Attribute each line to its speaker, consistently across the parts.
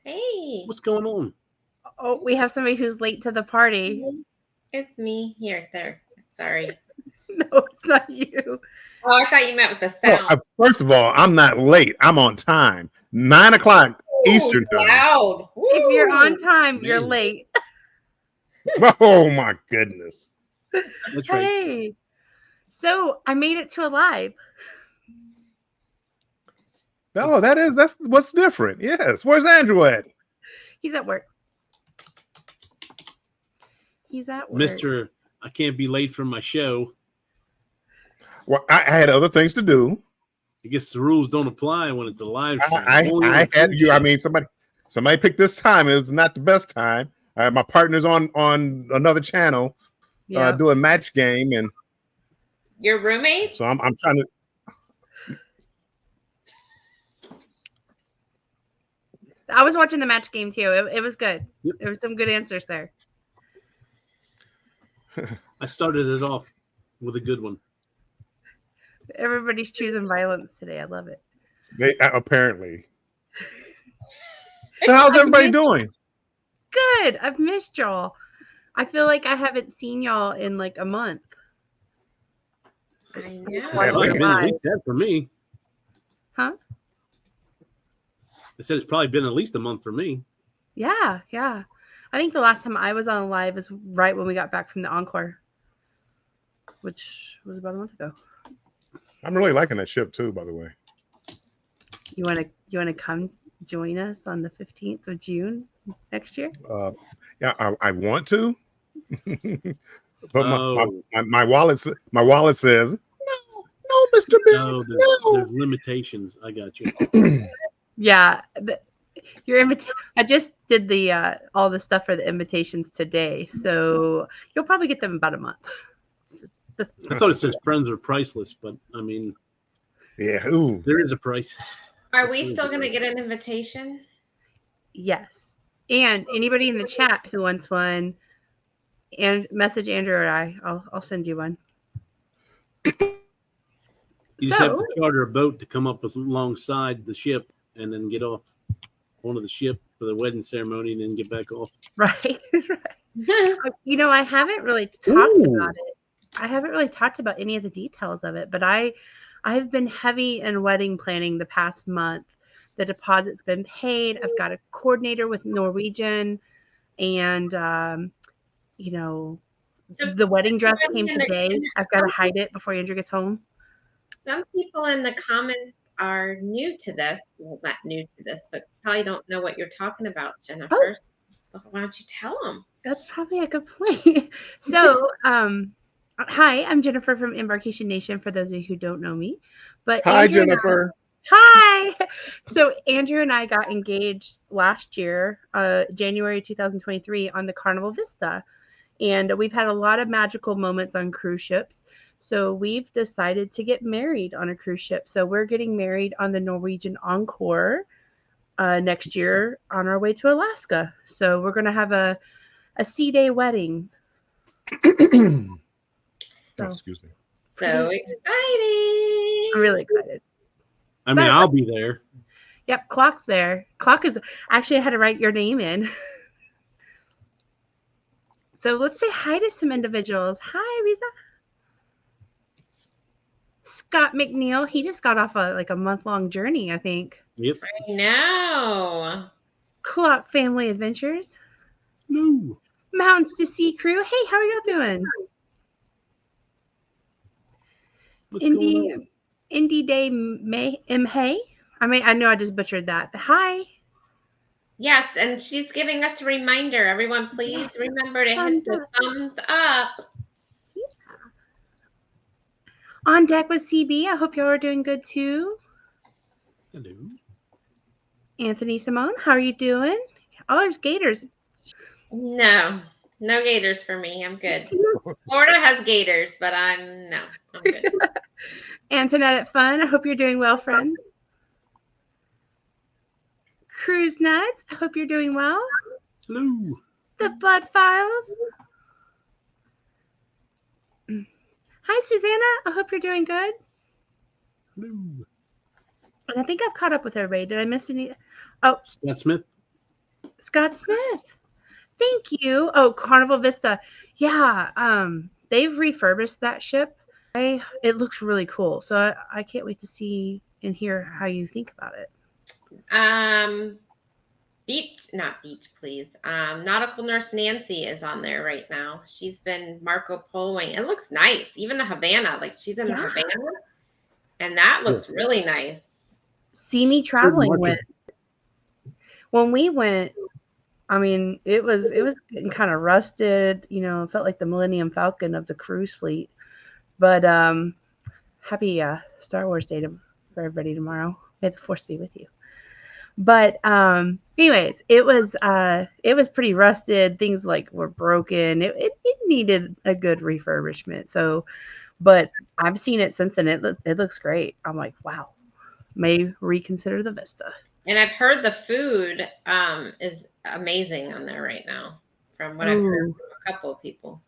Speaker 1: Hey,
Speaker 2: What's going on?
Speaker 3: Oh, we have somebody who's late to the party.
Speaker 1: it's me. Here, there. Sorry.
Speaker 3: No, it's not you.
Speaker 1: Oh, I thought you meant with the
Speaker 2: Well,
Speaker 1: sound.
Speaker 2: first of all, I'm not late. I'm on time. 9 o'clock Eastern time.
Speaker 1: Loud.
Speaker 3: If you're
Speaker 1: Woo.
Speaker 3: on time, you're
Speaker 2: Man.
Speaker 3: late.
Speaker 2: Oh my goodness.
Speaker 4: That's right.
Speaker 3: Hey, so I made it to a live.
Speaker 2: No, that's what's different. Yes. Where's Andrew at?
Speaker 3: He's at work. He's at work.
Speaker 4: Mr. I can't be late for my show.
Speaker 2: Well, I had other things to do.
Speaker 4: I guess the rules don't apply when it's a live stream.
Speaker 2: I
Speaker 4: Only on
Speaker 2: had
Speaker 4: cruise
Speaker 2: you. I
Speaker 4: ships.
Speaker 2: mean, somebody picked this time. It was not the best time. My partner's on another channel
Speaker 3: Yeah.
Speaker 2: doing match game, and
Speaker 1: Your roommate?
Speaker 2: so I'm trying to.
Speaker 3: I was watching the match game too. It was good.
Speaker 4: Yep.
Speaker 3: There were some good answers there.
Speaker 4: I started it off with a good one.
Speaker 3: Everybody's choosing violence today. I love it.
Speaker 2: They apparently. So how's everybody doing?
Speaker 3: Good. I've missed y'all. I feel like I haven't seen y'all in like a month.
Speaker 1: I
Speaker 2: Yeah,
Speaker 1: know.
Speaker 4: Well,
Speaker 2: like
Speaker 4: it's been at least that for me.
Speaker 3: Huh?
Speaker 4: I said it's probably been at least a month for me.
Speaker 3: Yeah. I think the last time I was on live was right when we got back from the Encore, which was about a month ago.
Speaker 2: I'm really liking that ship too, by the way.
Speaker 3: You wanna come join us on the 15th of June next year?
Speaker 2: Yeah, I want to, but
Speaker 4: Oh.
Speaker 2: my wallet says no, Mr. Bill.
Speaker 4: No, there's limitations. I got you.
Speaker 3: Yeah. Your I just did the all the stuff for the invitations today, so you'll probably get them in about a month.
Speaker 4: I thought it says friends are priceless, but I mean,
Speaker 2: Yeah, ooh.
Speaker 4: there is a price.
Speaker 1: Are we still going to get an invitation?
Speaker 3: Yes. And anybody in the chat who wants one, and message Andrew or I'll send you one.
Speaker 4: You just have to charter a boat to come up with alongside the ship and then get off onto the ship for the wedding ceremony and then get back off.
Speaker 3: Right. You know, I haven't really talked about it. I haven't really talked about any of the details of it, but I've been heavy in wedding planning the past month. The deposit's been paid. I've got a coordinator with Norwegian, and you know,
Speaker 1: So
Speaker 3: the wedding dress came
Speaker 1: in the-
Speaker 3: today. I've got to hide it before Andrew gets home.
Speaker 1: Some people in the comments are new to this. Well, not new to this, but probably don't know what you're talking about, Jennifer.
Speaker 3: Oh.
Speaker 1: So why don't you tell them?
Speaker 3: That's probably a good point. So, hi, I'm Jennifer from Embarkation Nation, for those of you who don't know me. But
Speaker 2: Hi,
Speaker 3: Andrew and I-
Speaker 2: Jennifer.
Speaker 3: Hi. So Andrew and I got engaged last year, January 2023, on the Carnival Vista. And we've had a lot of magical moments on cruise ships. So we've decided to get married on a cruise ship. So we're getting married on the Norwegian Encore next year on our way to Alaska. So we're going to have a sea day wedding.
Speaker 2: Oh, excuse me.
Speaker 1: So exciting.
Speaker 3: I'm really excited.
Speaker 4: I mean,
Speaker 3: But-
Speaker 4: I'll be there.
Speaker 3: Yep, Clock's there. Clock is actually, I had to write your name in. So let's say hi to some individuals. Hi, Riza. Scott McNeil. He just got off a month-long journey, I think.
Speaker 4: Yep.
Speaker 1: I know.
Speaker 3: Clock Family Adventures.
Speaker 4: No.
Speaker 3: Mountains to Sea Crew. Hey, how are y'all doing?
Speaker 4: What's going
Speaker 3: Indie
Speaker 4: on?
Speaker 3: Indie Day Hey. I know I just butchered that. But hi.
Speaker 1: Yes, and she's giving us a reminder. Everyone, please remember to hit the thumbs up.
Speaker 3: On deck with CB. I hope y'all are doing good too.
Speaker 4: Hello.
Speaker 3: Anthony Simone, how are you doing? Oh, there's gators.
Speaker 1: No gators for me. I'm good. Florida has gators, but I'm good.
Speaker 3: Antoinette at Fun, I hope you're doing well, friend. Cruise Nuts, I hope you're doing well.
Speaker 4: Hello.
Speaker 3: The Bud Files. Hi, Susanna. I hope you're doing good.
Speaker 4: Hello.
Speaker 3: And I think I've caught up with everybody. Did I miss any? Oh,
Speaker 4: Scott Smith.
Speaker 3: Scott Smith. Thank you. Oh, Carnival Vista. Yeah, they've refurbished that ship. It looks really cool. So I can't wait to see and hear how you think about it.
Speaker 1: Not beach, please. Nautical Nurse Nancy is on there right now. She's been Marco Poloing. It looks nice. Even the Havana, like she's in the Havana, and that looks really nice.
Speaker 3: See Me Traveling went. When we went, I mean, it was getting kind of rusted. You know, it felt like the Millennium Falcon of the cruise fleet. But happy Star Wars Day for everybody tomorrow. May the Force be with you. But anyways, it was pretty rusted. Things like were broken. It needed a good refurbishment. So, but I've seen it since then. It looks great. I'm like, wow, may reconsider the Vista.
Speaker 1: And I've heard the food is amazing on there right now, from what I've heard from a couple of people.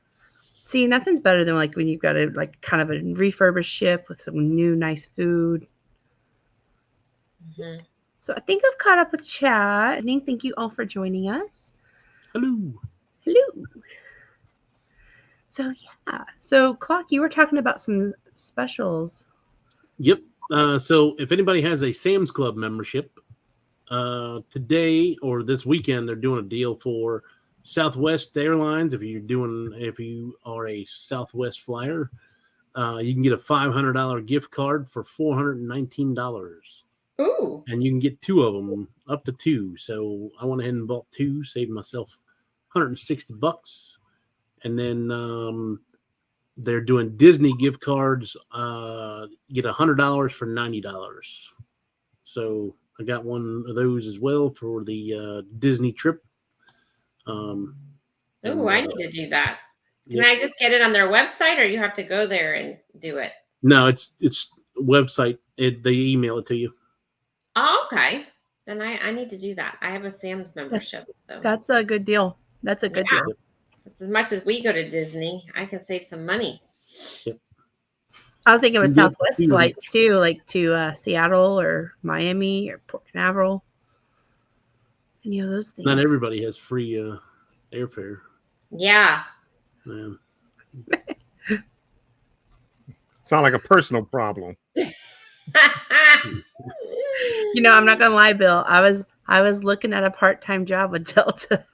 Speaker 3: See, nothing's better than like when you've got a like kind of a refurbished ship with some new nice food.
Speaker 1: Mm-hmm.
Speaker 3: So I think I've caught up with chat. I think thank you all for joining us.
Speaker 4: Hello.
Speaker 3: Hello. So yeah. So Clock, you were talking about some specials.
Speaker 4: Yep. So if anybody has a Sam's Club membership, today or this weekend they're doing a deal for Southwest Airlines. If you are a Southwest flyer, you can get a $500 gift card for $419.
Speaker 1: Ooh.
Speaker 4: And you can get two of them, up to two. So I went ahead and bought two, saved myself $160. And then they're doing Disney gift cards. Get $100 for $90. So I got one of those as well for the Disney trip.
Speaker 1: Oh, I need to do that. Can I just get it on their website, or you have to go there and do it?
Speaker 4: No, it's website. They email it to you.
Speaker 1: Oh, okay. Then I need to do that. I have a Sam's membership. So
Speaker 3: that's a good deal. That's a good deal.
Speaker 1: As much as we go to Disney, I can save some money.
Speaker 4: Yep.
Speaker 3: I was thinking of Southwest flights too, like to Seattle or Miami or Port Canaveral. Any of those things.
Speaker 4: Not everybody has free airfare.
Speaker 1: Yeah.
Speaker 2: Sound like a personal problem.
Speaker 3: You know, I'm not gonna lie, Bill. I was looking at a part-time job with Delta.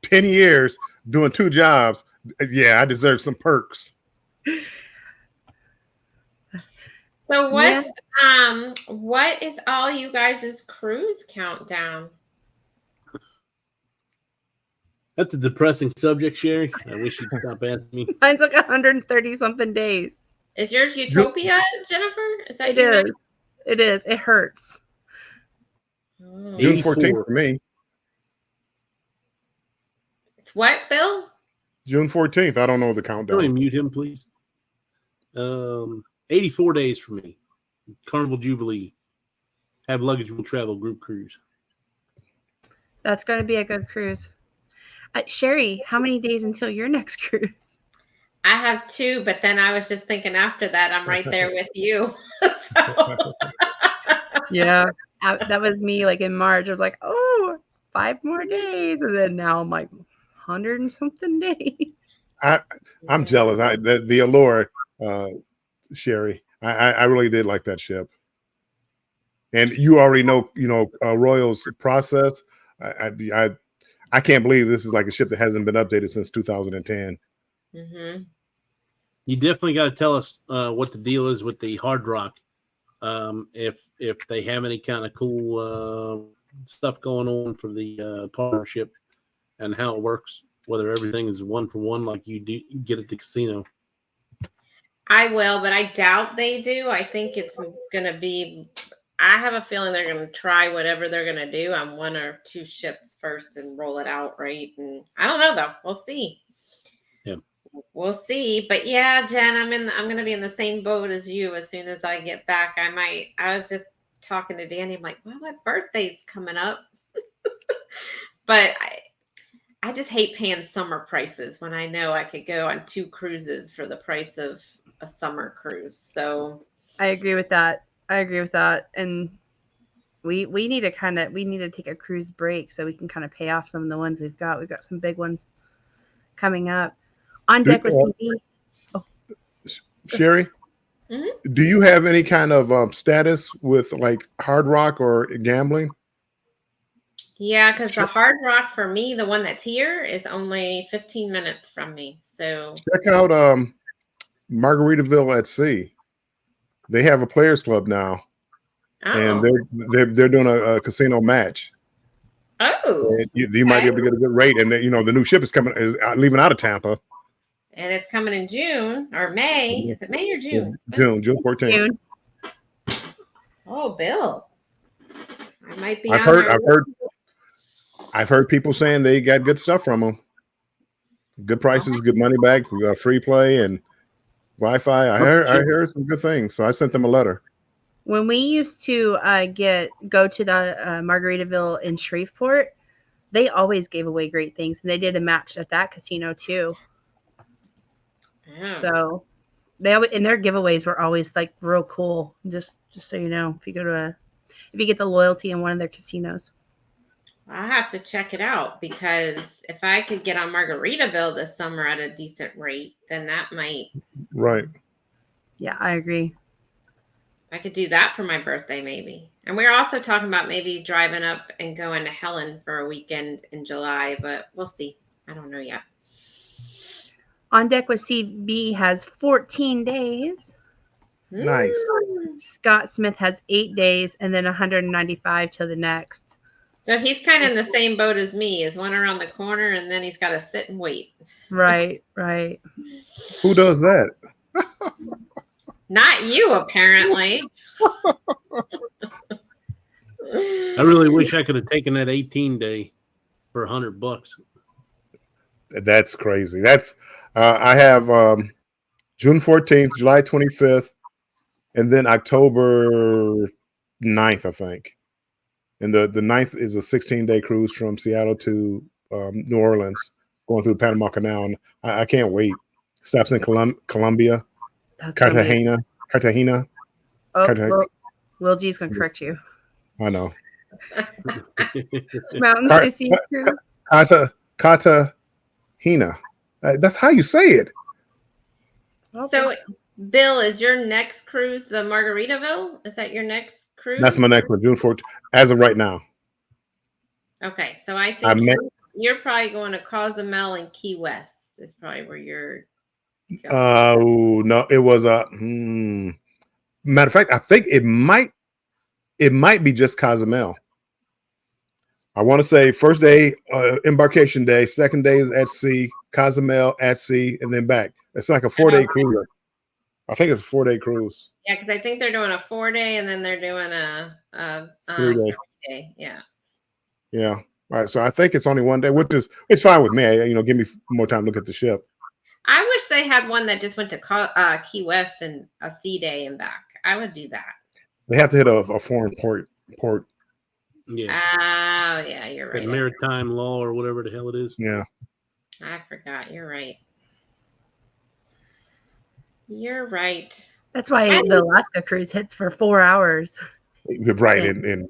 Speaker 2: 10 years doing two jobs. Yeah, I deserve some perks.
Speaker 1: So what is all you guys' cruise countdown?
Speaker 4: That's a depressing subject, Sherry. I wish you'd stop asking me.
Speaker 3: Mine's like 130 something days.
Speaker 1: Is yours Utopia, Jennifer? Is that
Speaker 3: it is? It is. It hurts.
Speaker 1: Oh.
Speaker 2: June 14th for me.
Speaker 1: It's what, Bill?
Speaker 2: June 14th. I don't know the countdown.
Speaker 4: Can you mute him, please? 84 days for me. Carnival Jubilee. Have luggage will travel group cruise.
Speaker 3: That's going to be a good cruise. Sherry, how many days until your next cruise?
Speaker 1: I have 2, but then I was just thinking after that, I'm right there with you.
Speaker 3: Yeah, that was me like in March. I was like, oh, 5 more days. And then now I'm like 100 and something days.
Speaker 2: I'm jealous. The Allure, Sherry, I really did like that ship. And you already know, Royal's process. I can't believe this is like a ship that hasn't been updated since 2010.
Speaker 1: Mm-hmm.
Speaker 4: You definitely got to tell us what the deal is with the Hard Rock. If they have any kind of cool stuff going on for the partnership and how it works, whether everything is 1-for-1 like you do get at the casino.
Speaker 1: I will, but I doubt they do. I think it's going to be. I have a feeling they're going to try whatever they're going to do on 1 or 2 ships first and roll it out, right? And I don't know, though. We'll see.
Speaker 4: Yeah.
Speaker 1: We'll see. But yeah, Jen, I'm going to be in the same boat as you as soon as I get back. I was just talking to Danny. I'm like, well, my birthday's coming up. But I just hate paying summer prices when I know I could go on 2 cruises for the price of a summer cruise. So
Speaker 3: I agree with that. And We need to take a cruise break so we can kind of pay off some of the ones we've got. We've got some big ones coming up. On deck with CB.
Speaker 2: Sherry, do you have any kind of status with like Hard Rock or gambling?
Speaker 1: Yeah, because the Hard Rock for me, the one that's here, is only 15 minutes from me. So
Speaker 2: check out Margaritaville at Sea. They have a players club now, and they're doing a casino match.
Speaker 1: Oh,
Speaker 2: and you might be able to get a good rate. And the new ship is leaving out of Tampa,
Speaker 1: and it's coming in June or May. Is it May or June?
Speaker 2: June 14th.
Speaker 3: June.
Speaker 1: Oh, Bill, I might be.
Speaker 2: I've heard people saying they got good stuff from them. Good prices, good money back. We got free play and Wi-Fi. I heard some good things, so I sent them a letter.
Speaker 3: When we used to go to the Margaritaville in Shreveport, they always gave away great things, and they did a match at that casino too.
Speaker 1: Oh.
Speaker 3: So and their giveaways were always like real cool. Just so you know, if you get the loyalty in one of their casinos.
Speaker 1: I have to check it out, because if I could get on Margaritaville this summer at a decent rate, then that might.
Speaker 2: Right.
Speaker 3: Yeah, I agree.
Speaker 1: I could do that for my birthday, maybe. And we're also talking about maybe driving up and going to Helen for a weekend in July, but we'll see. I don't know yet.
Speaker 3: On Deck with CB has 14 days.
Speaker 2: Nice.
Speaker 3: Scott Smith has 8 days, and then 195 till the next.
Speaker 1: So he's kind of in the same boat as me. Is one around the corner, and then he's got to sit and wait.
Speaker 3: Right.
Speaker 2: Who does that?
Speaker 1: Not you, apparently.
Speaker 4: I really wish I could have taken that 18-day for $100.
Speaker 2: That's crazy. That's I have June 14th, July 25th, and then October 9th, I think. And the 9th is a 16-day cruise from Seattle to New Orleans, going through the Panama Canal. And I can't wait. Stops in Colombia, Cartagena.
Speaker 3: Oh, Will G's going to correct you.
Speaker 2: I know.
Speaker 3: Mountain Sissy Cruise.
Speaker 2: Cartagena. That's how you say it.
Speaker 1: So, Bill, is your next cruise the Margaritaville? Is that your next cruise?
Speaker 2: That's my next one, June 14th, as of right now.
Speaker 1: Okay, so I think you're probably going to Cozumel and Key West is probably where you're going.
Speaker 2: No, it was matter of fact, I think it might be just Cozumel. I want to say first day, embarkation day, second day is at sea, Cozumel at sea, and then back. It's like a 4-day cruise. I think it's a 4-day cruise.
Speaker 1: Yeah, because I think they're doing a 4-day, and then they're doing a 3-day. Yeah.
Speaker 2: Yeah. Right. So I think it's only 1 day, which is it's fine with me. Give me more time to look at the ship.
Speaker 1: I wish they had one that just went to Key West and a sea day and back. I would do that.
Speaker 2: They have to hit a foreign port.
Speaker 4: Yeah.
Speaker 1: Oh, yeah, you're right.
Speaker 4: The maritime law or whatever the hell it is.
Speaker 2: Yeah.
Speaker 1: I forgot. You're right. You're right.
Speaker 3: That's why the Alaska cruise hits for 4 hours.
Speaker 2: Right in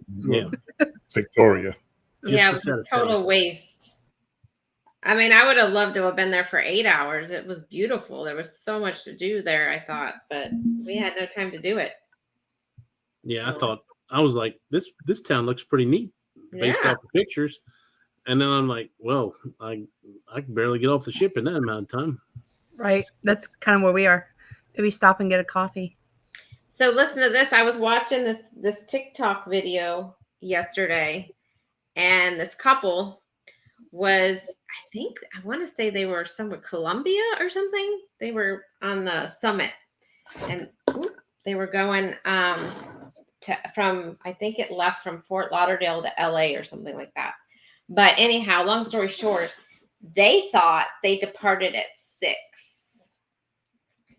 Speaker 2: Victoria.
Speaker 1: Yeah, it was a total waste. I mean, I would have loved to have been there for 8 hours. It was beautiful. There was so much to do there, I thought, but we had no time to do it.
Speaker 4: Yeah, I was like, this town looks pretty neat based off the pictures. And then I'm like, well, I can barely get off the ship in that amount of time.
Speaker 3: Right. That's kind of where we are. Maybe stop and get a coffee.
Speaker 1: So listen to this. I was watching this TikTok video yesterday, and this couple was, I want to say they were somewhere Colombia or something. They were on the summit, and they were going from, I think it left from Fort Lauderdale to LA or something like that. But anyhow, long story short, they thought they departed at 6,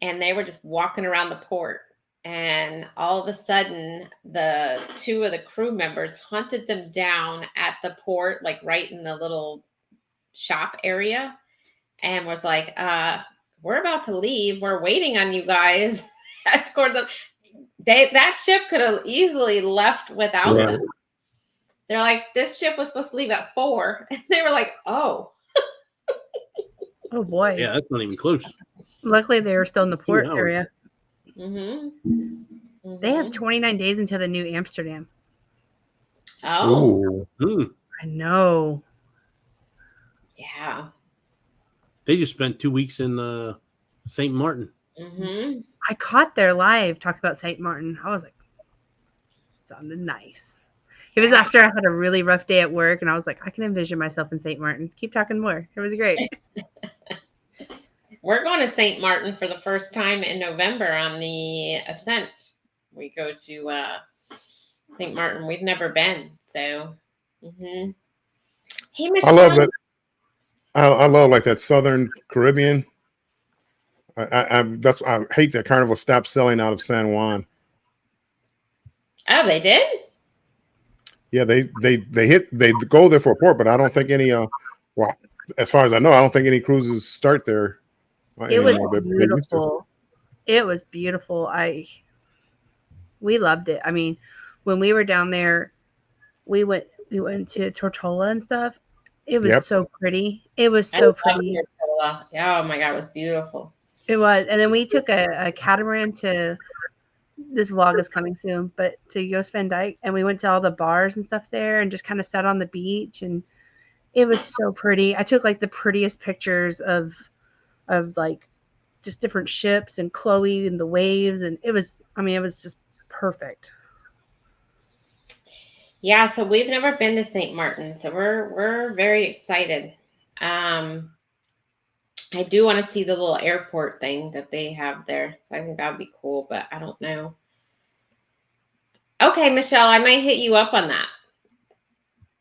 Speaker 1: and they were just walking around the port. And all of a sudden, the 2 of the crew members hunted them down at the port, like right in the little shop area, and was like, we're about to leave. We're waiting on you guys. Escort them. That ship could have easily left without them. They're like, this ship was supposed to leave at 4. And they were like, oh.
Speaker 3: Oh boy.
Speaker 4: Yeah, that's not even close.
Speaker 3: Luckily, they were still in the port
Speaker 4: hours.
Speaker 3: area.
Speaker 1: Mm-hmm.
Speaker 3: They have 29 days until the new Amsterdam.
Speaker 1: Oh.
Speaker 4: Mm.
Speaker 3: I know.
Speaker 1: Yeah.
Speaker 4: They just spent 2 weeks in St. Martin.
Speaker 1: Mm-hmm.
Speaker 3: I caught their live talk about St. Martin. I was like, sounded nice. It was after I had a really rough day at work, and I was like, I can envision myself in St. Martin. Keep talking more. It was great.
Speaker 1: We're going to St. Martin for the first time in November on the Ascent. We go to St. Martin. We've never been, so. Mm-hmm. Hey, Michelle.
Speaker 2: I love that. I love like that Southern Caribbean. I hate that Carnival stopped selling out of San Juan.
Speaker 1: Oh, they did?
Speaker 2: Yeah, they go there for a port, but I don't think any well, as far as I know, I don't think any cruises start there.
Speaker 3: It was
Speaker 2: anymore. They used to.
Speaker 3: beautiful. It was beautiful. We loved it. I mean, when we were down there, we went to Tortola and stuff. It was so pretty. It was so pretty.
Speaker 1: Yeah, oh my God, it was beautiful.
Speaker 3: It was. And then we took a catamaran to, this vlog is coming soon, but to Joost Van Dyke, and we went to all the bars and stuff there and just kind of sat on the beach, and it was so pretty. I took like the prettiest pictures of like just different ships and Chloe and the waves, and it was just perfect.
Speaker 1: Yeah, so we've never been to St. Martin, so we're very excited. I do want to see the little airport thing that they have there, so I think that would be cool, but I don't know. Okay, Michelle, I might hit you up on that.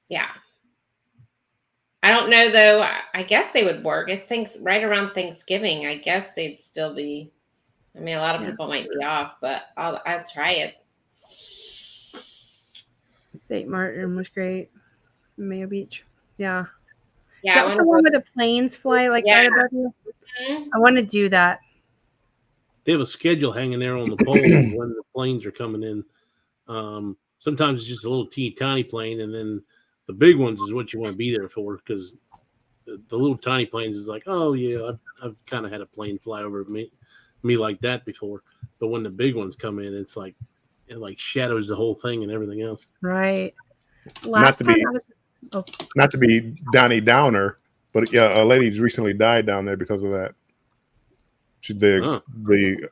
Speaker 1: Yeah. I don't know, though. I guess they would work. It's right around Thanksgiving. I guess they'd still be. I mean, a lot of people might be off, but I'll try it.
Speaker 3: St. Martin was great. Mayo Beach. Yeah.
Speaker 1: Yeah.
Speaker 3: Is that the one where the planes fly like right above you? Mm-hmm. I want to do that.
Speaker 4: They have a schedule hanging there on the pole when the planes are coming in. Sometimes it's just a little teeny tiny plane, and then the big ones is what you want to be there for, because the little tiny planes is like, oh yeah, I've kind of had a plane fly over me like that before. But when the big ones come in, it's like it like shadows the whole thing and everything else.
Speaker 3: Right.
Speaker 2: Not to be Donnie Downer, but yeah, a lady recently died down there because of that. The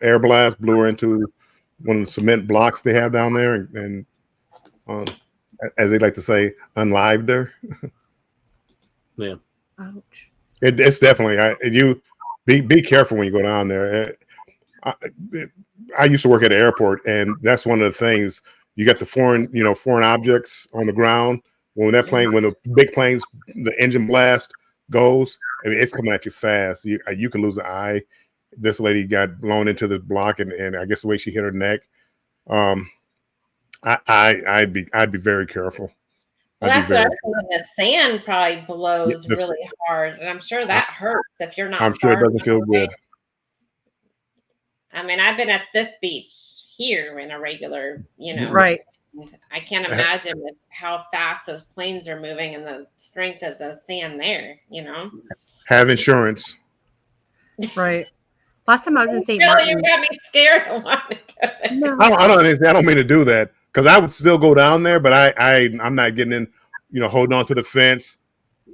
Speaker 2: air blast blew her into one of the cement blocks they have down there, and as they like to say, unlived her.
Speaker 4: Yeah.
Speaker 3: Ouch.
Speaker 2: It's definitely you be careful when you go down there. I used to work at an airport, and that's one of the things. You got the foreign objects on the ground. When the big planes, the engine blast goes, I mean, it's coming at you fast. You can lose an eye. This lady got blown into the block, and I guess the way she hit her neck. I'd be very careful.
Speaker 1: Well, that's what I was thinking. The sand probably blows really hard, and I'm sure that hurts if you're not.
Speaker 2: I'm sure it doesn't feel good.
Speaker 1: I mean, I've been at this beach here in a regular,
Speaker 3: Right.
Speaker 1: I can't imagine with how fast those planes are moving and the strength of the sand there,
Speaker 2: Have insurance.
Speaker 3: Right. Last time I was in St. Martin.
Speaker 1: You got me scared.
Speaker 2: I don't mean to do that, because I would still go down there, but I'm not getting in, holding on to the fence,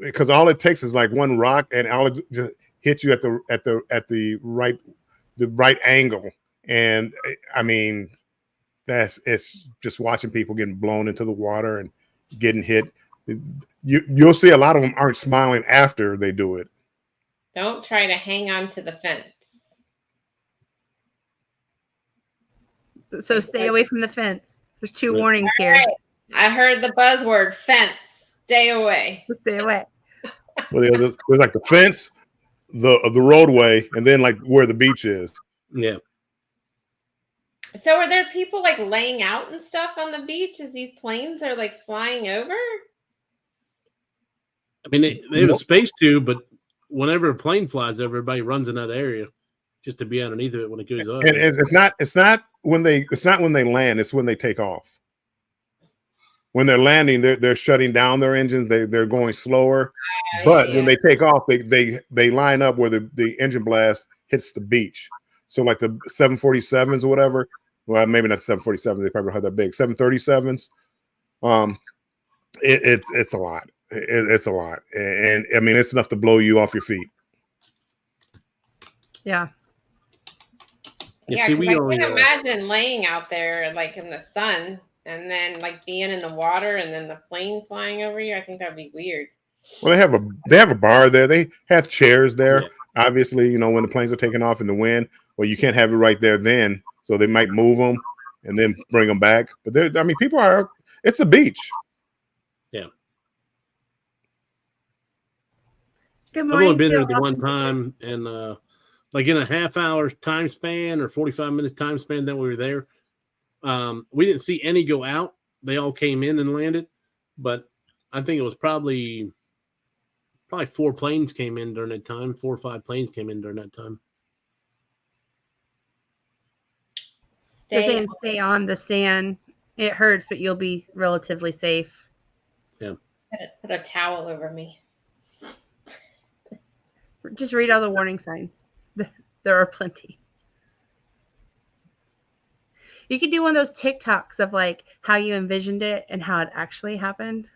Speaker 2: because all it takes is like one rock, and I'll just hit you at the right angle, and I mean it's just watching people getting blown into the water and getting hit. You'll see a lot of them aren't smiling after they do it.
Speaker 1: Don't try to hang on to the fence.
Speaker 3: So stay away from the fence. There's 2 warnings here.
Speaker 1: Right. I heard the buzzword fence. Stay away.
Speaker 3: Stay away.
Speaker 2: Well, there's like the fence, the roadway, and then like where the beach is.
Speaker 4: Yeah.
Speaker 1: So are there people like laying out and stuff on the beach as these planes are like flying over?
Speaker 4: I mean, they have a space to, but whenever a plane flies over, everybody runs in that area just to be underneath of it when it goes up.
Speaker 2: And it's not when they land, it's when they take off. when they're landing, they're shutting down their engines. They're going slower. But when they take off, they line up where the engine blast hits the beach. So like the 747s or whatever. Well, maybe not 747s. They probably don't have that big. 737s. It's a lot. It's a lot, and I mean it's enough to blow you off your feet.
Speaker 3: Yeah.
Speaker 1: Yeah,
Speaker 4: see,
Speaker 1: 'cause
Speaker 4: we
Speaker 1: I
Speaker 4: only
Speaker 1: can imagine laying out there like in the sun and then like being in the water and then the plane flying over you. I think that'd be weird.
Speaker 2: Well, they have a bar there. They have chairs there.
Speaker 4: Yeah.
Speaker 2: Obviously, you know when the planes are taking off in the wind, well, you can't have it right there then, so they might move them and then bring them back. But I mean, people are. It's a beach.
Speaker 4: Yeah.
Speaker 3: Good
Speaker 4: I've
Speaker 3: morning.
Speaker 4: only been there
Speaker 3: Phil.
Speaker 4: the one time, and like in a half hour time span or 45 minutes time span that we were there, we didn't see any go out. They all came in and landed, but I think it was probably 4 planes came in during that time. 4 or 5 planes came in during that time.
Speaker 3: They're saying stay on the stand. It hurts, but you'll be relatively safe.
Speaker 4: Yeah.
Speaker 1: Put a towel over me.
Speaker 3: Just read all the warning signs. There are plenty. You could do one of those TikToks of like how you envisioned it and how it actually happened.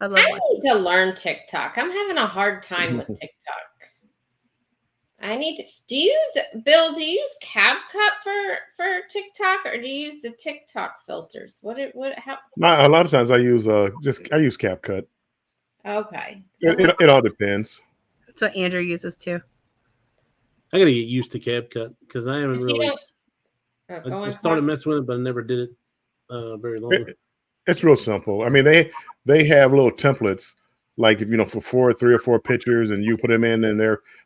Speaker 3: I love
Speaker 1: I
Speaker 3: watching.
Speaker 1: need to learn TikTok. I'm having a hard time with TikTok. I need to. Do you use Bill? Do you use CapCut for TikTok, or do you use the TikTok filters? How?
Speaker 2: A lot of times I use CapCut.
Speaker 1: Okay.
Speaker 2: It all depends.
Speaker 3: That's what Andrew uses too.
Speaker 4: I gotta get used to CapCut because I haven't really. I started messing with it, but I never did it very long.
Speaker 2: It's real simple. I mean, they have little templates, like for 3 or 4 pictures, and you put them in, and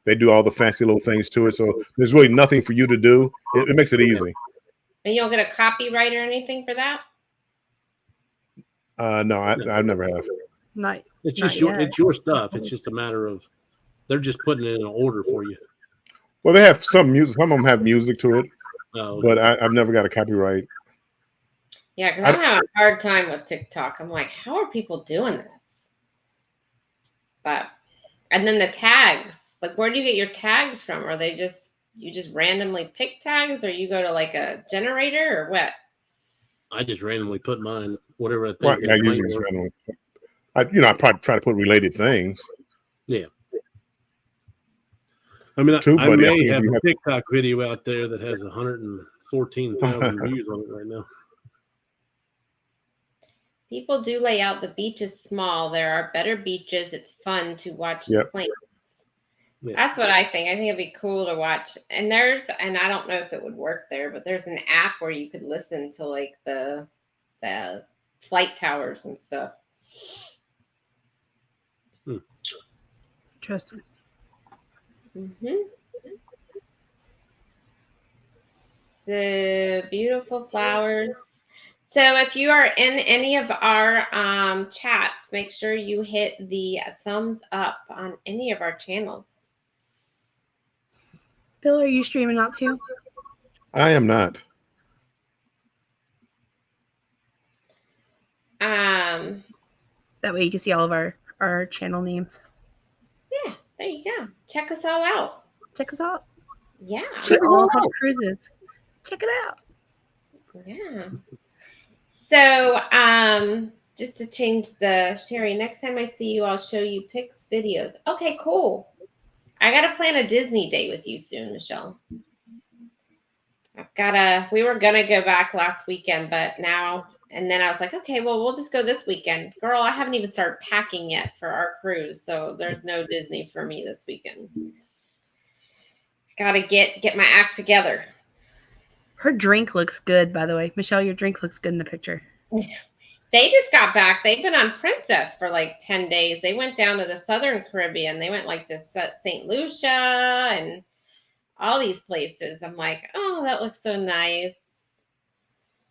Speaker 2: they do all the fancy little things to it. So there's really nothing for you to do. It makes it easy.
Speaker 1: And you don't get a copyright or anything for that?
Speaker 2: No, I never have.
Speaker 4: It's just your stuff. It's just a matter of they're just putting it in order for you.
Speaker 2: Well, they have some music. Some of them have music to it,
Speaker 4: okay.
Speaker 2: But I've never got a copyright.
Speaker 1: Yeah, because I'm having a hard time with TikTok. I'm like, how are people doing this? And then the tags. Like, where do you get your tags from? Are they you just randomly pick tags, or you go to like a generator, or what?
Speaker 4: I just randomly put mine, whatever I think.
Speaker 2: Well, I usually just randomly. I probably try to put related things.
Speaker 4: Yeah. I mean, I may have a TikTok video out there that has 114,000 views on it right now.
Speaker 1: People do lay out the beaches small. There are better beaches. It's fun to watch the planes. Yeah. That's what I think. I think it'd be cool to watch. And I don't know if it would work there, but there's an app where you could listen to like the flight towers and stuff.
Speaker 3: Interesting.
Speaker 1: The beautiful flowers. So if you are in any of our chats, make sure you hit the thumbs up on any of our channels.
Speaker 3: Bill, are you streaming out too?
Speaker 2: I am not.
Speaker 3: That way you can see all of our channel names.
Speaker 1: Yeah, there you go. Check us all out.
Speaker 3: Check us out.
Speaker 1: Yeah.
Speaker 3: Check all of our cruises. Check it out.
Speaker 1: Yeah. So, just to change the Sherry, next time I see you, I'll show you pics, videos. Okay, cool. I got to plan a Disney day with you soon, Michelle. We were going to go back last weekend, but now, and then I was like, okay, well, we'll just go this weekend. Girl, I haven't even started packing yet for our cruise. So there's no Disney for me this weekend. Got to get my act together.
Speaker 3: Her drink looks good, by the way. Michelle, your drink looks good in the picture.
Speaker 1: They just got back. They've been on Princess for like 10 days. They went down to the Southern Caribbean. They went like to St. Lucia and all these places. I'm like, oh, that looks so nice.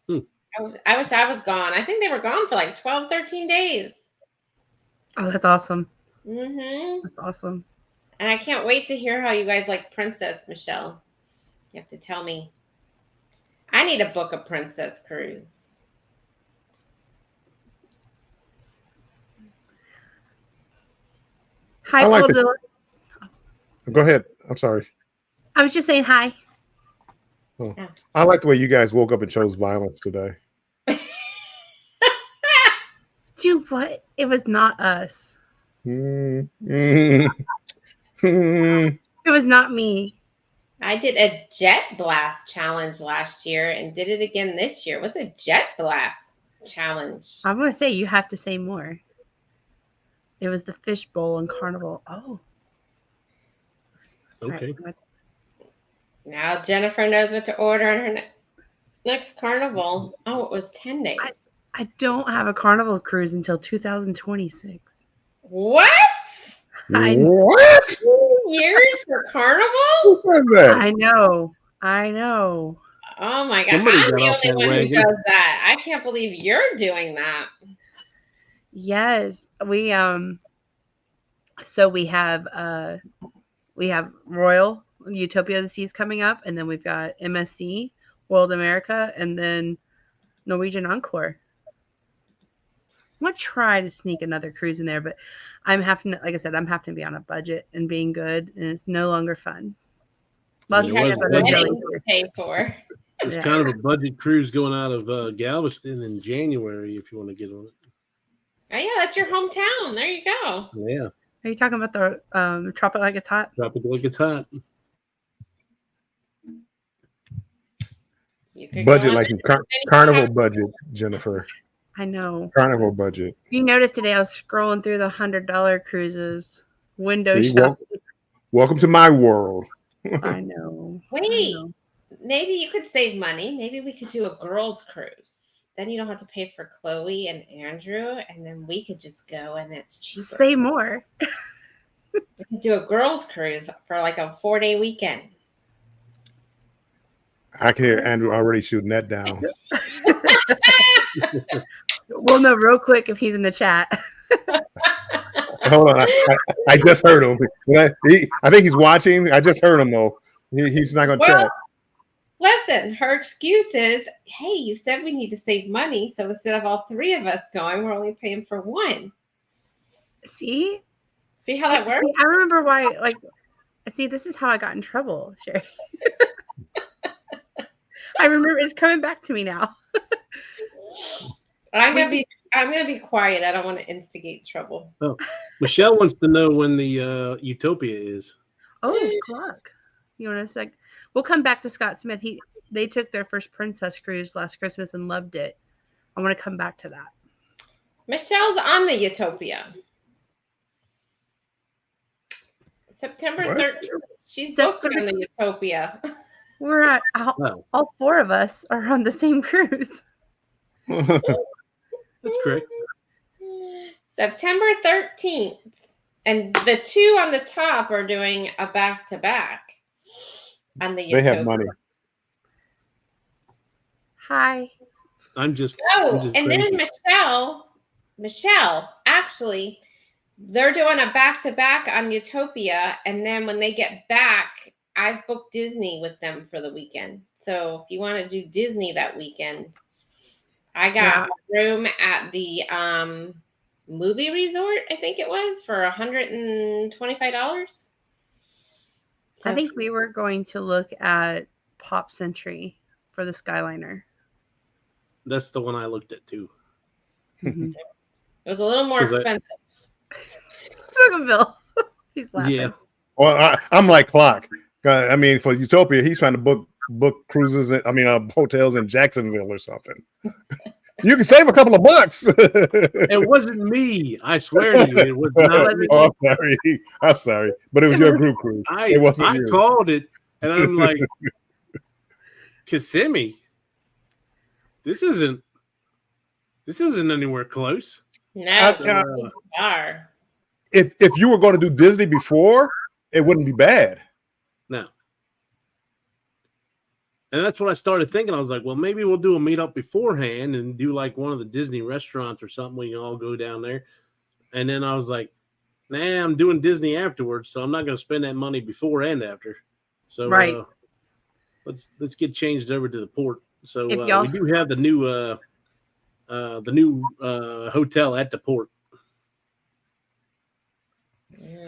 Speaker 1: I wish I was gone. I think they were gone for like 12, 13 days.
Speaker 3: Oh, that's awesome.
Speaker 1: That's
Speaker 3: awesome.
Speaker 1: And I can't wait to hear how you guys like Princess, Michelle. You have to tell me. I need to book a Princess cruise.
Speaker 3: Hi,
Speaker 2: I like the-
Speaker 3: Godzilla.
Speaker 2: Go ahead. I'm sorry.
Speaker 3: I was just saying hi.
Speaker 2: I like the way you guys woke up and chose violence today.
Speaker 3: Dude, what? It was not us.
Speaker 2: Mm, mm, mm.
Speaker 3: It was not me.
Speaker 1: I did a jet blast challenge last year and did it again this year. What's a jet blast challenge?
Speaker 3: I'm gonna say you have to say more. It was the fishbowl and carnival. Oh,
Speaker 4: Okay.
Speaker 3: right.
Speaker 1: Now Jennifer knows what to order on her next carnival. Oh, it was 10 days.
Speaker 3: I don't have a carnival cruise until 2026.
Speaker 1: What?
Speaker 2: What?
Speaker 1: 2 years for carnival?
Speaker 2: Who was that?
Speaker 3: I know.
Speaker 1: Oh my god!
Speaker 4: Somebody
Speaker 1: I'm
Speaker 4: got
Speaker 1: the
Speaker 4: off
Speaker 1: only
Speaker 4: that
Speaker 1: one who
Speaker 4: wagon.
Speaker 1: does that. I can't believe you're doing that.
Speaker 3: Yes, we So we have Royal Utopia of the Seas coming up, and then we've got MSC World America, and then Norwegian Encore. I'm gonna try to sneak another cruise in there, but I'm having to, like I said, I'm having to be on a budget and being good, and it's no longer fun. Well,
Speaker 4: Yeah,
Speaker 1: You
Speaker 4: it
Speaker 1: have
Speaker 4: was
Speaker 1: a
Speaker 4: budget.
Speaker 1: wedding to pay for.
Speaker 4: It's
Speaker 3: Yeah.
Speaker 4: kind of a budget cruise going out of Galveston in January if you want to get on it.
Speaker 1: Oh yeah, that's your hometown. There you go.
Speaker 4: Yeah,
Speaker 3: Are you talking about the Tropic Like It's Hot?
Speaker 4: tropical like it's hot.
Speaker 1: You could
Speaker 2: Budget
Speaker 1: go on
Speaker 2: like
Speaker 1: there.
Speaker 2: carnival budget, Jennifer.
Speaker 3: I know.
Speaker 2: Carnival budget.
Speaker 3: You noticed today I was scrolling through the $100 cruises, window
Speaker 2: See,
Speaker 3: shop.
Speaker 2: welcome to my world.
Speaker 3: I know. I
Speaker 1: Wait,
Speaker 3: know.
Speaker 1: maybe you could save money. Maybe we could do a girls' cruise. Then you don't have to pay for Chloe and Andrew, and then we could just go, and it's cheaper.
Speaker 3: Say more.
Speaker 1: We could do a girls' cruise for like a 4-day weekend.
Speaker 2: I can hear Andrew already shooting that down.
Speaker 3: We'll know real quick if he's in the chat.
Speaker 2: Hold on, I just heard him. I think he's watching. I just heard him though. He's not going to
Speaker 1: Well,
Speaker 2: chat.
Speaker 1: listen, her excuse is, hey, you said we need to save money, so instead of all 3 of us going, we're only paying for 1.
Speaker 3: See?
Speaker 1: See how that works?
Speaker 3: I remember why, like, see, this is how I got in trouble, Sherry. I remember it's coming back to me now.
Speaker 1: I'm gonna be quiet. I don't want to instigate trouble.
Speaker 4: Michelle wants to know when the Utopia is.
Speaker 3: Oh, Clark. You want to sec? We'll come back to Scott Smith. They took their first princess cruise last Christmas and loved it. I want to come back to that.
Speaker 1: Michelle's on the Utopia. September
Speaker 2: What?
Speaker 1: 13th. She's booked on the Utopia.
Speaker 3: We're at
Speaker 4: Oh,
Speaker 3: all 4 of us are on the same cruise.
Speaker 4: that's correct.
Speaker 1: September 13th. And the 2 on the top are doing a back-to-back on the Utopia.
Speaker 2: They have money.
Speaker 3: Hi.
Speaker 4: I'm just
Speaker 1: Oh, and then
Speaker 4: crazy.
Speaker 1: Michelle, actually, they're doing a back-to-back on Utopia. And then when they get back, I've booked Disney with them for the weekend. So if you want to do Disney that weekend, I got a room at the movie resort, I think it was, for $125.
Speaker 3: I think we were going to look at Pop Century for the Skyliner.
Speaker 4: That's the one I looked at too.
Speaker 3: Mhm.
Speaker 1: it was a little more
Speaker 4: 'Cause
Speaker 1: expensive.
Speaker 3: Look at Bill. He's laughing.
Speaker 4: Yeah,
Speaker 2: Well, I'm like Clock. I mean, for Utopia, he's trying to book cruises. Hotels in Jacksonville or something. You can save a couple of bucks.
Speaker 4: it wasn't me. I swear to you, it was not me.
Speaker 2: Oh, I'm sorry, but it was your group cruise. It wasn't
Speaker 4: I
Speaker 2: you.
Speaker 4: called it, and I'm like, Kissimmee, this isn't anywhere close.
Speaker 1: No,
Speaker 2: I-
Speaker 1: it's far.
Speaker 2: If you were going to do Disney before, it wouldn't be bad.
Speaker 4: No. And that's what I started thinking. I was like, well, maybe we'll do a meetup beforehand and do like one of the Disney restaurants or something. We can all go down there. And then I was like, nah, I'm doing Disney afterwards, so I'm not going to spend that money before and after. So
Speaker 3: Right.
Speaker 4: Let's get changed over to the port. So
Speaker 3: If y'all-
Speaker 4: we do have the new hotel at the port.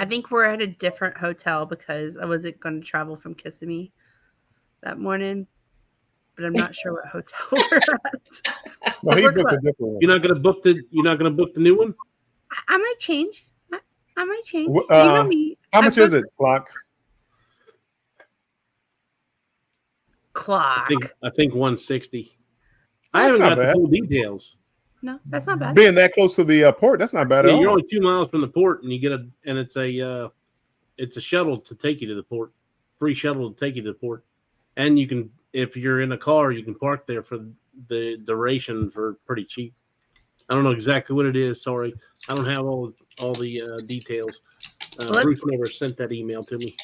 Speaker 3: I think we're at a different hotel because I wasn't going to travel from Kissimmee that morning, but I'm not sure what hotel we're at.
Speaker 2: No, he
Speaker 3: We're
Speaker 2: booked a
Speaker 3: close.
Speaker 2: different one.
Speaker 4: You're not gonna book the new one?
Speaker 3: I might change. I might change.
Speaker 2: Wh-
Speaker 3: You know me.
Speaker 2: How
Speaker 3: I
Speaker 2: much is
Speaker 3: book
Speaker 2: it, Clock?
Speaker 3: Clock.
Speaker 4: I think 160. I
Speaker 2: That's
Speaker 4: haven't
Speaker 2: not
Speaker 4: got the
Speaker 2: bad.
Speaker 4: full details.
Speaker 3: No, that's not bad.
Speaker 2: Being that close to the port, that's not bad
Speaker 4: Yeah,
Speaker 2: at
Speaker 4: you're
Speaker 2: all.
Speaker 4: only 2 miles from the port, and it's a shuttle to take you to the port, free shuttle to take you to the port, and you can, if you're in a car, you can park there for the duration for pretty cheap. I don't know exactly what it is. Sorry, I don't have all the details. Bruce never sent that email to me.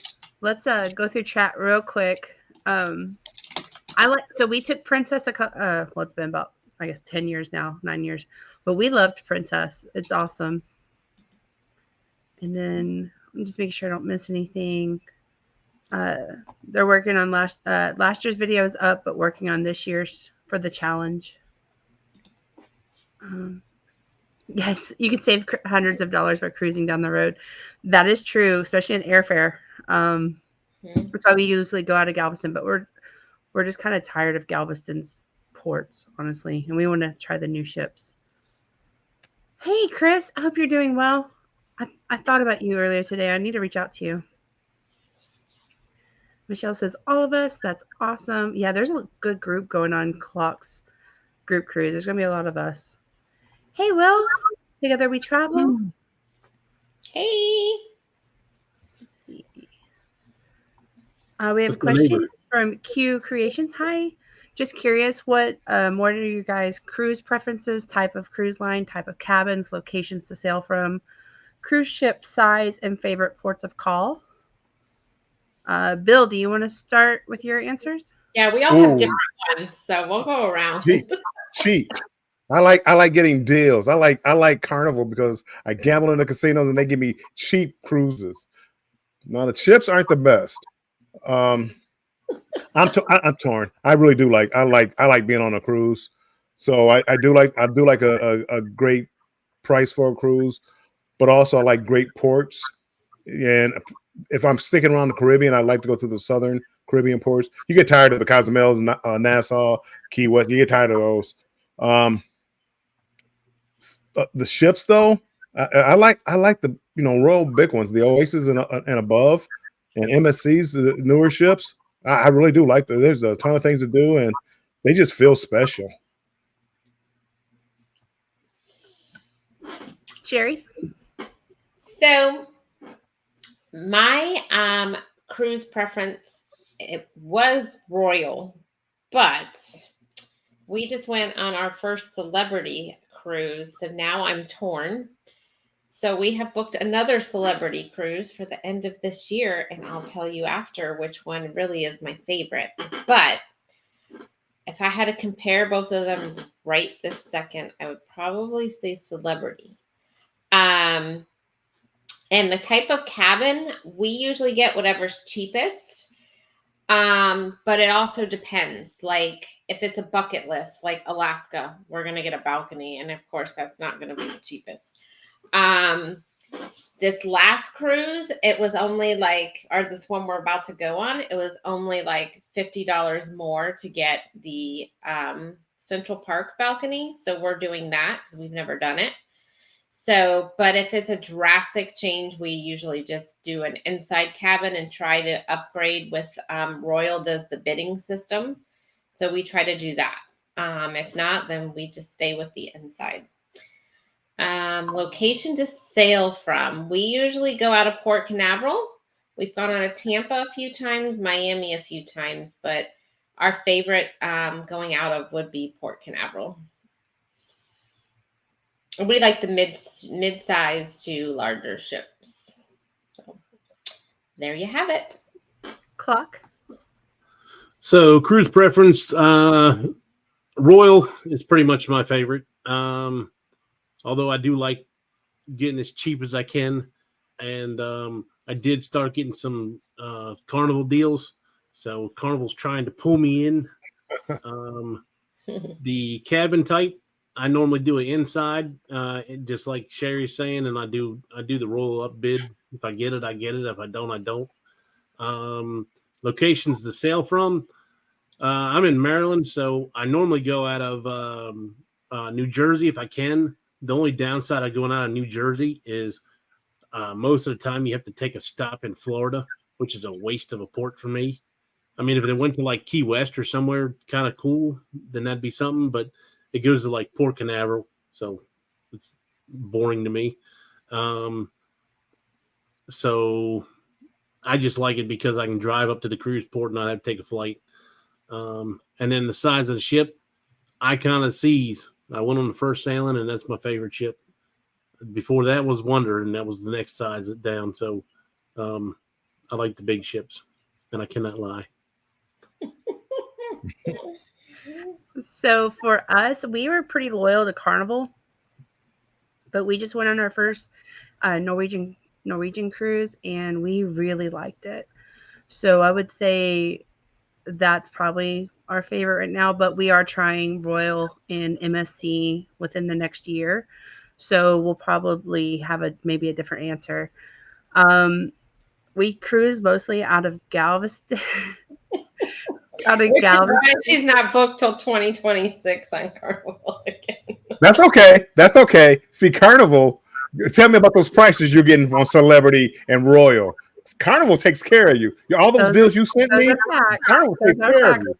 Speaker 3: Let's go through chat real quick. So we took Princess well, it's been about, I guess, 10 years now, 9 years, but we loved Princess. It's awesome. And then I'm just making sure I don't miss anything. They're working on last year's video is up, but working on this year's for the challenge. Yes, you can save hundreds of dollars by cruising down the road. That is true, especially in airfare. That's why we usually go out of Galveston, but we're just kind of tired of Galveston's ports, honestly, and we want to try the new ships. Hey, Chris, I hope you're doing well. I thought about you earlier today. I need to reach out to you. Michelle says, all of us. That's awesome. Yeah, there's a good group going on Clock's group cruise. There's going to be a lot of us. Hey, Will. Together we travel.
Speaker 1: Hey.
Speaker 3: Let's see. We have a question from Q Creations. Hi. Just curious, what are your guys' cruise preferences, type of cruise line, type of cabins, locations to sail from, cruise ship size, and favorite ports of call? Bill, do you want to start with your answers?
Speaker 1: Yeah, we all have different ones, so we'll go around.
Speaker 2: Cheap. I like getting deals. I like Carnival because I gamble in the casinos and they give me cheap cruises. Now the chips aren't the best. I'm torn. I really do like being on a cruise. So I do like a great price for a cruise, but also I like great ports. And if I'm sticking around the Caribbean, I like to go to the southern Caribbean ports. You get tired of the Cozumel, Nassau, Key West. You get tired of those. The ships though, I like the Royal big ones, the Oasis and above, and MSCs, the newer ships. I really do like them. There's a ton of things to do, and they just feel special.
Speaker 3: Sherry?
Speaker 1: So my cruise preference, it was Royal, but we just went on our first celebrity cruise, so now I'm torn. So we have booked another celebrity cruise for the end of this year, and I'll tell you after which one really is my favorite. But if I had to compare both of them right this second, I would probably say celebrity. And the type of cabin, we usually get whatever's cheapest. But it also depends. Like if it's a bucket list, like Alaska, we're going to get a balcony. And of course, that's not going to be the cheapest. This last cruise, it was only this one we're about to go on, it was only like $50 more to get the Central Park balcony. So we're doing that because we've never done it. So, but if it's a drastic change, we usually just do an inside cabin and try to upgrade with Royal does the bidding system. So we try to do that. If not, then we just stay with the inside. Location to sail from. We usually go out of Port Canaveral. We've gone on a Tampa a few times, Miami a few times, but our favorite going out of would be Port Canaveral. We like the mid-size to larger ships. So there you have it.
Speaker 3: Clock.
Speaker 4: So cruise preference, Royal is pretty much my favorite. Although I do like getting as cheap as I can. And I did start getting some Carnival deals. So Carnival's trying to pull me in. The cabin type, I normally do it inside, just like Sherry's saying, and I do the roll up bid If I get it, I get it. If I don't, I don't. Locations to sail from. I'm in Maryland, so I normally go out of New Jersey if I can. The only downside of going out of New Jersey is most of the time you have to take a stop in Florida, which is a waste of a port for me. I mean, if they went to like Key West or somewhere kind of cool, then that'd be something. But it goes to like Port Canaveral, so it's boring to me. So I just like it because I can drive up to the cruise port and not have to take a flight. And then the size of the ship, Icon of the Seas. I went on the first sailing, and that's my favorite ship. Before that was Wonder, and that was the next size down. So I like the big ships, and I cannot lie.
Speaker 3: So for us, we were pretty loyal to Carnival, but we just went on our first Norwegian cruise, and we really liked it. So I would say that's probably our favorite right now, but we are trying Royal and MSC within the next year. So we'll probably have maybe a different answer. We cruise mostly out of Galveston.
Speaker 1: She's not booked till 2026 on Carnival again.
Speaker 2: That's okay. That's okay. See, Carnival, tell me about those prices you're getting on Celebrity and Royal. Carnival takes care of you. All those deals you sent me, Carnival takes care of you.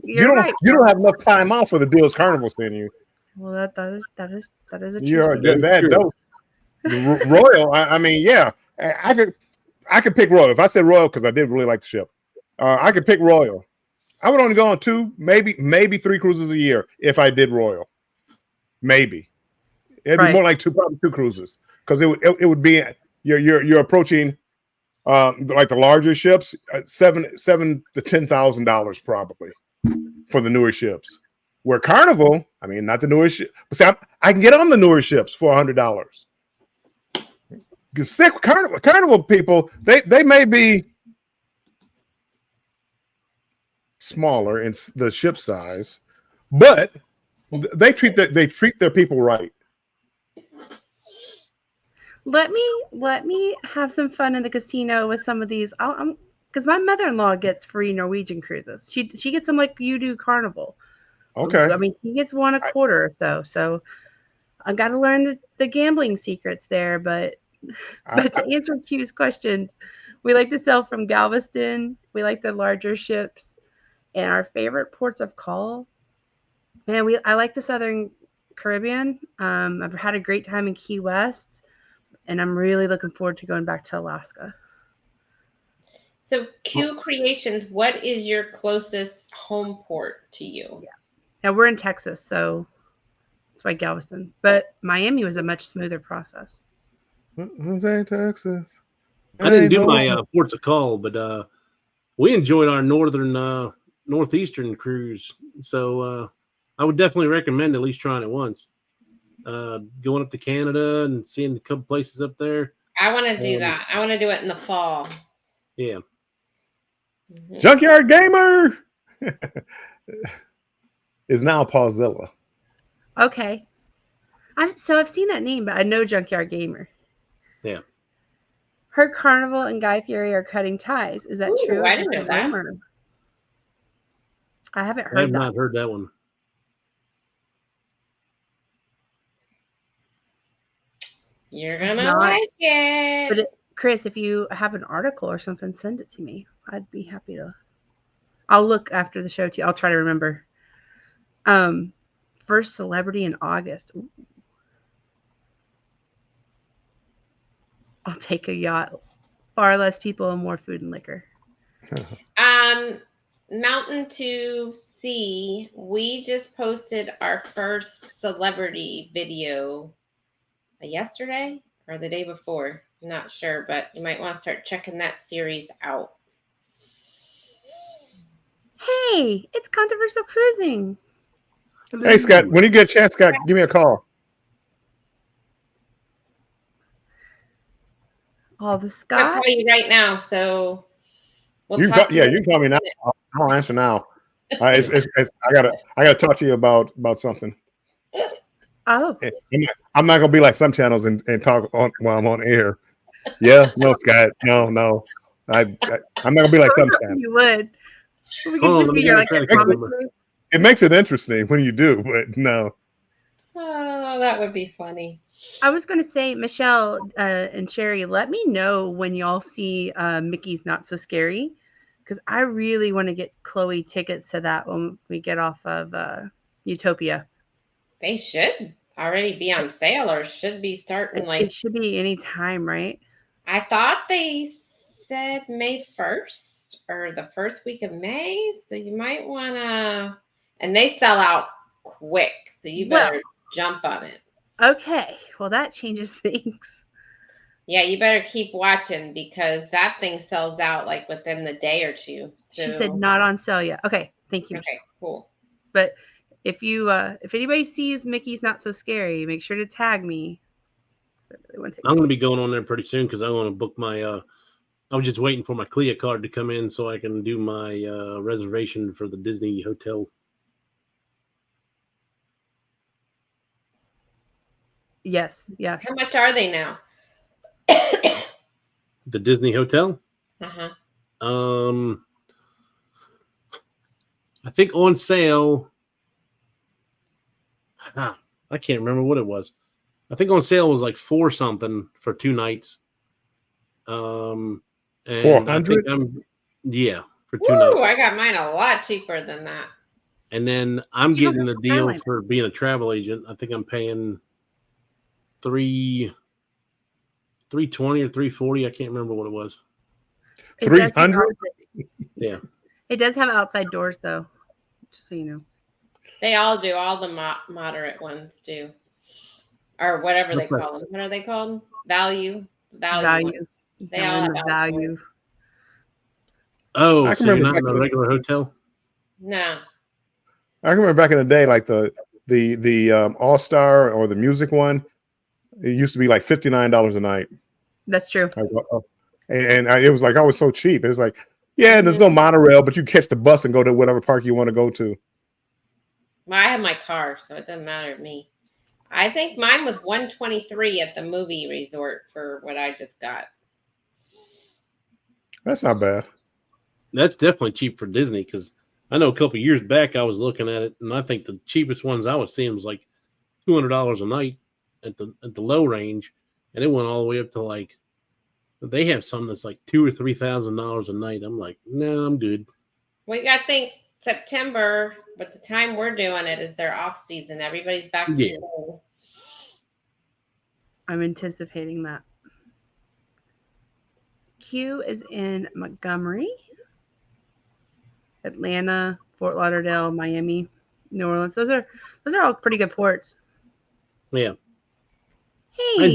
Speaker 2: You don't have enough time off for the deals Carnival sent you.
Speaker 3: Well, that is a
Speaker 2: true. Royal. I mean, yeah, I could pick Royal if I said Royal because I did really like the ship. I could pick Royal. I would only go on 2, maybe 3 cruises a year if I did Royal. Maybe it'd be more like probably 2 cruises because it would be you're approaching like the larger ships, $7,000 to $10,000 probably for the newer ships. Where Carnival, I mean, not the newer ship, but see, I can get on the newer ships for $100. Stick with Carnival people, they may be smaller in the ship size, but they treat their people right.
Speaker 3: Let me have some fun in the casino with some of these. Because my mother-in-law gets free Norwegian cruises. She gets them like you do Carnival.
Speaker 2: Okay.
Speaker 3: I mean, he gets one a quarter or so. So I got to learn the gambling secrets there. But to answer Q's questions, we like to sail from Galveston. We like the larger ships. And our favorite ports of call, man, I like the Southern Caribbean. I've had a great time in Key West, and I'm really looking forward to going back to Alaska.
Speaker 1: So Q Creations, what is your closest home port to you?
Speaker 3: Yeah. Now we're in Texas, so that's why Galveston. But Miami was a much smoother process.
Speaker 2: Jose, Texas.
Speaker 4: I didn't do my ports of call, but we enjoyed our northeastern cruise. So I would definitely recommend at least trying it once. Going up to Canada and seeing a couple places up there.
Speaker 1: I want to do that. I want to do it in the fall.
Speaker 4: Yeah.
Speaker 1: Mm-hmm.
Speaker 2: Junkyard Gamer is now Pauzilla.
Speaker 3: Okay. I've seen that name, but I know Junkyard Gamer.
Speaker 4: Yeah.
Speaker 3: Her Carnival and Guy Fieri are cutting ties. Is that true?
Speaker 1: I didn't know that.
Speaker 3: I haven't heard
Speaker 4: I have not heard that one.
Speaker 1: You're gonna like it.
Speaker 3: But Chris, if you have an article or something, send it to me. I'd be happy to. I'll look after the show too. I'll try to remember. First celebrity in August. Ooh. I'll take a yacht. Far less people and more food and liquor.
Speaker 1: Mountain to Sea. We just posted our first celebrity video yesterday or the day before. I'm not sure, but you might want to start checking that series out.
Speaker 3: Hey, it's Controversial Cruising.
Speaker 2: Hey, Scott, when you get a chance, Scott, give me a call.
Speaker 3: Oh, the
Speaker 1: I'll
Speaker 3: Scott.
Speaker 1: call you right now, so
Speaker 2: you can call me now. I'll answer now. I gotta talk to you about something.
Speaker 3: Oh,
Speaker 2: I'm not gonna be like some channels and talk while I'm on air. Yeah, no, Scott. No. I'm not gonna be like some Scott.
Speaker 3: You would. We
Speaker 4: Hold
Speaker 3: could
Speaker 4: on,
Speaker 3: just
Speaker 4: let
Speaker 3: be
Speaker 4: me
Speaker 3: your
Speaker 4: get
Speaker 3: like
Speaker 4: a credit
Speaker 3: a
Speaker 4: card
Speaker 3: comic
Speaker 4: number.
Speaker 3: book.
Speaker 2: It makes it interesting when you do, but no.
Speaker 1: Oh, that would be funny.
Speaker 3: I was going to say, Michelle and Sherry, let me know when y'all see Mickey's Not So Scary, because I really want to get Chloe tickets to that when we get off of Utopia.
Speaker 1: They should already be on sale or should be starting like.
Speaker 3: It should be any time, right?
Speaker 1: I thought they said May 1st or the first week of May. So you might want to, and they sell out quick. So you better jump on it.
Speaker 3: Okay. Well, that changes things.
Speaker 1: Yeah, you better keep watching because that thing sells out like within the day or two. So,
Speaker 3: She said not on sale yet. Okay. Thank you.
Speaker 1: Okay, cool.
Speaker 3: But if anybody sees Mickey's Not So Scary, make sure to tag me.
Speaker 4: I'm going to be going on there pretty soon because I want to book my. I was just waiting for my CLIA card to come in so I can do my reservation for the Disney hotel.
Speaker 3: Yes.
Speaker 1: How much are they now?
Speaker 4: The Disney hotel?
Speaker 1: Uh-huh.
Speaker 4: I think on sale. I can't remember what it was. I think on sale was like $4 something for 2 nights.
Speaker 2: 400?
Speaker 4: Yeah, for 2
Speaker 1: Woo,
Speaker 4: nights.
Speaker 1: I got mine a lot cheaper than that.
Speaker 4: And then I'm
Speaker 3: You don't
Speaker 4: getting
Speaker 3: have
Speaker 4: the
Speaker 3: to
Speaker 4: deal
Speaker 3: highlight.
Speaker 4: for being a travel agent. I think I'm paying $320 or $340. I can't remember what it was.
Speaker 2: 300?
Speaker 4: Yeah.
Speaker 3: It does have outside doors, though, just so you know.
Speaker 1: They all do. All the moderate ones do. Or whatever they
Speaker 4: What's that?
Speaker 1: call them. What are they called? Value.
Speaker 3: Value.
Speaker 1: They all have
Speaker 3: value.
Speaker 4: Oh,
Speaker 2: I
Speaker 4: so
Speaker 2: can
Speaker 4: you're
Speaker 2: remember
Speaker 4: not in
Speaker 2: back
Speaker 4: a
Speaker 2: in
Speaker 4: regular hotel?
Speaker 1: No.
Speaker 2: I remember back in the day, like the All Star or the music one. It used to be like $59 a night,
Speaker 3: That's true.
Speaker 2: it was like always so cheap. It was like, yeah, there's no monorail, but you catch the bus and go to whatever park you want to go to.
Speaker 1: Well, I have my car, so it doesn't matter to me. I think mine was $123 at the movie resort for what I just got.
Speaker 2: That's not bad.
Speaker 4: That's definitely cheap for Disney because I know a couple of years back I was looking at it, and I think the cheapest ones I was seeing was like $200 a night at the low range, and it went all the way up to like they have some that's like $2,000 or $3,000 a night. I'm like, no, I'm good.
Speaker 1: Well, I think September, but the time we're doing it is their off season. Everybody's back to school.
Speaker 3: I'm anticipating that. Q is in Montgomery, Atlanta, Fort Lauderdale, Miami, New Orleans. Those are all pretty good ports.
Speaker 4: Yeah.
Speaker 3: Hey,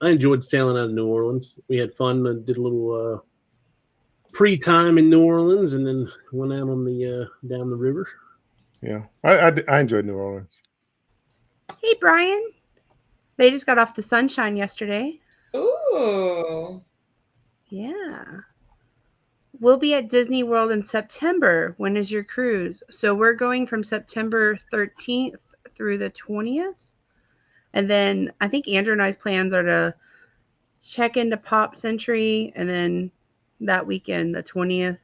Speaker 4: I enjoyed sailing out of New Orleans. We had fun. I did a little pre-time in New Orleans, and then went out on the down the river.
Speaker 2: Yeah, I enjoyed New Orleans.
Speaker 3: Hey, Brian. They just got off the Sunshine yesterday.
Speaker 1: Ooh.
Speaker 3: Yeah. We'll be at Disney World in September. When is your cruise? So we're going from September 13th through the 20th. And then I think Andrew and I's plans are to check into Pop Century and then that weekend, the 20th,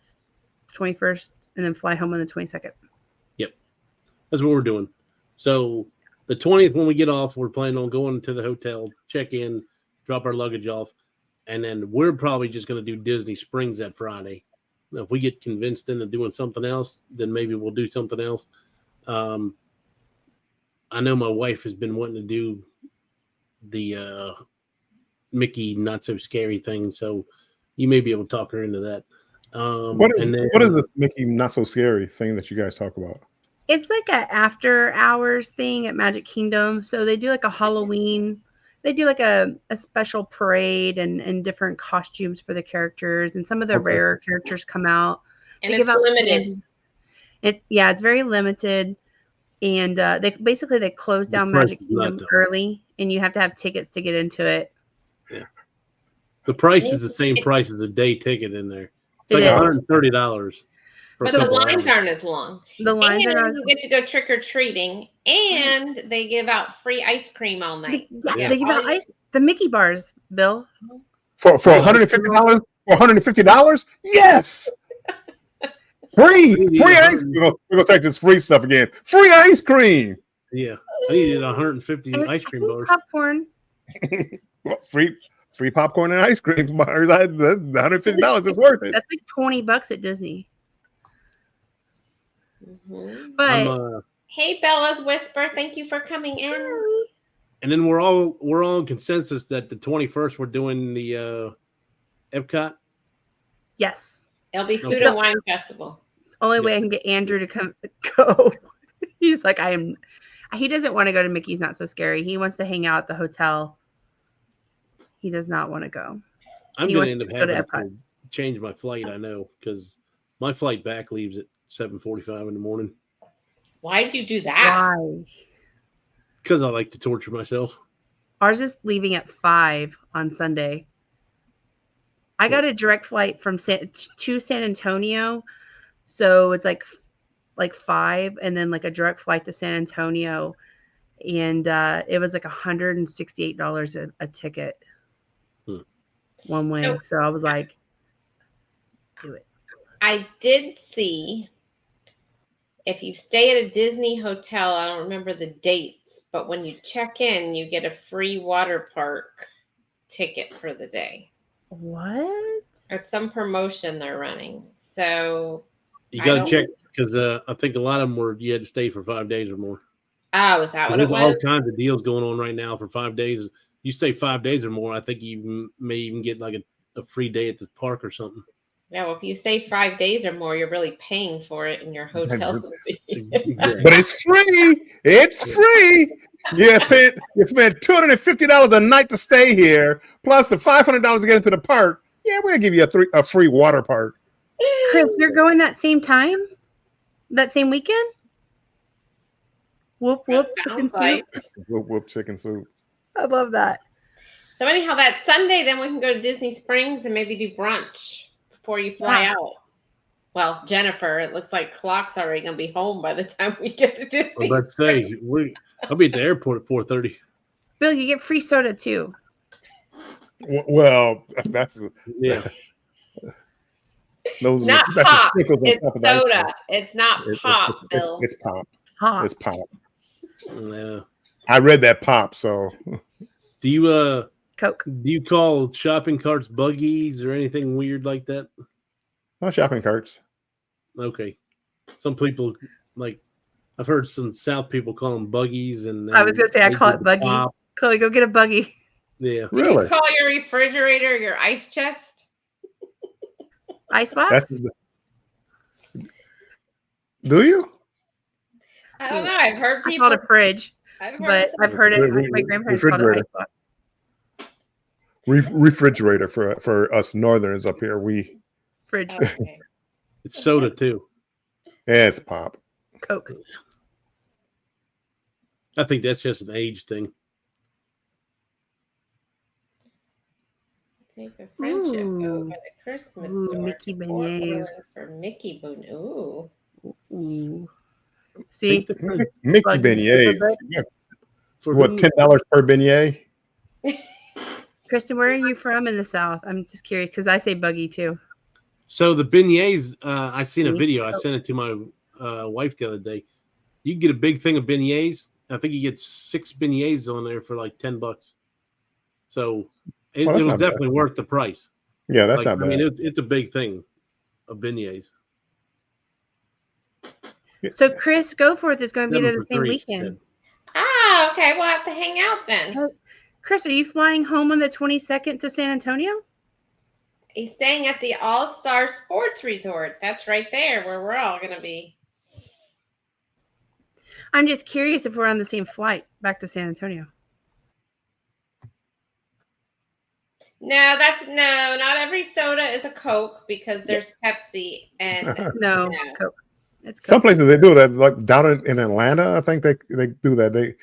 Speaker 3: 21st, and then fly home on the 22nd.
Speaker 4: Yep. That's what we're doing. So the 20th, when we get off, we're planning on going to the hotel, check in, drop our luggage off, and then we're probably just going to do Disney Springs that Friday. Now, if we get convinced into doing something else, then maybe we'll do something else. I know my wife has been wanting to do the Mickey Not So Scary thing, so you may be able to talk her into that.
Speaker 2: What is this Mickey Not So Scary thing that you guys talk about?
Speaker 3: It's like an after hours thing at Magic Kingdom. So they do like a Halloween. They do like a special parade and different costumes for the characters. And some of the rarer characters come out.
Speaker 1: And it's limited.
Speaker 3: It's very limited. And they close down Magic Kingdom early. And you have to have tickets to get into it.
Speaker 4: Yeah. The price is the same price as a day ticket in there. It's like $130. for a
Speaker 1: But the
Speaker 4: couple
Speaker 1: lines
Speaker 4: hours.
Speaker 1: aren't as long.
Speaker 3: The lines
Speaker 1: And
Speaker 3: are not.
Speaker 1: you get to go trick or treating, and they give out free ice cream all night.
Speaker 3: They give out the Mickey bars, Bill.
Speaker 2: For $150, $150? Yes. Free ice cream. We're gonna take this free stuff again. Free ice cream.
Speaker 4: Yeah, I needed 150 ice cream bars.
Speaker 3: Popcorn.
Speaker 2: Well, free popcorn and ice cream bars. That's $150 is worth it.
Speaker 3: That's like $20 at Disney.
Speaker 1: Mhm.
Speaker 3: But
Speaker 1: Hey, Bella's Whisper, thank you for coming in.
Speaker 4: And then we're all in consensus that the 21st we're doing the Epcot.
Speaker 3: yes,
Speaker 1: It'll be Food
Speaker 4: Okay.
Speaker 1: and Wine Festival.
Speaker 3: only way I can get Andrew to go. He's like, he doesn't want to go to Mickey's Not So Scary. He wants to hang out at the hotel. He does not want to go.
Speaker 4: I'm
Speaker 3: He
Speaker 4: going to
Speaker 3: wants
Speaker 4: end up
Speaker 3: to go to
Speaker 4: having to change my flight. I know, because my flight back leaves at 7:45 in the morning.
Speaker 1: Why'd you do that?
Speaker 3: Why?
Speaker 4: Because I like to torture myself.
Speaker 3: Ours is leaving at 5 on Sunday. I got a direct flight from to San Antonio, so it's like 5, and then like a direct flight to San Antonio, and it was like $168 a ticket, one way. So I was like, do it.
Speaker 1: I did see if you stay at a Disney hotel, I don't remember the dates, but when you check in, you get a free water park ticket for the day.
Speaker 3: What?
Speaker 1: It's some promotion they're running. So
Speaker 4: You
Speaker 1: I
Speaker 4: got to
Speaker 1: don't-
Speaker 4: check, because I think a lot of them you had to stay for 5 days or more.
Speaker 1: oh, is that what it
Speaker 4: There's all
Speaker 1: was?
Speaker 4: kinds of deals going on right now for 5 days. You stay 5 days or more, I think you may even get like a free day at the park or something.
Speaker 1: Yeah, well, if you stay 5 days or more, you're really paying for it in your hotel.
Speaker 4: Exactly.
Speaker 2: But it's free. It's free. You spend $250 a night to stay here, plus the $500 to get into the park. Yeah, we're gonna give you a free water park.
Speaker 3: Chris, you're going that same time? That same weekend? Whoop whoop.
Speaker 1: That
Speaker 3: Chicken
Speaker 1: sounds like.
Speaker 3: soup.
Speaker 2: Whoop chicken soup.
Speaker 3: I love that.
Speaker 1: So anyhow, that Sunday, then we can go to Disney Springs and maybe do brunch before you fly out. Well, Jennifer, it looks like Clock's already going to be home by the time we get to Disney.
Speaker 4: Let's say I'll be at the airport at 4:30.
Speaker 3: Bill, you get free soda too.
Speaker 2: Well, that's
Speaker 4: Yeah,
Speaker 2: those.
Speaker 1: Not
Speaker 2: that's
Speaker 1: pop.
Speaker 2: the sprinkles on
Speaker 1: It's
Speaker 2: top of the ice
Speaker 1: soda.
Speaker 2: cream.
Speaker 1: It's not pop, Bill.
Speaker 2: It's pop.
Speaker 3: Huh.
Speaker 2: It's pop.
Speaker 4: yeah.
Speaker 2: I read that pop, so
Speaker 4: Do you
Speaker 3: Coke.
Speaker 4: do you call shopping carts buggies or anything weird like that?
Speaker 2: no shopping carts.
Speaker 4: Okay, some people like. I've heard some South people call them buggies, and
Speaker 3: I was gonna say I
Speaker 4: they
Speaker 3: call
Speaker 4: do
Speaker 3: it
Speaker 4: the
Speaker 3: buggy.
Speaker 4: pop.
Speaker 3: Chloe, go get a buggy.
Speaker 4: Yeah,
Speaker 1: Do you
Speaker 2: Really?
Speaker 1: call your refrigerator your ice chest?
Speaker 3: Icebox?
Speaker 2: That's. Do you?
Speaker 1: I don't know. I've heard
Speaker 3: I
Speaker 1: people.
Speaker 3: called a fridge,
Speaker 1: I've
Speaker 3: but
Speaker 1: some-
Speaker 3: I've heard it. My grandparents called it
Speaker 2: Refrigerator.
Speaker 3: icebox.
Speaker 2: Refrigerator for us Northerners up here. We
Speaker 3: Fridge.
Speaker 1: Okay.
Speaker 4: it's soda too.
Speaker 2: it's pop.
Speaker 3: Coke.
Speaker 4: I think that's just an age thing.
Speaker 1: Take a friendship
Speaker 3: Ooh.
Speaker 1: over the Christmas
Speaker 3: Ooh,
Speaker 1: store.
Speaker 3: Mickey
Speaker 1: Fort
Speaker 3: beignets.
Speaker 1: Orleans for Mickey Boone. Ooh.
Speaker 3: Ooh. See,
Speaker 2: Mickey
Speaker 3: Buggy.
Speaker 2: beignets. Yeah,
Speaker 4: For
Speaker 2: what,
Speaker 4: who?
Speaker 2: $10 per beignet?
Speaker 3: Kristen, where are you from in the South? I'm just curious because I say buggy too.
Speaker 4: So the beignets, I seen a
Speaker 3: See?
Speaker 4: video. I sent it to my wife the other day. You can get a big thing of beignets. I think you get 6 beignets on there for like $10. So it,
Speaker 2: Well, that's
Speaker 4: it was
Speaker 2: not bad.
Speaker 4: definitely worth the price.
Speaker 2: Yeah, that's
Speaker 4: Like,
Speaker 2: not bad.
Speaker 4: I mean, it's a big thing of beignets.
Speaker 3: So Chris Goforth is going to be there
Speaker 4: 7
Speaker 3: the
Speaker 4: for
Speaker 3: same
Speaker 4: 3, she
Speaker 3: weekend.
Speaker 4: said.
Speaker 1: Ah, okay. We'll have to hang out then.
Speaker 3: Chris, are you flying home on the 22nd to San Antonio?
Speaker 1: He's staying at the All Star Sports Resort. That's right there where we're all going to be.
Speaker 3: I'm just curious if we're on the same flight back to San Antonio.
Speaker 1: No, not every soda is a Coke because there's Pepsi and
Speaker 3: No,
Speaker 1: No.
Speaker 3: Coke. It's
Speaker 2: Some
Speaker 3: Coke.
Speaker 2: places they do that, like down in Atlanta. I think they do that. They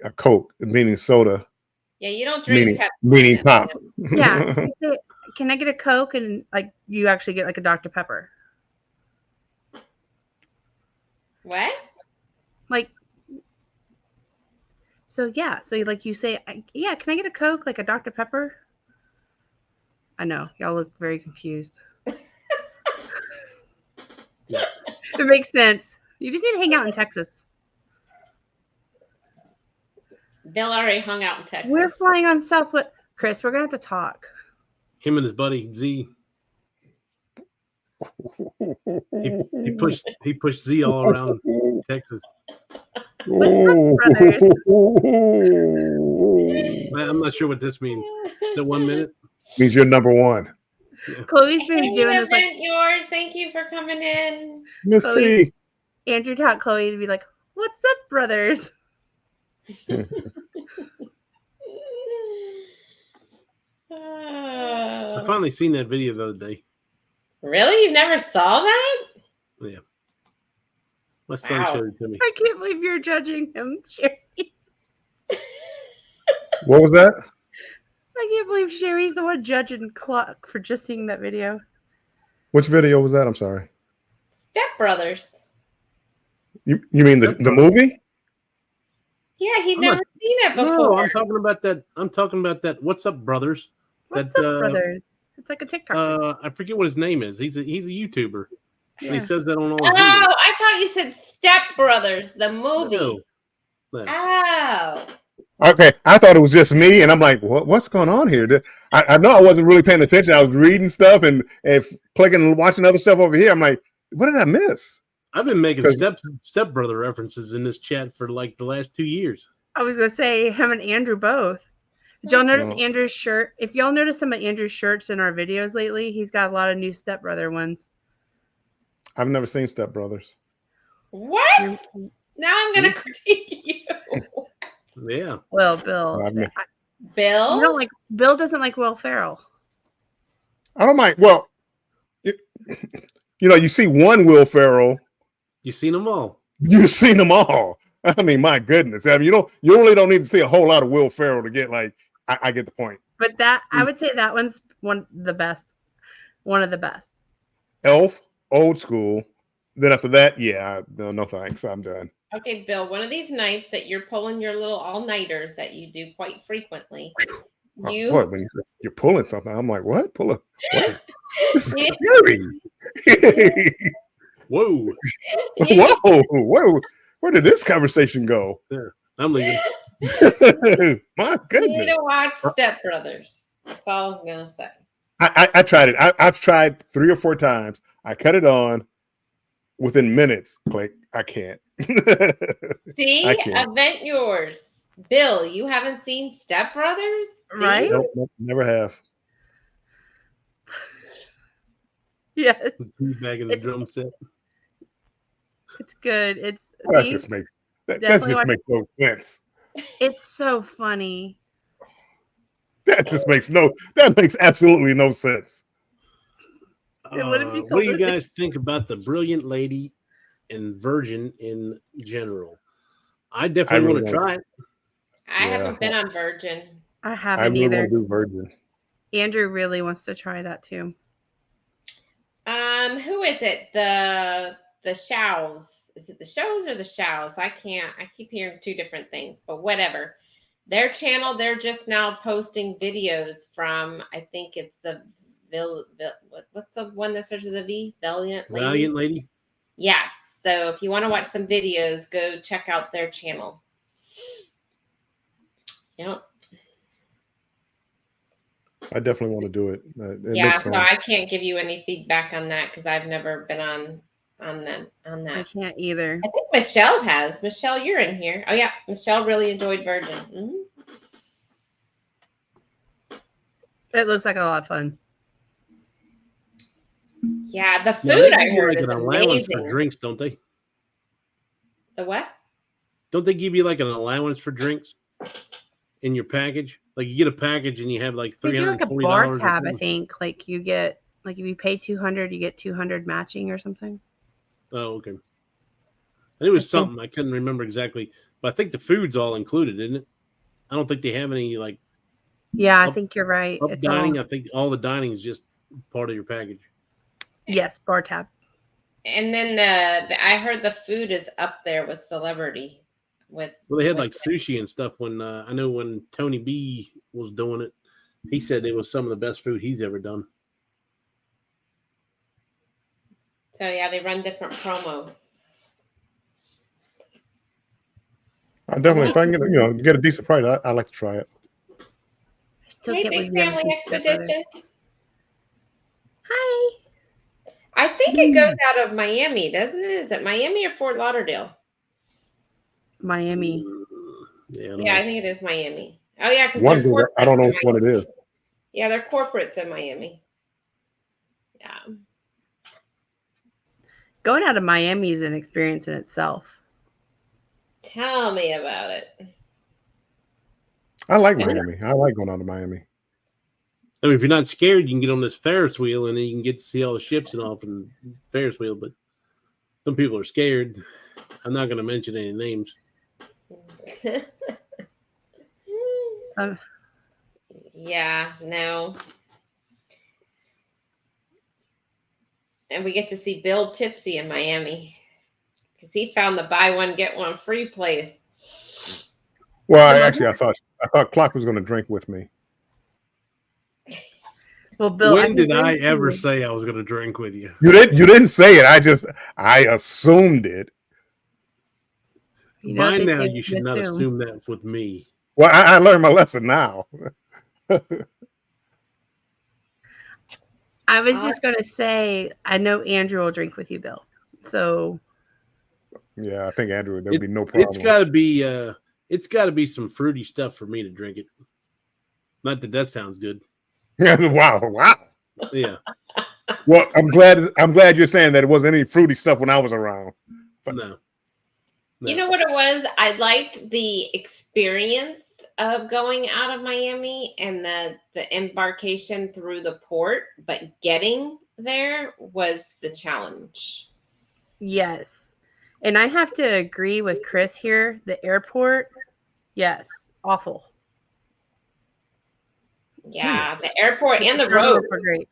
Speaker 2: a Coke meaning soda,
Speaker 1: yeah, you don't drink
Speaker 2: meaning
Speaker 1: Pepsi.
Speaker 2: meaning pop.
Speaker 3: Yeah. I say, can I get a Coke and like you actually get like a Dr. Pepper?
Speaker 1: What?
Speaker 3: Like, so yeah. So like you say, yeah, can I get a Coke, like a Dr. Pepper? I know y'all look very confused.
Speaker 4: Yeah.
Speaker 3: It makes sense. You just need to hang out in Texas.
Speaker 1: Bill already hung out in Texas.
Speaker 3: We're flying on Southwest. Chris, we're gonna have to talk.
Speaker 4: Him and his buddy Z. He pushed Z all around Texas.
Speaker 3: Brothers.
Speaker 4: I'm not sure what this means. Is it 1 minute?
Speaker 2: Means you're number one.
Speaker 3: Chloe's been
Speaker 1: Hey,
Speaker 3: doing this
Speaker 1: event
Speaker 3: like
Speaker 1: yours. Thank you for coming in.
Speaker 2: Miss
Speaker 3: Chloe.
Speaker 2: T.
Speaker 3: Andrew taught Chloe to be like, "What's up, brothers?"
Speaker 4: I finally seen that video the other day.
Speaker 1: Really? You never saw that?
Speaker 4: Yeah. My son
Speaker 1: Wow.
Speaker 4: showed it to me.
Speaker 3: I can't believe you're judging him, Sherry.
Speaker 2: What was that?
Speaker 3: I can't believe Sherry's the one judging Cluck for just seeing that video.
Speaker 2: Which video was that? I'm sorry.
Speaker 1: Step Brothers.
Speaker 2: You mean the movie?
Speaker 1: Yeah, he'd
Speaker 4: I'm
Speaker 1: never
Speaker 4: not-
Speaker 1: seen it before.
Speaker 4: No, I'm talking about that. What's up, brothers?
Speaker 3: What's
Speaker 4: That,
Speaker 3: up, brothers? It's like a TikTok.
Speaker 4: I forget what his name is. He's a YouTuber. And
Speaker 3: Yeah.
Speaker 4: he says that on all
Speaker 1: Oh,
Speaker 4: his videos.
Speaker 1: I thought you said Step Brothers, the movie.
Speaker 4: No.
Speaker 1: Oh.
Speaker 2: Okay, I thought it was just me, and I'm like, what's going on here? I know I wasn't really paying attention. I was reading stuff and clicking and watching other stuff over here. I'm like, what did I miss?
Speaker 4: I've been making stepbrother references in this chat for like the last 2 years.
Speaker 3: I was gonna say him and Andrew both. Did y'all notice
Speaker 2: Oh.
Speaker 3: Andrew's shirt? If y'all notice some of Andrew's shirts in our videos lately, he's got a lot of new stepbrother ones.
Speaker 2: I've never seen Step Brothers.
Speaker 1: What?
Speaker 3: You-
Speaker 1: Now I'm going to critique you.
Speaker 4: Yeah.
Speaker 3: Well, Bill,
Speaker 2: I've never-
Speaker 1: Bill?
Speaker 3: you don't like Bill doesn't like Will Ferrell.
Speaker 2: I don't mind. Well, you see one Will Ferrell,
Speaker 4: You seen them all.
Speaker 2: you've seen them all. I mean, my goodness. I mean, you really don't need to see a whole lot of Will Ferrell to get like, I get the point.
Speaker 3: But that I would say that one's one of the best.
Speaker 2: Elf, old school. Then after that, yeah, no thanks. I'm done.
Speaker 1: Okay, Bill, one of these nights that you're pulling your little all-nighters that you do quite frequently, you
Speaker 2: What, when you're pulling something, I'm like, what? Pull a what? This is
Speaker 1: Yeah.
Speaker 2: scary.
Speaker 4: Whoa.
Speaker 2: Whoa, where did this conversation go?
Speaker 4: I'm leaving.
Speaker 2: My
Speaker 1: you need
Speaker 2: goodness.
Speaker 1: to watch Step Brothers. That's all I'm going to say.
Speaker 2: I tried it. I've tried 3 or 4 times. I cut it on within minutes. Click. I can't.
Speaker 1: See?
Speaker 2: I can't.
Speaker 1: Event yours. Bill, you haven't seen Step Brothers? See?
Speaker 3: Right?
Speaker 2: Nope, never have.
Speaker 3: Yes,
Speaker 4: Back in the drum set.
Speaker 3: it's good. It's
Speaker 2: That
Speaker 3: see,
Speaker 2: just makes
Speaker 3: Definitely
Speaker 2: makes no sense.
Speaker 3: it's so funny.
Speaker 2: That makes absolutely no sense.
Speaker 3: It wouldn't be so
Speaker 4: What do you
Speaker 3: listen.
Speaker 4: guys think about the Brilliant Lady and Virgin in general? I definitely
Speaker 2: really
Speaker 4: want to
Speaker 2: want-
Speaker 4: try it.
Speaker 1: I
Speaker 2: Yeah.
Speaker 1: haven't been on Virgin.
Speaker 3: I
Speaker 2: I
Speaker 3: haven't
Speaker 2: really
Speaker 3: either.
Speaker 2: want to do Virgin.
Speaker 3: Andrew really wants to try that too.
Speaker 1: Who is it? The Shows. Is it the Shows or the Shows? I keep hearing 2 different things, but whatever. Their channel, they're just now posting videos from, I think it's the what's the one that starts with a V? Valiant Lady?
Speaker 4: Valiant Lady.
Speaker 1: Yes. So if you want to watch some videos, go check out their channel. Yep.
Speaker 2: I definitely want to do it. It
Speaker 1: Yeah,
Speaker 2: looks
Speaker 1: so
Speaker 2: fun.
Speaker 1: I can't give you any feedback on that because I've never been on
Speaker 3: I
Speaker 1: that.
Speaker 3: can't either.
Speaker 1: I think Michelle has. Michelle, you're in here. Oh yeah, Michelle really enjoyed Virgin.
Speaker 3: It looks like a lot of fun.
Speaker 1: Yeah, the
Speaker 4: Yeah,
Speaker 1: food
Speaker 4: they
Speaker 1: I
Speaker 4: give you
Speaker 1: heard
Speaker 4: like
Speaker 1: is
Speaker 4: an allowance for
Speaker 1: amazing.
Speaker 4: drinks, don't they?
Speaker 1: The what?
Speaker 4: Don't they give you like an allowance for drinks in your package? Like you get a package and you have like
Speaker 3: They do like a
Speaker 4: $340.
Speaker 3: bar
Speaker 4: or
Speaker 3: tab, I
Speaker 4: something.
Speaker 3: think. Like you get like if you pay 200, you get 200 matching or something.
Speaker 4: Oh, okay. And it was
Speaker 3: I think-
Speaker 4: something I couldn't remember exactly, but I think the food's all included, isn't it? I don't think they have any like
Speaker 3: Yeah, I
Speaker 4: Up-
Speaker 3: think you're right.
Speaker 4: up
Speaker 3: It's
Speaker 4: dining.
Speaker 3: all,
Speaker 4: I think all the dining is just part of your package.
Speaker 3: yes, bar tab.
Speaker 1: And then I heard the food is up there with celebrity. With
Speaker 4: Well, they had
Speaker 1: with
Speaker 4: like sushi and stuff. When I know when Tony B was doing it, he said it was some of the best food he's ever done.
Speaker 1: So yeah, they run different promos.
Speaker 2: I definitely, if I can get a decent price, I like to try it.
Speaker 3: I still
Speaker 1: Hey,
Speaker 3: can't
Speaker 1: Big
Speaker 3: believe we haven't
Speaker 1: Family
Speaker 3: seen Stepbrother.
Speaker 1: Expedition.
Speaker 3: Hi.
Speaker 1: I think it goes out of Miami, doesn't it? Is it Miami or Fort Lauderdale?
Speaker 3: Miami.
Speaker 4: Yeah,
Speaker 1: Yeah, I think it is Miami. Oh yeah, because
Speaker 2: One
Speaker 1: they're
Speaker 2: goes, I don't know
Speaker 1: corporates in
Speaker 2: which one it
Speaker 1: Miami.
Speaker 2: is.
Speaker 1: Yeah, they're corporates in Miami. Yeah.
Speaker 3: Going out of Miami is an experience in itself.
Speaker 1: Tell me about it.
Speaker 2: I like Miami. I like going out to Miami.
Speaker 4: I mean, if you're not scared, you can get on this Ferris wheel and then you can get to see all the ships and all from the Ferris wheel. But some people are scared. I'm not going to mention any names.
Speaker 3: So,
Speaker 1: Yeah, no. And we get to see Bill Tipsy in Miami because he found the buy one get one free place.
Speaker 2: Well, I thought Clock was going to drink with me.
Speaker 3: well, Bill,
Speaker 4: When did I
Speaker 3: guarantee
Speaker 4: ever
Speaker 3: you-
Speaker 4: say I was going to drink with you?
Speaker 2: You didn't say it. I assumed it.
Speaker 3: you know what
Speaker 4: By
Speaker 3: they
Speaker 4: now,
Speaker 3: say,
Speaker 4: you should not assume that with me.
Speaker 2: Well, I learned my lesson now.
Speaker 3: I was just going to say, I know Andrew will drink with you, Bill. So
Speaker 2: Yeah, I think Andrew, there'd be no problem.
Speaker 4: It's got to be some fruity stuff for me to drink it. Not that sounds good.
Speaker 2: Wow.
Speaker 4: Yeah.
Speaker 2: Well, I'm glad you're saying that it wasn't any fruity stuff when I was around.
Speaker 4: No.
Speaker 1: You know what it was? I liked the experience of going out of Miami and the embarkation through the port, but getting there was the challenge.
Speaker 3: yes. And I have to agree with Chris here. The airport, yes, awful.
Speaker 1: Yeah, the airport and the
Speaker 3: terminals
Speaker 1: roads.
Speaker 3: were great.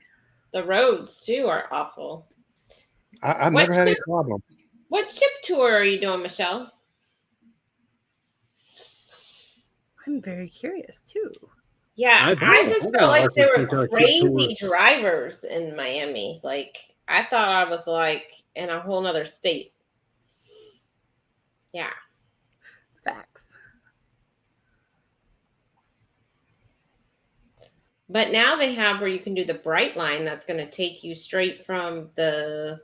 Speaker 1: The roads too are awful.
Speaker 2: I
Speaker 1: What
Speaker 2: never had any
Speaker 1: ship-
Speaker 2: problem.
Speaker 1: What ship tour are you doing, Michelle?
Speaker 3: I'm very curious too.
Speaker 1: Yeah,
Speaker 4: I
Speaker 1: I just
Speaker 4: got
Speaker 1: felt like there
Speaker 4: offered
Speaker 1: were
Speaker 4: some ship
Speaker 1: crazy
Speaker 4: tours.
Speaker 1: drivers in Miami. Like I thought I was like in a whole nother state. Yeah.
Speaker 3: Facts.
Speaker 1: But now they have where you can do the Bright Line that's going to take you straight from the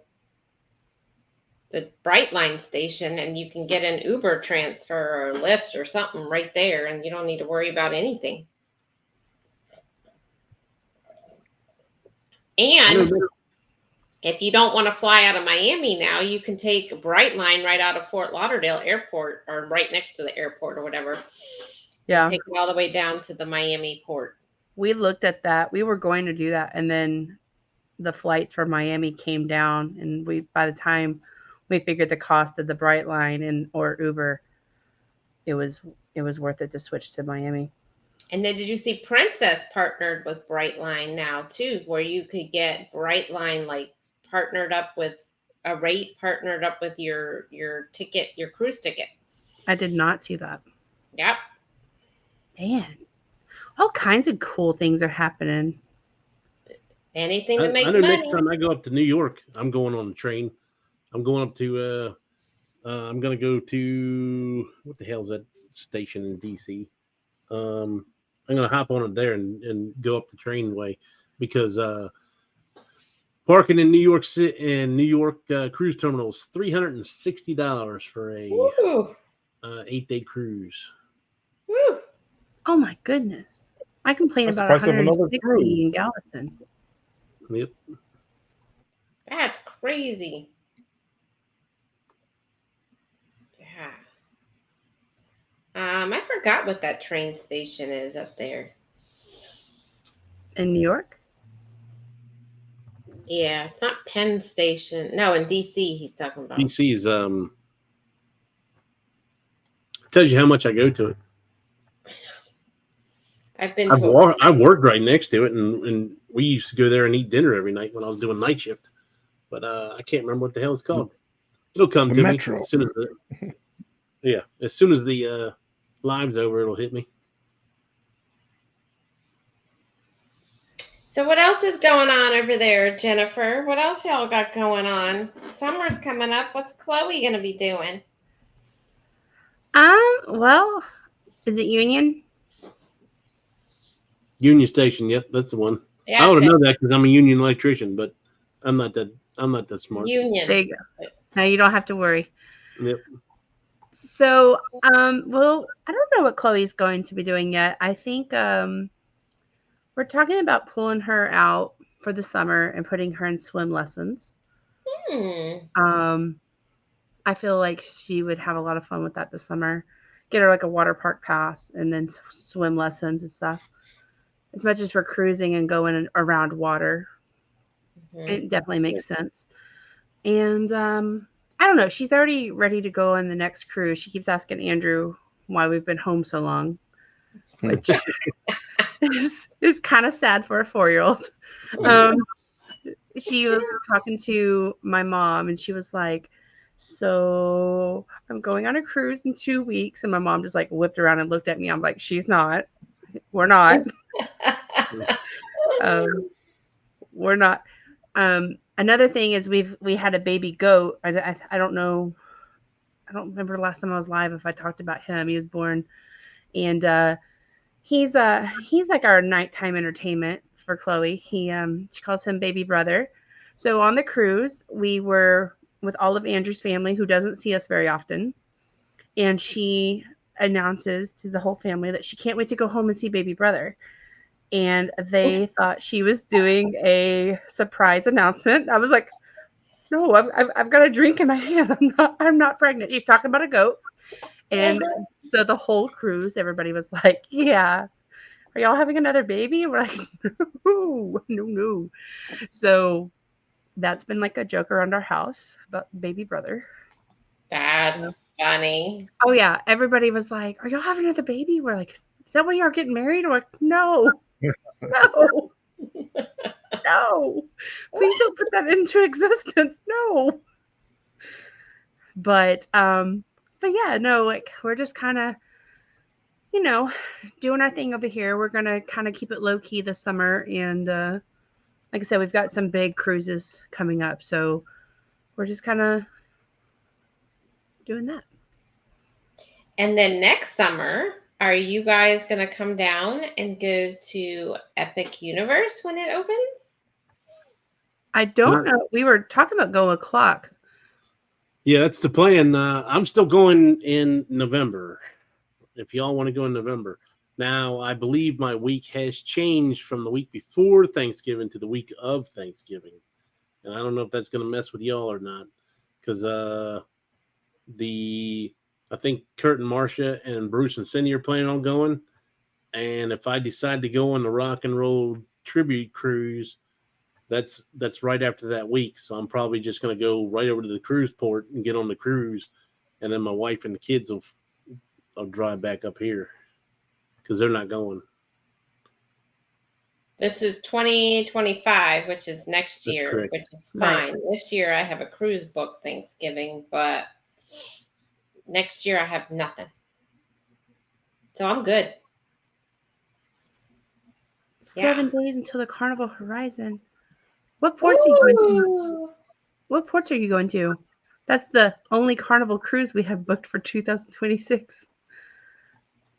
Speaker 1: Bright Line station and you can get an Uber transfer or Lyft or something right there and you don't need to worry about anything. And if you don't want to fly out of Miami now, you can take Bright Line right out of Fort Lauderdale Airport or right next to the airport or whatever.
Speaker 3: Yeah.
Speaker 1: Take it all the way down to the Miami port.
Speaker 3: We looked at that. We were going to do that. And then the flights from Miami came down. And by the time we figured the cost of the Bright Line or Uber, it was worth it to switch to Miami.
Speaker 1: And then did you see Princess partnered with Brightline now too, where you could get Brightline like partnered up with a rate partnered up with your ticket, your cruise ticket.
Speaker 3: I did not see that.
Speaker 1: Yep.
Speaker 3: Man, all kinds of cool things are happening.
Speaker 1: Anything to make
Speaker 4: I know
Speaker 1: money.
Speaker 4: next time I go up to New York, I'm going on the train. I'm going up to I'm gonna go to what the hell is that station in DC? I'm gonna hop on it there and go up the train way because parking in New York City and New York cruise terminals $360 for a
Speaker 1: Woo.
Speaker 4: 8-day cruise.
Speaker 1: Woo.
Speaker 3: Oh my goodness. I complain
Speaker 2: That's the
Speaker 3: about
Speaker 2: price of another
Speaker 3: 160
Speaker 2: cruise.
Speaker 3: in Galveston.
Speaker 4: Yep.
Speaker 1: That's crazy. Yeah. I forgot what that train station is up there.
Speaker 3: In New York?
Speaker 1: Yeah, it's not Penn Station. No, in DC he's talking about.
Speaker 4: DC is tells you how much I go to it.
Speaker 1: I've been
Speaker 4: I worked right next to it, and we used to go there and eat dinner every night when I was doing night shift. but I can't remember what the hell it's called. It'll come
Speaker 2: The
Speaker 4: to
Speaker 2: Metro.
Speaker 4: me as soon as the live's over. It'll hit me.
Speaker 1: So what else is going on over there, Jennifer? What else y'all got going on? Summer's coming up. What's Chloe gonna be doing?
Speaker 3: Well, is it Union?
Speaker 4: Union Station. Yep, that's the one.
Speaker 1: Yeah,
Speaker 4: I ought to know that because I'm a union electrician, but I'm not that smart.
Speaker 1: Union.
Speaker 3: There you go. Now you don't have to worry.
Speaker 4: Yep.
Speaker 3: So, well, I don't know what Chloe's going to be doing yet. I think we're talking about pulling her out for the summer and putting her in swim lessons. I feel like she would have a lot of fun with that this summer. Get her like a water park pass and then swim lessons and stuff. As much as we're cruising and going around water, it definitely makes sense. And I don't know. She's already ready to go on the next cruise. She keeps asking Andrew why we've been home so long, which is kind of sad for a 4-year-old. She was talking to my mom, and she was like, "So I'm going on a cruise in 2 weeks." And my mom just like whipped around and looked at me. I'm like, "She's not. We're not. We're not." Another thing is we had a baby goat. I don't know. I don't remember the last time I was live if I talked about him. He was born, and he's like our nighttime entertainment for Chloe. She calls him baby brother. So on the cruise, we were with all of Andrew's family, who doesn't see us very often, and she announces to the whole family that she can't wait to go home and see baby brother. And they thought she was doing a surprise announcement. I was like, "No, I've got a drink in my hand. I'm not pregnant." She's talking about a goat. And so the whole cruise, everybody was like, "Yeah, are y'all having another baby?" And we're like, no. So that's been like a joke around our house about baby brother.
Speaker 1: That's funny.
Speaker 3: Oh yeah, everybody was like, "Are y'all having another baby?" We're like, "Is that why y'all getting married?" We're like, "No. No. No. Please don't put that into existence. No." But yeah, no, like we're just kind of, doing our thing over here. We're gonna kind of keep it low key this summer, and like I said, we've got some big cruises coming up, so we're just kind of doing that.
Speaker 1: And then next summer, are you guys going to come down and go to Epic Universe when it opens?
Speaker 3: I don't know. We were talking about Go O'Clock.
Speaker 4: Yeah, that's the plan. I'm still going in November. If y'all want to go in November. Now, I believe my week has changed from the week before Thanksgiving to the week of Thanksgiving. And I don't know if that's going to mess with y'all or not. Because I think Kurt and Marcia and Bruce and Cindy are planning on going. And if I decide to go on the rock and roll tribute cruise, that's right after that week. So I'm probably just going to go right over to the cruise port and get on the cruise. And then my wife and the kids will drive back up here because they're not going.
Speaker 1: This is 2025, which is next year,
Speaker 4: correct.
Speaker 1: which is fine. Right. This year I have a cruise book Thanksgiving, but next year I have nothing. So I'm good.
Speaker 3: 7 days until the Carnival Horizon. What ports are you going to? What ports are you going to? That's the only Carnival cruise we have booked for 2026.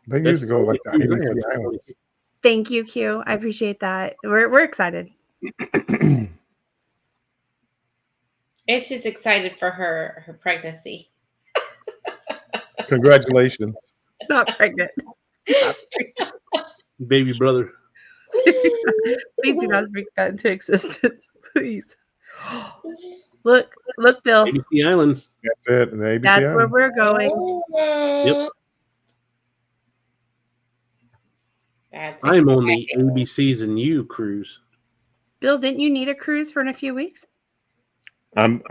Speaker 2: They usually go like that. ABC Islands.
Speaker 3: Thank you, Q. I appreciate that. We're excited.
Speaker 1: And she's excited for her pregnancy.
Speaker 2: Congratulations.
Speaker 3: Not pregnant.
Speaker 4: Baby brother.
Speaker 3: Please do not bring that into existence. Please. Look, Bill.
Speaker 4: ABC Islands.
Speaker 2: That's it. The ABC
Speaker 3: That's
Speaker 2: Islands.
Speaker 3: where we're going.
Speaker 4: Yep. I'm on the ABCs and U cruise.
Speaker 3: Bill, didn't you need a cruise for in a few weeks?
Speaker 2: I'm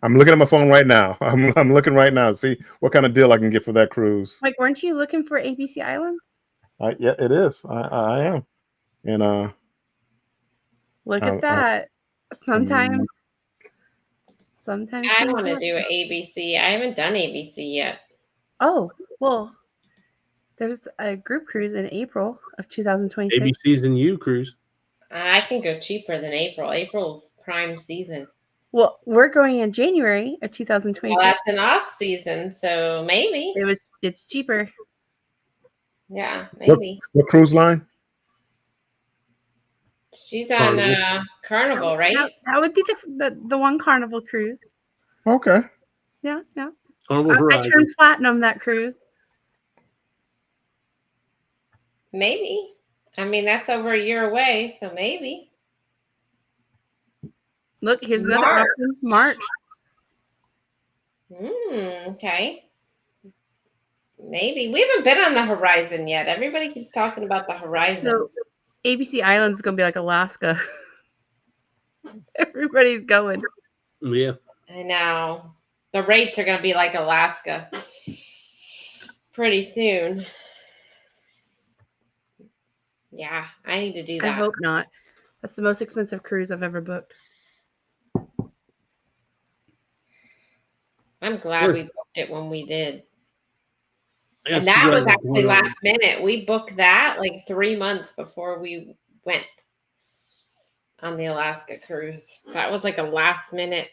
Speaker 2: looking at my phone right now. I'm looking right now to see what kind of deal I can get for that cruise.
Speaker 3: Like, weren't you looking for ABC Islands?
Speaker 2: Yeah, it is. I am. And
Speaker 3: look at that. Sometimes sometime
Speaker 1: I
Speaker 3: soon.
Speaker 1: want to do ABC. I haven't done ABC yet.
Speaker 3: Oh, well, there's a group cruise in April of 2026.
Speaker 4: ABC's and U cruise.
Speaker 1: I can go cheaper than April. April's prime season.
Speaker 3: Well, we're going in January of
Speaker 1: Well,
Speaker 3: 2026.
Speaker 1: that's an off season, so maybe.
Speaker 3: It's cheaper.
Speaker 1: Yeah, maybe.
Speaker 2: What cruise line?
Speaker 1: She's on Carnival, right?
Speaker 3: That would be the one Carnival cruise.
Speaker 2: Okay.
Speaker 3: Yeah.
Speaker 4: Carnival
Speaker 3: I
Speaker 4: Horizon.
Speaker 3: turned platinum that cruise.
Speaker 1: Maybe. I mean, that's over a year away, so maybe.
Speaker 3: Look, here's another option. March.
Speaker 1: Okay. Maybe. We haven't been on the Horizon yet. Everybody keeps talking about the Horizon.
Speaker 3: So ABC Islands is gonna be like Alaska. Everybody's going.
Speaker 4: Yeah.
Speaker 1: I know. The rates are going to be like Alaska pretty soon. Yeah, I need to do that.
Speaker 3: I hope not. That's the most expensive cruise I've ever booked.
Speaker 1: I'm glad we booked it when we did.
Speaker 4: I gotta
Speaker 1: And that
Speaker 4: figure
Speaker 1: was
Speaker 4: out what's
Speaker 1: actually
Speaker 4: going on.
Speaker 1: last minute. We booked that like 3 months before we went on the Alaska cruise. That was like a last minute,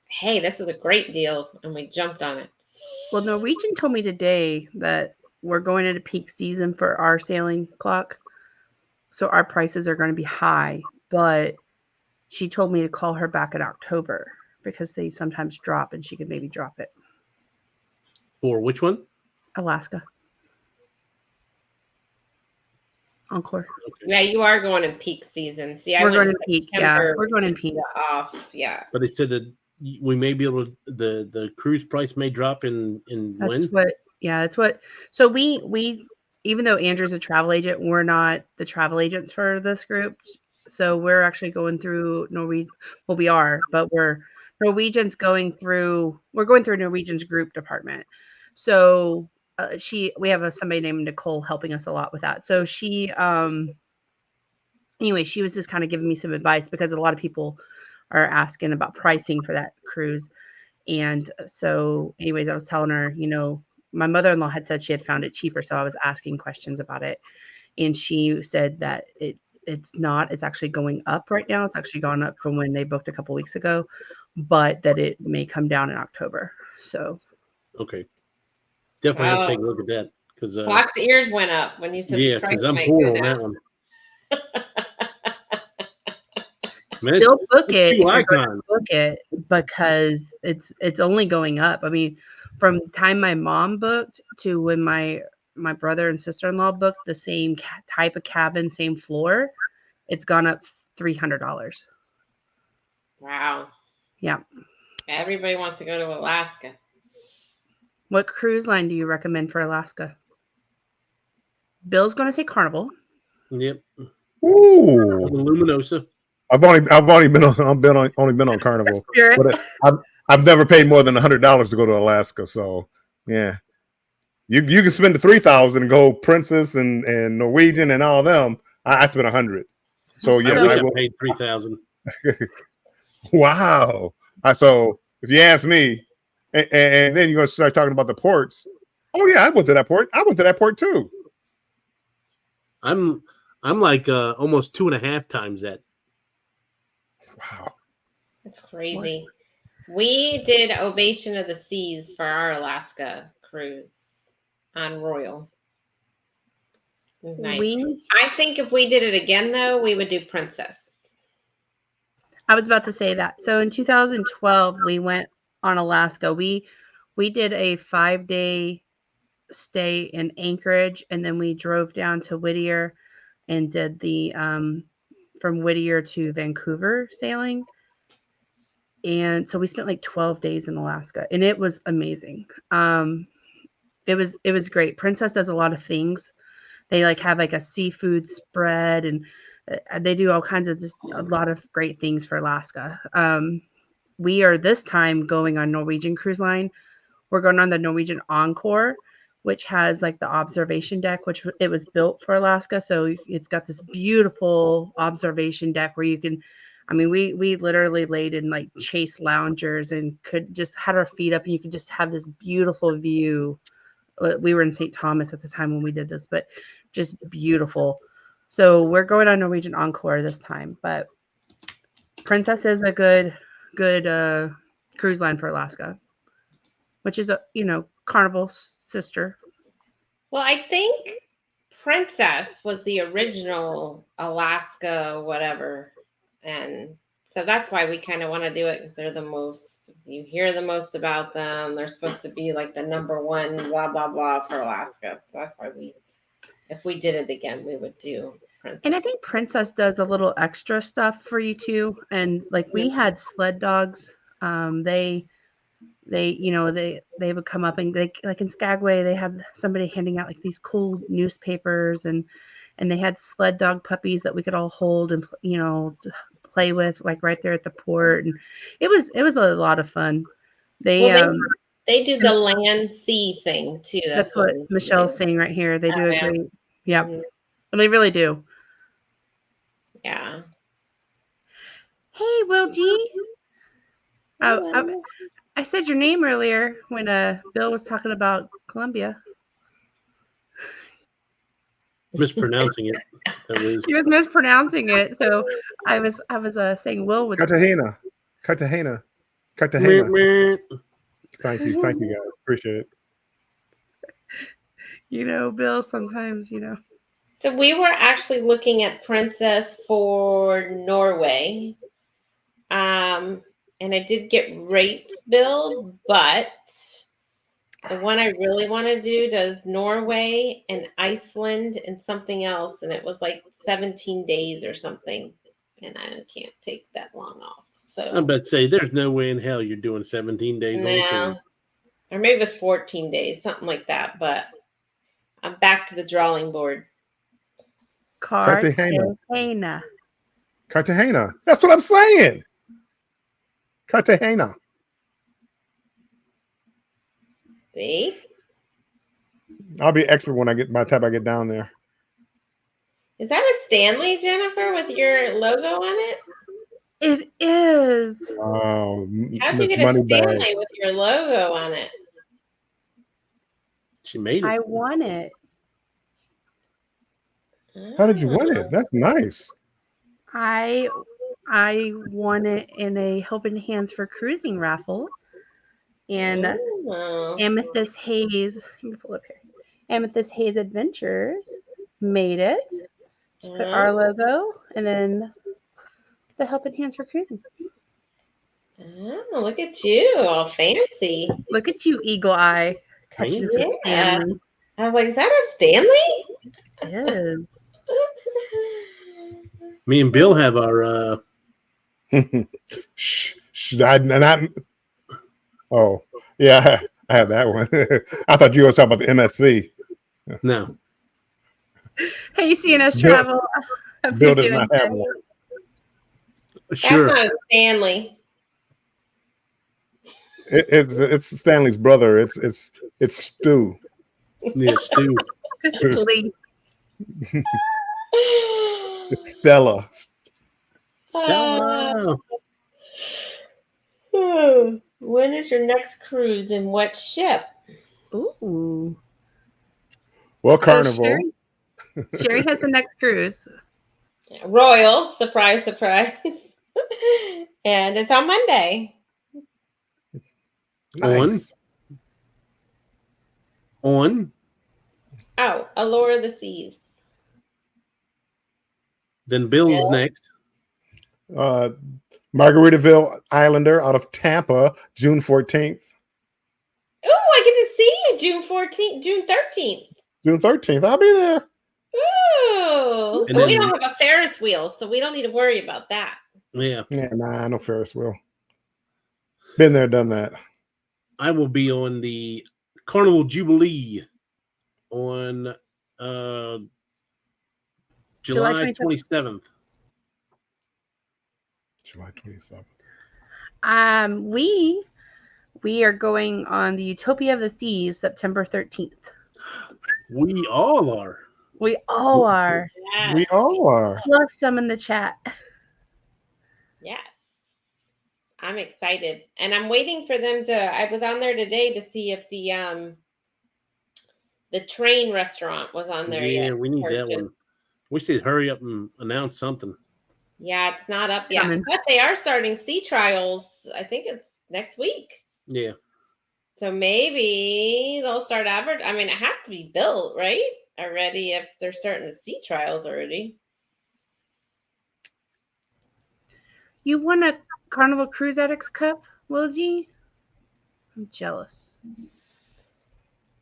Speaker 1: hey, this is a great deal. And we jumped on it.
Speaker 3: Well, Norwegian told me today that we're going into peak season for our sailing clock. So our prices are going to be high. But she told me to call her back in October because they sometimes drop and she could maybe drop it.
Speaker 4: For which one?
Speaker 3: Alaska. Encore.
Speaker 4: Okay.
Speaker 1: Yeah, you are going in peak season. See,
Speaker 3: We're going in peak. Yeah, we're going in peak.
Speaker 1: Off. Yeah.
Speaker 4: But they said that we may be able to, the cruise price may drop in
Speaker 3: That's
Speaker 4: when?
Speaker 3: that's what. So we even though Andrew's a travel agent, we're not the travel agents for this group. So we're actually going through Norwegian. Well, we are, but we're going through Norwegian's group department. So we have somebody named Nicole helping us a lot with that. So she anyway, she was just kind of giving me some advice because a lot of people are asking about pricing for that cruise. And so anyways, I was telling her, my mother-in-law had said she had found it cheaper. So I was asking questions about it. And she said that it's actually going up right now. It's actually gone up from when they booked a couple weeks ago, but that it may come down in October. So
Speaker 4: Okay. Definitely have to take a look at that. Because
Speaker 1: Fox ears went up when you said
Speaker 4: yeah,
Speaker 1: the price
Speaker 4: because I'm
Speaker 1: might
Speaker 4: poor
Speaker 1: go
Speaker 4: on
Speaker 1: down.
Speaker 4: that one.
Speaker 3: still book it.
Speaker 4: Two
Speaker 3: if you're gonna
Speaker 4: icons.
Speaker 3: book it because it's only going up. I mean, from the time my mom booked to when my brother and sister-in-law booked the same type of cabin, same floor, it's gone up $300.
Speaker 1: Wow.
Speaker 3: Yeah.
Speaker 1: Everybody wants to go to Alaska.
Speaker 3: What cruise line do you recommend for Alaska? Bill's going to say Carnival.
Speaker 4: Yep.
Speaker 2: Ooh.
Speaker 4: Luminosa.
Speaker 2: I've only been on Carnival,
Speaker 3: Spirit.
Speaker 2: but I've never paid more than $100 to go to Alaska. So yeah, you can spend the $3,000 and go Princess and Norwegian and all them. I spent $100. So yeah,
Speaker 4: I wish I
Speaker 2: will.
Speaker 4: paid $3,000.
Speaker 2: Wow. So if you ask me, and then you're gonna start talking about the ports. Oh yeah, I went to that port. I went to that port too.
Speaker 4: I'm like almost 2.5 times that.
Speaker 2: Wow.
Speaker 1: That's crazy. We did Ovation of the Seas for our Alaska cruise on Royal. It was nice. I think if we did it again, though, we would do Princess.
Speaker 3: I was about to say that. So in 2012, we went on Alaska. We did a 5-day stay in Anchorage, and then we drove down to Whittier and did the from Whittier to Vancouver sailing. And so we spent like 12 days in Alaska, and it was amazing. It was great. Princess does a lot of things. They have like a seafood spread, and they do all kinds of just a lot of great things for Alaska. We are this time going on Norwegian Cruise Line. We're going on the Norwegian Encore, which has like the observation deck, which it was built for Alaska. So it's got this beautiful observation deck where you can, I mean, we literally laid in like Chase loungers and could just had our feet up, and you could just have this beautiful view. We were in St. Thomas at the time when we did this, but just beautiful. So we're going on Norwegian Encore this time, but Princess is a good cruise line for Alaska, which is a Carnival's sister.
Speaker 1: Well, I think Princess was the original Alaska whatever. And so that's why we kind of want to do it, because they're the most, you hear the most about them. They're supposed to be like the number one, blah, blah, blah for Alaska. So that's why if we did it again, we would do Princess.
Speaker 3: And I think Princess does a little extra stuff for you too. And like we had sled dogs. They would come up, and they, like in Skagway, they have somebody handing out like these cool newspapers, and they had sled dog puppies that we could all hold and play with, like right there at the port. And it was a lot of fun. They
Speaker 1: do the land sea thing too.
Speaker 3: That's what Michelle's saying right here. They do a great, yeah, they really do.
Speaker 1: Yeah.
Speaker 3: Hey, Will G. Oh, I said your name earlier when Bill was talking about Columbia.
Speaker 4: Mispronouncing it.
Speaker 3: He was mispronouncing it, so I was saying Will would.
Speaker 2: Cartagena. Thank you, guys. Appreciate it.
Speaker 3: Bill, sometimes,
Speaker 1: So we were actually looking at Princess for Norway. And I did get rates, Bill, but the one I really want to do does Norway and Iceland and something else. And it was like 17 days or something. And I can't take that long off. So
Speaker 4: I bet say there's no way in hell you're doing 17 days.
Speaker 1: No. Or maybe it was 14 days, something like that. But I'm back to the drawing board.
Speaker 3: Cartagena.
Speaker 2: That's what I'm saying. Cartagena.
Speaker 1: See?
Speaker 2: I'll be expert when I get down there.
Speaker 1: Is that a Stanley, Jennifer, with your logo on it?
Speaker 3: It is.
Speaker 1: How'd you get a Stanley with your logo on it?
Speaker 4: She made it.
Speaker 3: I won it.
Speaker 2: How did you win it? That's nice.
Speaker 3: I won it in a Helping Hands for Cruising raffle. And Amethyst Haze, let me pull up here. Amethyst Haze Adventures made it. Just put our logo and then the Helping Hands for Cruising.
Speaker 1: Oh, look at you, all fancy.
Speaker 3: Look at you, Eagle Eye. Catching some Stanley.
Speaker 1: I was like, is that a Stanley?
Speaker 3: It is.
Speaker 4: Me and Bill have our
Speaker 2: oh yeah, I have that one. I thought you were talking about the MSC.
Speaker 4: No.
Speaker 3: Hey, CNS Travel.
Speaker 2: Bill does not have one.
Speaker 4: Sure.
Speaker 1: That's not a Stanley.
Speaker 2: It's Stanley's brother. It's Stu.
Speaker 4: Yeah, Stu.
Speaker 2: It's Stella.
Speaker 4: Stella.
Speaker 1: When is your next cruise and what ship?
Speaker 3: Ooh.
Speaker 2: Well, Carnival.
Speaker 3: Sherry has the next cruise.
Speaker 1: Royal. Surprise, surprise. And it's on Monday.
Speaker 2: Nice.
Speaker 4: On.
Speaker 1: Oh, Allure of the Seas.
Speaker 4: Then Bill's next.
Speaker 2: Margaritaville Islander out of Tampa, June 14th.
Speaker 1: Oh, I get to see you June 14th, June 13th.
Speaker 2: June 13th. I'll be there.
Speaker 1: Ooh. Well, we don't have a Ferris wheel, so we don't need to worry about that.
Speaker 4: Yeah.
Speaker 2: Nah, no Ferris wheel. Been there, done that.
Speaker 4: I will be on the Carnival Jubilee on July 27th.
Speaker 2: July 27th.
Speaker 3: We are going on the Utopia of the Seas September 13th.
Speaker 4: We all are.
Speaker 3: We all are.
Speaker 1: Yeah.
Speaker 2: We all are.
Speaker 3: Plus some in the chat.
Speaker 1: Yes. I'm excited. And I'm waiting for them to I was on there today to see if the train restaurant was on there
Speaker 4: Yeah,
Speaker 1: yet.
Speaker 4: we need that
Speaker 1: Purchase.
Speaker 4: one. We should hurry up and announce something.
Speaker 1: Yeah, it's not up yet.
Speaker 3: Coming.
Speaker 1: But they are starting sea trials. I think it's next week.
Speaker 4: Yeah.
Speaker 1: So maybe they'll start I mean, it has to be built, right? Already if they're starting the sea trials already.
Speaker 3: You won a Carnival Cruise Addicts Cup, Will G? I'm jealous.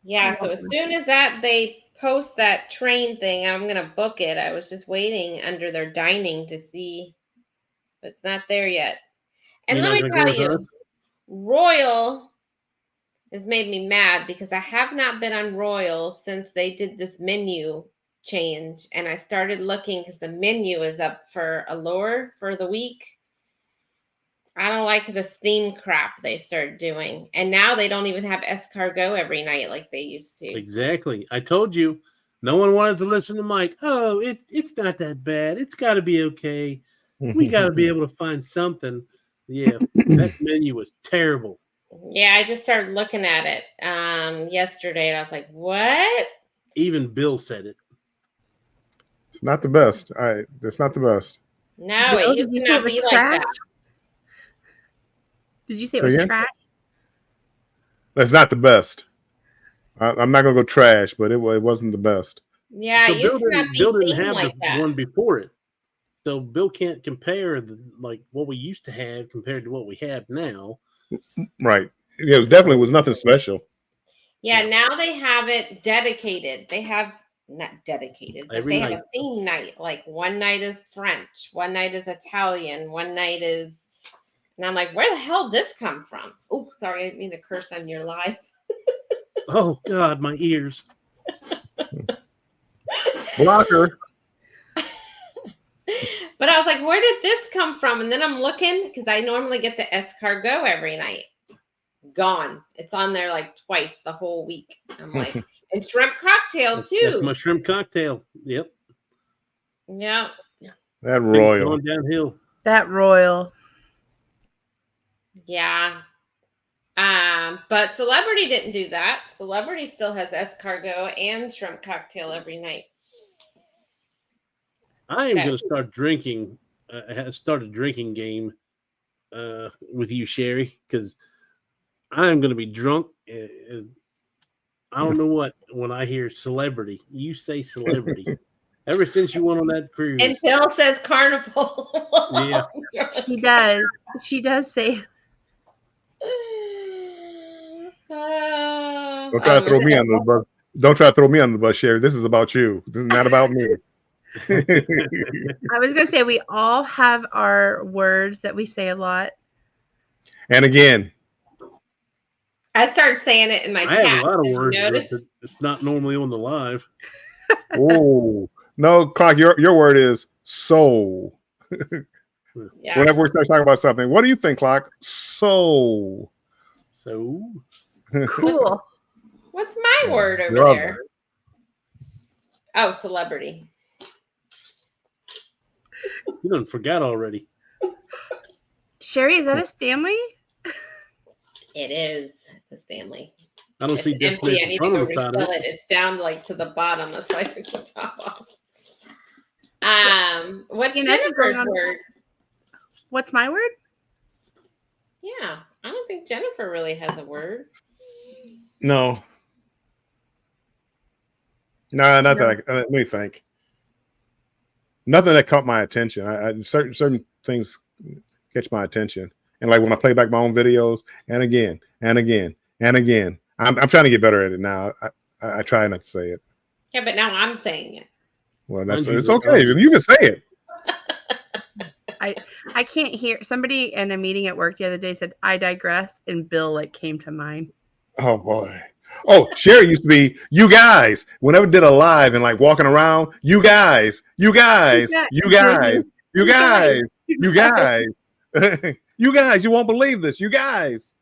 Speaker 1: Yeah, so as soon as they post that train thing, I'm gonna book it. I was just waiting under their dining to see, but it's not there yet. And
Speaker 4: You're
Speaker 1: let
Speaker 4: not
Speaker 1: me
Speaker 4: gonna
Speaker 1: tell
Speaker 4: go with
Speaker 1: you,
Speaker 4: us?
Speaker 1: Royal has made me mad because I have not been on Royal since they did this menu change, and I started looking because the menu is up for Allure for the week. I don't like this theme crap they started doing. And now they don't even have escargot every night like they used to.
Speaker 4: Exactly. I told you. No one wanted to listen to Mike. Oh, it's not that bad. It's got to be okay. We got to be able to find something. Yeah, that menu was terrible.
Speaker 1: Yeah, I just started looking at it yesterday and I was like, what?
Speaker 4: Even Bill said it.
Speaker 2: It's not the best. It's not the best.
Speaker 1: No,
Speaker 3: Bill,
Speaker 1: it used
Speaker 3: did you
Speaker 1: to
Speaker 3: say it
Speaker 1: not
Speaker 3: was
Speaker 1: be like
Speaker 3: trash?
Speaker 1: that.
Speaker 3: Did you say it
Speaker 2: Say
Speaker 3: was
Speaker 2: again?
Speaker 3: trash?
Speaker 2: That's not the best. I'm not gonna go trash, but it wasn't the best.
Speaker 1: Yeah,
Speaker 4: So
Speaker 1: it used to not
Speaker 4: Bill
Speaker 1: be
Speaker 4: didn't
Speaker 1: themed
Speaker 4: have
Speaker 1: like
Speaker 4: the
Speaker 1: that.
Speaker 4: one before it. So Bill can't compare like what we used to have compared to what we have now.
Speaker 2: Right. Yeah, it definitely was nothing special.
Speaker 1: Yeah,
Speaker 4: Yeah.
Speaker 1: now they have it dedicated. They have not dedicated, but
Speaker 4: Every
Speaker 1: they have
Speaker 4: night.
Speaker 1: a theme night. Like one night is French, one night is Italian, one night is, and I'm like, where the hell did this come from? Oh, sorry, I didn't mean to curse on your live.
Speaker 4: Oh God, my ears.
Speaker 2: Blocker.
Speaker 1: But I was like, where did this come from? And then I'm looking because I normally get the escargot every night. Gone. It's on there like twice the whole week. I'm like, and shrimp cocktail too.
Speaker 4: That's my shrimp cocktail. Yep.
Speaker 1: Yeah.
Speaker 2: That
Speaker 4: Things
Speaker 2: Royal.
Speaker 4: going downhill.
Speaker 3: That Royal.
Speaker 1: Yeah. But Celebrity didn't do that. Celebrity still has escargot and shrimp cocktail every night.
Speaker 4: I am going to start drinking. Start a drinking game with you, Sherry, because I am going to be drunk. I don't know what when I hear celebrity. You say celebrity. Ever since you went on that cruise.
Speaker 1: And Phil says carnival.
Speaker 4: Yeah.
Speaker 3: She does. She does say.
Speaker 2: Don't try to throw me under the bus. Don't try to throw me under the bus, Sherry. This is about you. This is not about me.
Speaker 3: I was going to say we all have our words that we say a lot.
Speaker 2: And again,
Speaker 1: I started saying it in my chat.
Speaker 4: I have a lot of
Speaker 1: Did you
Speaker 4: words
Speaker 1: notice?
Speaker 4: that it's not normally on the live.
Speaker 2: oh no, Clark, your word is soul.
Speaker 1: Yeah.
Speaker 2: Whenever we start talking about something, what do you think, Clark? Soul.
Speaker 4: So
Speaker 3: Cool.
Speaker 1: What's my word over
Speaker 2: Brother.
Speaker 1: there? Oh, celebrity.
Speaker 4: you done forgot already.
Speaker 3: Sherry, is that a Stanley?
Speaker 1: It is. It's a Stanley.
Speaker 4: I don't
Speaker 1: It's
Speaker 4: see
Speaker 1: empty. I
Speaker 4: destination
Speaker 1: need to
Speaker 4: front
Speaker 1: go
Speaker 4: of the side of
Speaker 1: refill
Speaker 4: it.
Speaker 1: it. It's down like to the bottom. That's why I took the top off. What's
Speaker 3: You know, this is going
Speaker 1: Jennifer's
Speaker 3: on-
Speaker 1: word?
Speaker 3: What's my word?
Speaker 1: Yeah, I don't think Jennifer really has a word.
Speaker 2: No. No, not that. Let me think. Nothing that caught my attention. I certain things catch my attention, and like when I play back my own videos, and again, and again, and again. I'm trying to get better at it now. I try not to say it.
Speaker 1: Yeah, but now I'm saying it.
Speaker 2: Well,
Speaker 4: Mind you,
Speaker 2: it's okay. You can say it.
Speaker 3: I can't hear. Somebody in a meeting at work the other day said, "I digress," and Bill like came to mind.
Speaker 2: Oh boy. Oh, Sherry used to be you guys. Whenever did a live and like walking around, you guys, you guys, you guys, you guys, you guys, you guys. You won't believe this, you guys.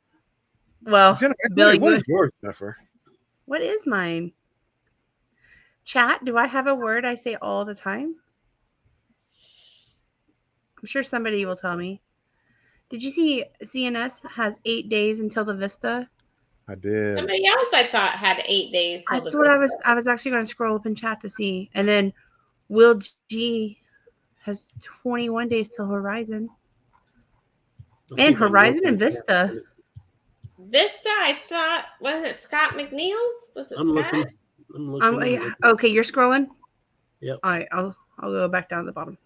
Speaker 3: Well,
Speaker 2: Jennifer,
Speaker 3: Billy,
Speaker 2: what is yours, Jennifer?
Speaker 3: what is mine? Chat, do I have a word I say all the time? I'm sure somebody will tell me. Did you see CNS has 8 days until the Vista?
Speaker 2: I did.
Speaker 1: Somebody else I thought had 8 days till
Speaker 3: That's
Speaker 1: the
Speaker 3: what
Speaker 1: Vista.
Speaker 3: I was actually going to scroll up in chat to see. And then Will G has 21 days till Horizon.
Speaker 4: I
Speaker 3: Man,
Speaker 4: think I'm
Speaker 3: Horizon
Speaker 4: looking
Speaker 3: and
Speaker 4: at
Speaker 3: Vista.
Speaker 4: it.
Speaker 1: Vista, I thought, wasn't it Scott McNeil? Was it
Speaker 4: I'm
Speaker 1: Scott?
Speaker 4: looking. I'm looking. I'm
Speaker 3: Yeah,
Speaker 4: looking.
Speaker 3: okay, you're scrolling?
Speaker 4: Yep.
Speaker 3: All right, I'll go back down to the bottom.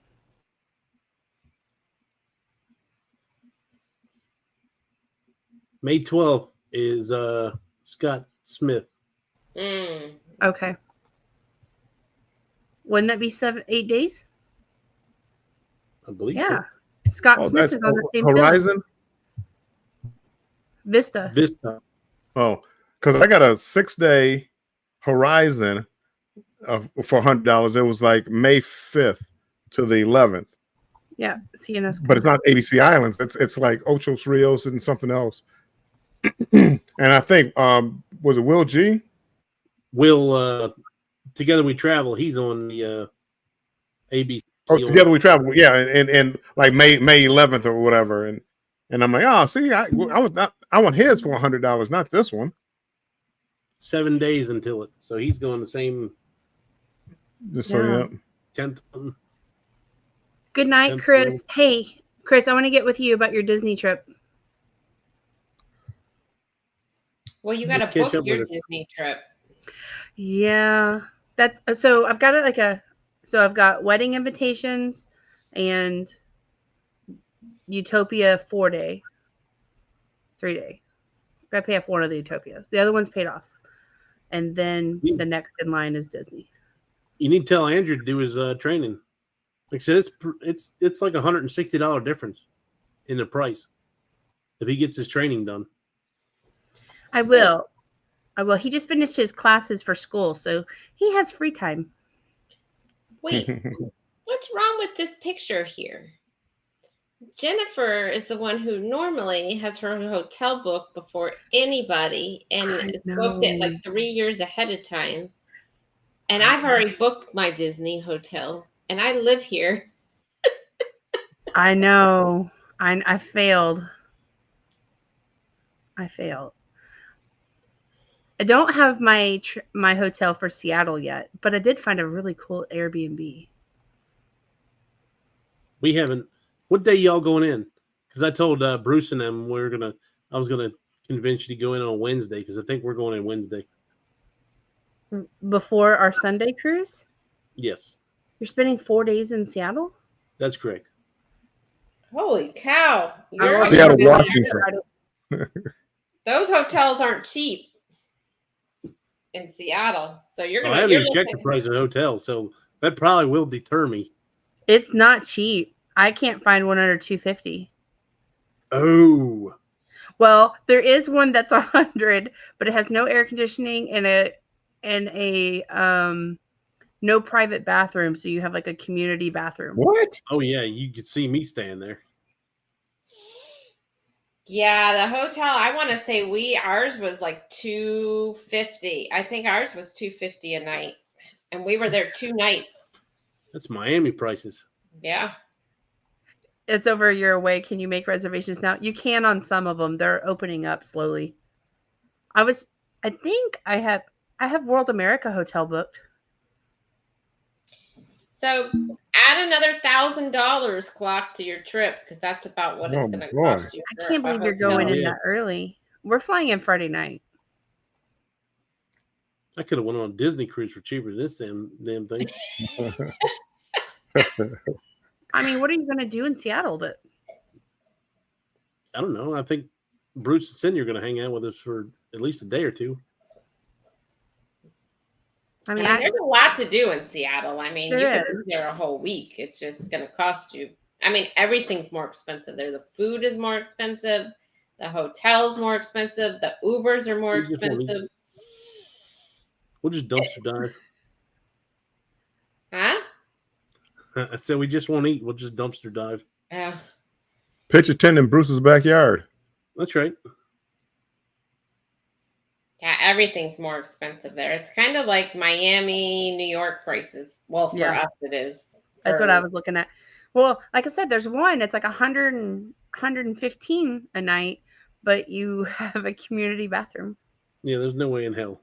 Speaker 4: May 12th is Scott Smith.
Speaker 1: Mm.
Speaker 3: Okay. Wouldn't that be 8 days?
Speaker 4: I believe
Speaker 3: Yeah.
Speaker 4: so.
Speaker 3: Scott
Speaker 2: Oh,
Speaker 3: Smith
Speaker 2: that's
Speaker 3: is on the same bill.
Speaker 2: Horizon.
Speaker 3: Vista.
Speaker 4: Vista.
Speaker 2: Oh, because I got a 6-day Horizon for $100. It was like May 5th to the 11th,
Speaker 3: Yeah, CNS.
Speaker 2: but it's not ABC Islands. It's like Ocho Rios and something else. And I think was it Will G?
Speaker 4: Will Together We Travel. He's on the ABC.
Speaker 2: Oh, Together We Travel. Yeah, and like May 11th or whatever. And I'm like, oh, see, I want his for $100, not this one.
Speaker 4: 7 days until it. So he's going the same
Speaker 2: Just so
Speaker 3: Yeah.
Speaker 4: 10th.
Speaker 3: Good night,
Speaker 4: Temple.
Speaker 3: Chris. Hey, Chris, I want to get with you about your Disney trip.
Speaker 1: Well, you got to
Speaker 4: Catch
Speaker 1: book
Speaker 4: up
Speaker 1: your
Speaker 4: with her.
Speaker 1: Disney trip.
Speaker 3: Yeah, that's so. I've got it I've got wedding invitations and Utopia 4-day, 3-day. I pay off one of the Utopias. The other one's paid off, and then the next in line is Disney.
Speaker 4: You need to tell Andrew to do his training. Like I said, it's like $160 difference in the price if he gets his training done.
Speaker 3: I will. He just finished his classes for school, so he has free time.
Speaker 1: Wait, what's wrong with this picture here? Jennifer is the one who normally has her hotel booked before anybody and
Speaker 3: I
Speaker 1: it's booked it
Speaker 3: know.
Speaker 1: like 3 years ahead of time. And I've already booked my Disney hotel and I live here.
Speaker 3: I know. I failed. I don't have my hotel for Seattle yet, but I did find a really cool Airbnb.
Speaker 4: We haven't. What day y'all going in? Because I told Bruce and them I was gonna convince you to go in on Wednesday because I think we're going in Wednesday.
Speaker 3: Before our Sunday cruise?
Speaker 4: Yes,
Speaker 3: You're spending 4 days in Seattle?
Speaker 4: that's correct.
Speaker 1: Holy cow.
Speaker 2: Seattle, Washington.
Speaker 1: Those hotels aren't cheap in Seattle. So you're
Speaker 4: I
Speaker 1: gonna
Speaker 4: haven't even checked the price of hotels, so that probably will deter me.
Speaker 3: It's not cheap. I can't find one under $250.
Speaker 4: Oh,
Speaker 3: Well, there is one that's $100, but it has no air conditioning and a no private bathroom, so you have like a community bathroom.
Speaker 2: What?
Speaker 4: oh yeah, you could see me staying there.
Speaker 1: Yeah, the hotel, I want to say ours was like $250. I think ours was $250 a night. And we were there 2 nights.
Speaker 4: That's Miami prices.
Speaker 1: Yeah.
Speaker 3: It's over a year away. Can you make reservations now? You can on some of them. They're opening up slowly. I think I have World America hotel booked.
Speaker 1: So add another $1,000 clock to your trip because that's about what it's going to cost you.
Speaker 3: I can't believe you're going in that early. We're flying in Friday night.
Speaker 4: I could have went on a Disney cruise for cheaper than this damn thing.
Speaker 3: I mean, what are you going to do in Seattle?
Speaker 4: I don't know. I think Bruce and Cindy are going to hang out with us for at least a day or two.
Speaker 3: I mean,
Speaker 1: there's a lot to do in Seattle. I mean, you
Speaker 3: There
Speaker 1: could be there a whole week. It's just going to cost you. I mean, everything's more expensive there. The food is more expensive. The hotel's more expensive. The Ubers are more expensive.
Speaker 4: We'll just dumpster dive.
Speaker 1: Huh?
Speaker 4: I said we just won't eat. We'll just dumpster dive.
Speaker 1: Oh.
Speaker 2: Pitch a tent in Bruce's backyard.
Speaker 4: That's right.
Speaker 1: Yeah, everything's more expensive there. It's kind of like Miami, New York prices. Well, for us, it is.
Speaker 3: That's what I was looking at. Well, like I said, there's one. It's like 115 a night, but you have a community bathroom.
Speaker 4: Yeah, there's no way in hell.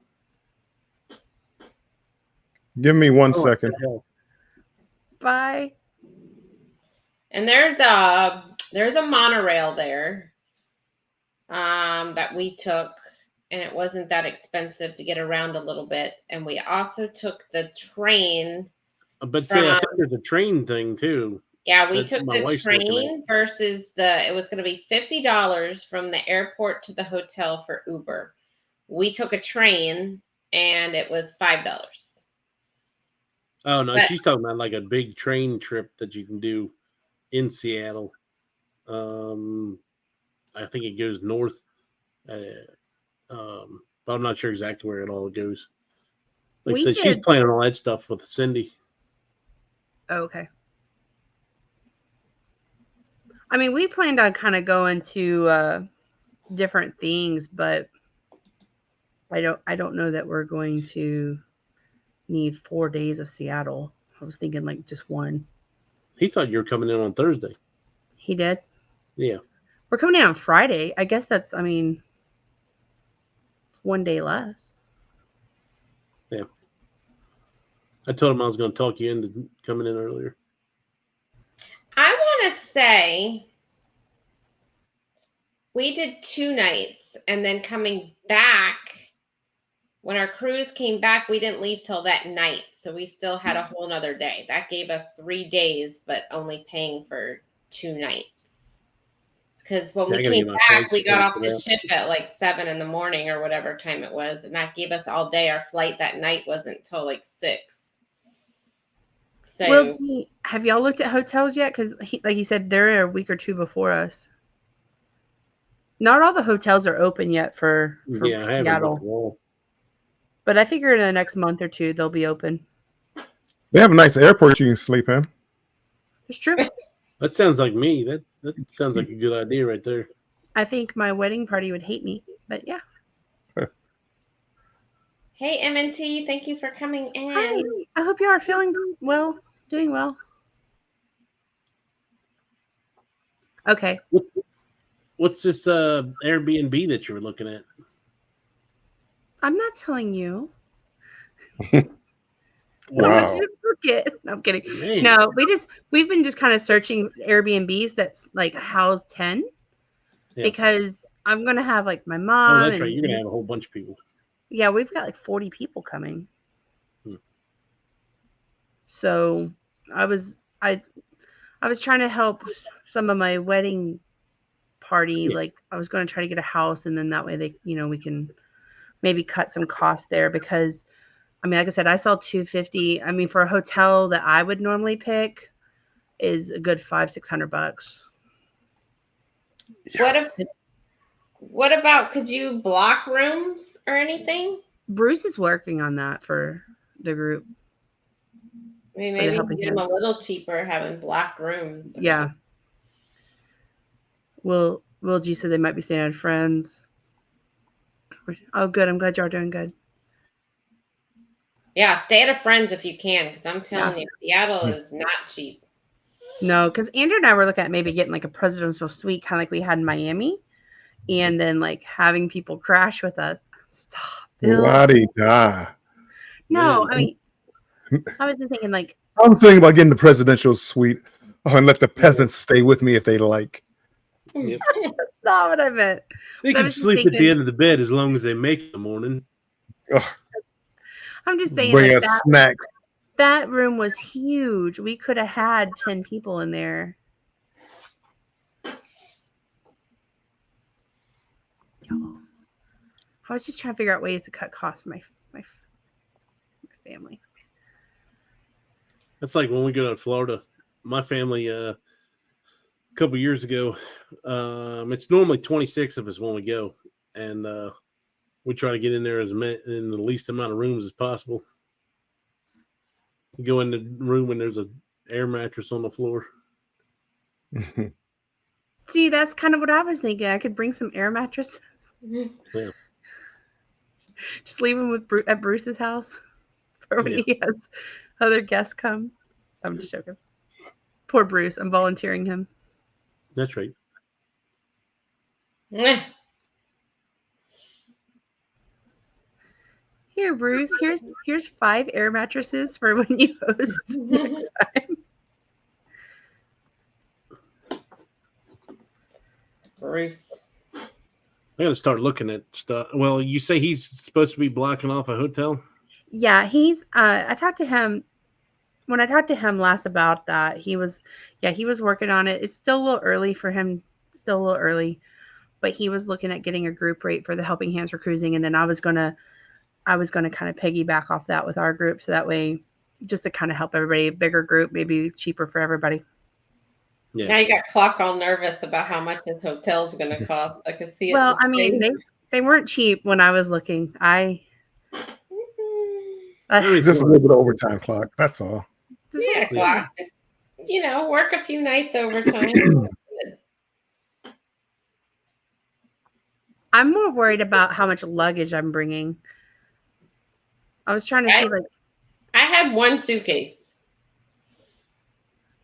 Speaker 2: Give me 1
Speaker 4: Oh,
Speaker 2: second.
Speaker 4: hell.
Speaker 3: Bye.
Speaker 1: And there's a monorail there that we took, and it wasn't that expensive to get around a little bit. And we also took the train.
Speaker 4: But see, I think there's a train thing too.
Speaker 1: Yeah, we
Speaker 4: That's
Speaker 1: took
Speaker 4: what my
Speaker 1: the
Speaker 4: wife's looking
Speaker 1: train versus it was going to be $50 from the airport to the hotel for Uber. We took a train and it was $5.
Speaker 4: Oh no,
Speaker 1: But-
Speaker 4: she's talking about like a big train trip that you can do in Seattle. I think it goes north, but I'm not sure exactly where it all goes. Like I said, she's planning all that stuff with Cindy.
Speaker 3: Oh, okay. I mean, we planned on kind of going to different things, but I don't know that we're going to need 4 days of Seattle. I was thinking like just one.
Speaker 4: He thought you were coming in on Thursday.
Speaker 3: He did?
Speaker 4: Yeah.
Speaker 3: We're coming in on Friday. I guess that's, I mean, 1 day less.
Speaker 4: Yeah. I told him I was going to talk you into coming in earlier.
Speaker 1: I want to say we did 2 nights, and then coming back, when our cruise came back, we didn't leave till that night. So we still had a whole nother day. That gave us 3 days, but only paying for 2 nights. Because when we came back, we got off the ship at like 7 in the morning or whatever time it was. And that gave us all day. Our flight that night wasn't till like 6. So,
Speaker 3: Well, have y'all looked at hotels yet? Because, like you said, they're a week or 2 before us. Not all the hotels are open yet for
Speaker 4: yeah, I haven't
Speaker 3: Seattle.
Speaker 4: looked at all.
Speaker 3: But I figure in the next month or 2 they'll be open.
Speaker 2: They have a nice airport you can sleep in.
Speaker 3: It's true.
Speaker 4: That sounds like me. That sounds like a good idea right there.
Speaker 3: I think my wedding party would hate me, but yeah.
Speaker 1: hey, MNT, thank you for coming in.
Speaker 3: Hi. I hope you are feeling well, doing well. Okay.
Speaker 4: What's this Airbnb that you were looking at?
Speaker 3: I'm not telling you.
Speaker 2: Wow.
Speaker 3: Book it. No, I'm kidding.
Speaker 4: Man.
Speaker 3: No, we've been just kind of searching Airbnbs that's like house 10 because I'm gonna have like my mom.
Speaker 4: Oh, that's right. You're gonna have a whole bunch of people.
Speaker 3: Yeah, we've got like 40 people coming. So I was trying to help some of my wedding party.
Speaker 4: Yeah.
Speaker 3: Like I was going to try to get a house, and then that way they, we can maybe cut some costs there because, I mean, like I said, I saw $250. I mean, for a hotel that I would normally pick is a good $500-600.
Speaker 1: What about, could you block rooms or anything?
Speaker 3: Bruce is working on that for the group.
Speaker 1: I mean, maybe get them a little cheaper having blocked rooms.
Speaker 3: Yeah. Will G said they might be staying at friends. Oh, good. I'm glad y'all are doing good.
Speaker 1: Yeah, stay at a friend's if you can, because I'm telling you, Seattle is not cheap.
Speaker 3: No, because Andrew and I were looking at maybe getting like a presidential suite, kind of like we had in Miami, and then like having people crash with us. Stop.
Speaker 2: La-di-da.
Speaker 3: No, I mean, I was just thinking like.
Speaker 2: I'm thinking about getting the presidential suite and let the peasants stay with me if they like.
Speaker 4: Yep.
Speaker 3: That's not what I meant.
Speaker 4: They can sleep at the end of the bed as long as they make it in the morning.
Speaker 3: I'm just saying,
Speaker 2: bring
Speaker 3: like,
Speaker 2: a snack.
Speaker 3: That room was huge. We could have had 10 people in there. I was just trying to figure out ways to cut costs for my family.
Speaker 4: That's like when we go to Florida. My family, a couple years ago, it's normally 26 of us when we go, and we try to get in there in the least amount of rooms as possible. You go in the room and there's an air mattress on the floor.
Speaker 3: See, that's kind of what I was thinking. I could bring some air mattresses.
Speaker 4: Yeah.
Speaker 3: Just leave them at Bruce's house for when he has other guests come. I'm just joking. Poor Bruce. I'm volunteering him.
Speaker 4: That's right.
Speaker 1: Eh.
Speaker 3: Here, Bruce. Here's 5 air mattresses for when you host next time.
Speaker 1: Bruce.
Speaker 4: I got to start looking at stuff. Well, you say he's supposed to be blocking off a hotel?
Speaker 3: Yeah, he's. I talked to him when I talked to him last about that. He was working on it. It's still a little early for him. Still a little early, but he was looking at getting a group rate for the Helping Hands for cruising, and then I was gonna kind of piggyback off that with our group, so that way, just to kind of help everybody, a bigger group, maybe cheaper for everybody.
Speaker 4: Yeah.
Speaker 1: Now you got Clock all nervous about how much his hotel's going to cost. I can see it.
Speaker 3: Well, I mean, they weren't cheap when I was looking.
Speaker 2: Just a little bit of overtime clock. That's all.
Speaker 1: Yeah, Clock. Just, work a few nights overtime.
Speaker 3: I'm more worried about how much luggage I'm bringing. I was trying to see, like,
Speaker 1: I had one suitcase.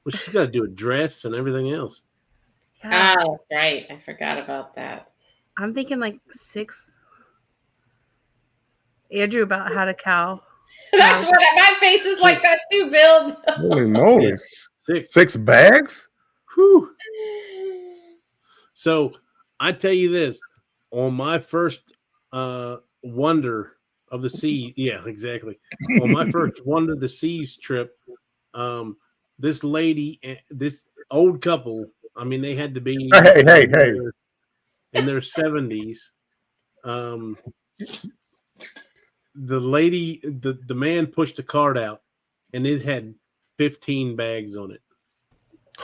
Speaker 4: Well, she's got to do a dress and everything else.
Speaker 3: yeah,
Speaker 1: Oh, that's right. I forgot about that.
Speaker 3: I'm thinking like 6. Andrew about had a cow.
Speaker 1: That's what my face is like that too, Bill.
Speaker 2: Holy moly.
Speaker 4: 6.
Speaker 2: 6 bags?
Speaker 4: Whew. So I tell you this, on my first Wonder of the Sea, yeah, exactly. On my first Wonder of the Seas trip, this lady, this old couple, I mean, they had to be
Speaker 2: Hey.
Speaker 4: in their 70s. The lady, the man pushed a cart out, and it had 15 bags on it.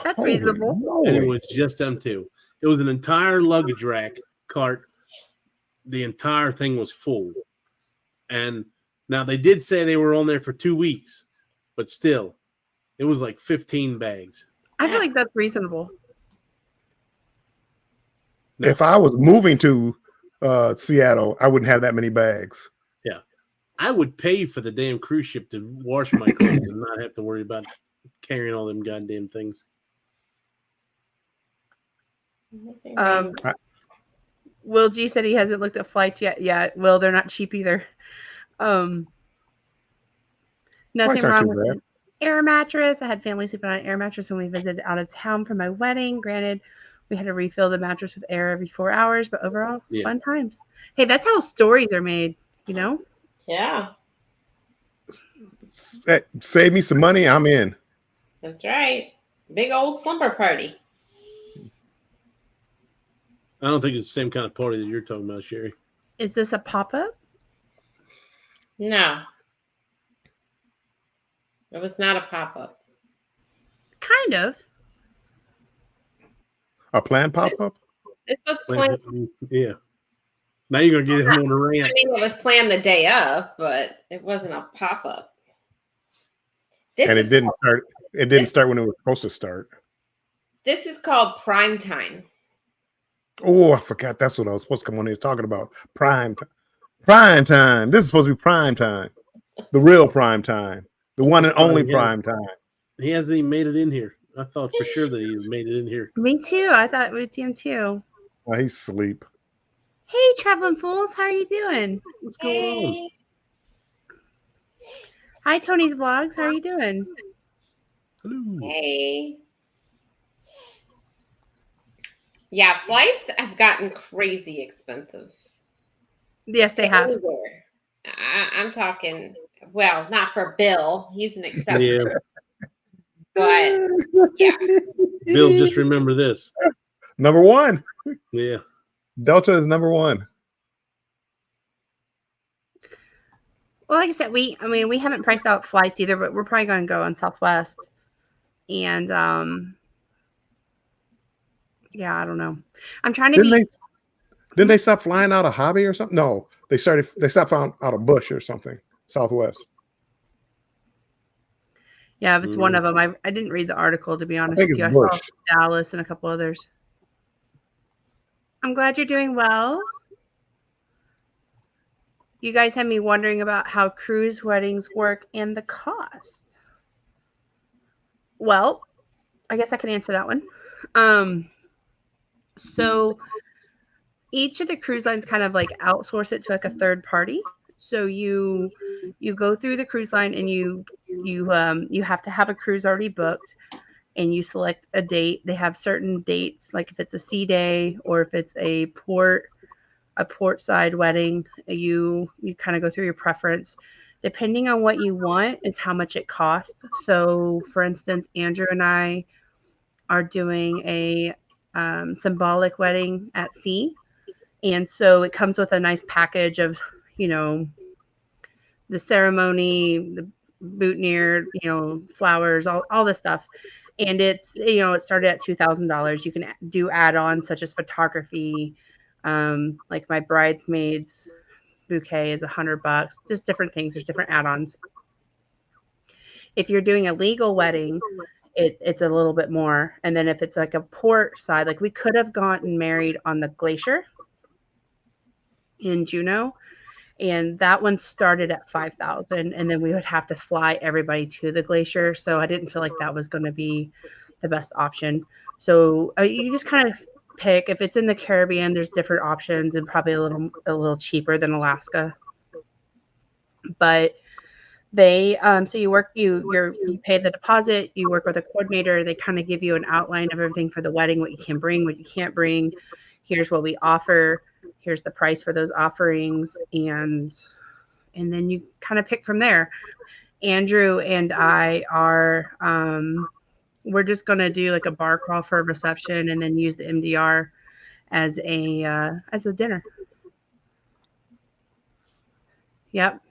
Speaker 3: That's
Speaker 2: Holy
Speaker 3: reasonable.
Speaker 2: moly.
Speaker 4: And it was just them two. It was an entire luggage rack cart. The entire thing was full. And now they did say they were on there for 2 weeks, but still, it was like 15 bags.
Speaker 3: I feel like that's reasonable.
Speaker 2: If I was moving to Seattle, I wouldn't have that many bags.
Speaker 4: Yeah. I would pay for the damn cruise ship to wash my clothes and not have to worry about carrying all them goddamn things.
Speaker 3: Will G said he hasn't looked at flights yet. Yeah, Will, they're not cheap either. Nothing
Speaker 2: Flights aren't
Speaker 3: wrong
Speaker 2: too
Speaker 3: with
Speaker 2: bad.
Speaker 3: an air mattress. I had family sleeping on an air mattress when we visited out of town for my wedding. Granted, we had to refill the mattress with air every 4 hours, but overall,
Speaker 4: Yeah.
Speaker 3: fun times. Hey, that's how stories are made,
Speaker 1: Yeah,
Speaker 2: Save me some money, I'm in.
Speaker 1: that's right. Big old slumber party.
Speaker 4: I don't think it's the same kind of party that you're talking about, Sherry.
Speaker 3: Is this a pop-up?
Speaker 1: No. It was not a pop-up.
Speaker 3: Kind of.
Speaker 2: A planned pop-up?
Speaker 1: It was planned.
Speaker 4: Yeah. Now you're going to get him on the
Speaker 1: I
Speaker 4: rant.
Speaker 1: mean, it was planned the day of, but it wasn't a pop-up.
Speaker 2: And it didn't start. It didn't start when it was supposed to start.
Speaker 1: This is called prime time.
Speaker 2: Oh, I forgot. That's what I was supposed to come on here talking about. Prime time. This is supposed to be prime time. The real prime time. The one and only prime time.
Speaker 4: He hasn't even made it in here. I thought for sure that he made it in here.
Speaker 3: Me too. I thought we'd see him too.
Speaker 2: Oh, he's asleep.
Speaker 3: Hey, traveling fools, how are you doing?
Speaker 4: What's going on?
Speaker 3: Hi, Tony's Vlogs. How are you doing?
Speaker 4: Hello.
Speaker 1: Hey. Yeah, flights have gotten crazy expensive.
Speaker 3: Yes, they have.
Speaker 1: Everywhere. I'm talking, well, not for Bill. He's an exception.
Speaker 4: Yeah.
Speaker 1: But yeah.
Speaker 4: Bill, just remember this.
Speaker 2: Number one.
Speaker 4: Yeah.
Speaker 2: Delta is number one.
Speaker 3: Well, like I said, we haven't priced out flights either, but we're probably going to go on Southwest. And yeah, I don't know. I'm trying to
Speaker 2: Didn't they stop flying out of Hobby or something? No, they stopped flying out of Bush or something. Southwest.
Speaker 3: Yeah, it's one of them. I didn't read the article, to be honest
Speaker 2: think
Speaker 3: with you. I
Speaker 2: it's
Speaker 3: saw
Speaker 2: Bush.
Speaker 3: Dallas and a couple others. I'm glad you're doing well. You guys had me wondering about how cruise weddings work and the cost. Well, I guess I can answer that one. So each of the cruise lines kind of like outsource it to like a third party. So you go through the cruise line and you have to have a cruise already booked, and you select a date. They have certain dates, like if it's a sea day or if it's a port side wedding, you kind of go through your preference. Depending on what you want is how much it costs. So for instance, Andrew and I are doing a symbolic wedding at sea. And so it comes with a nice package of, the ceremony, the boutonniere, flowers, all this stuff. And it's, it started at $2,000. You can do add-ons such as photography. Like my bridesmaids bouquet is $100, just different things. There's different add-ons. If you're doing a legal wedding, it's a little bit more. And then if it's like a port side, like we could have gotten married on the Glacier in Juneau, and that one started at $5,000, and then we would have to fly everybody to the Glacier. So I didn't feel like that was going to be the best option. So you just kind of pick. If it's in the Caribbean, there's different options and probably a little cheaper than Alaska. But they so you pay the deposit, you work with a coordinator, they kind of give you an outline of everything for the wedding, what you can bring, what you can't bring. Here's what we offer, here's the price for those offerings, and then you kind of pick from there. Andrew and I are we're just going to do like a bar crawl for a reception and then use the MDR as a dinner. Yep.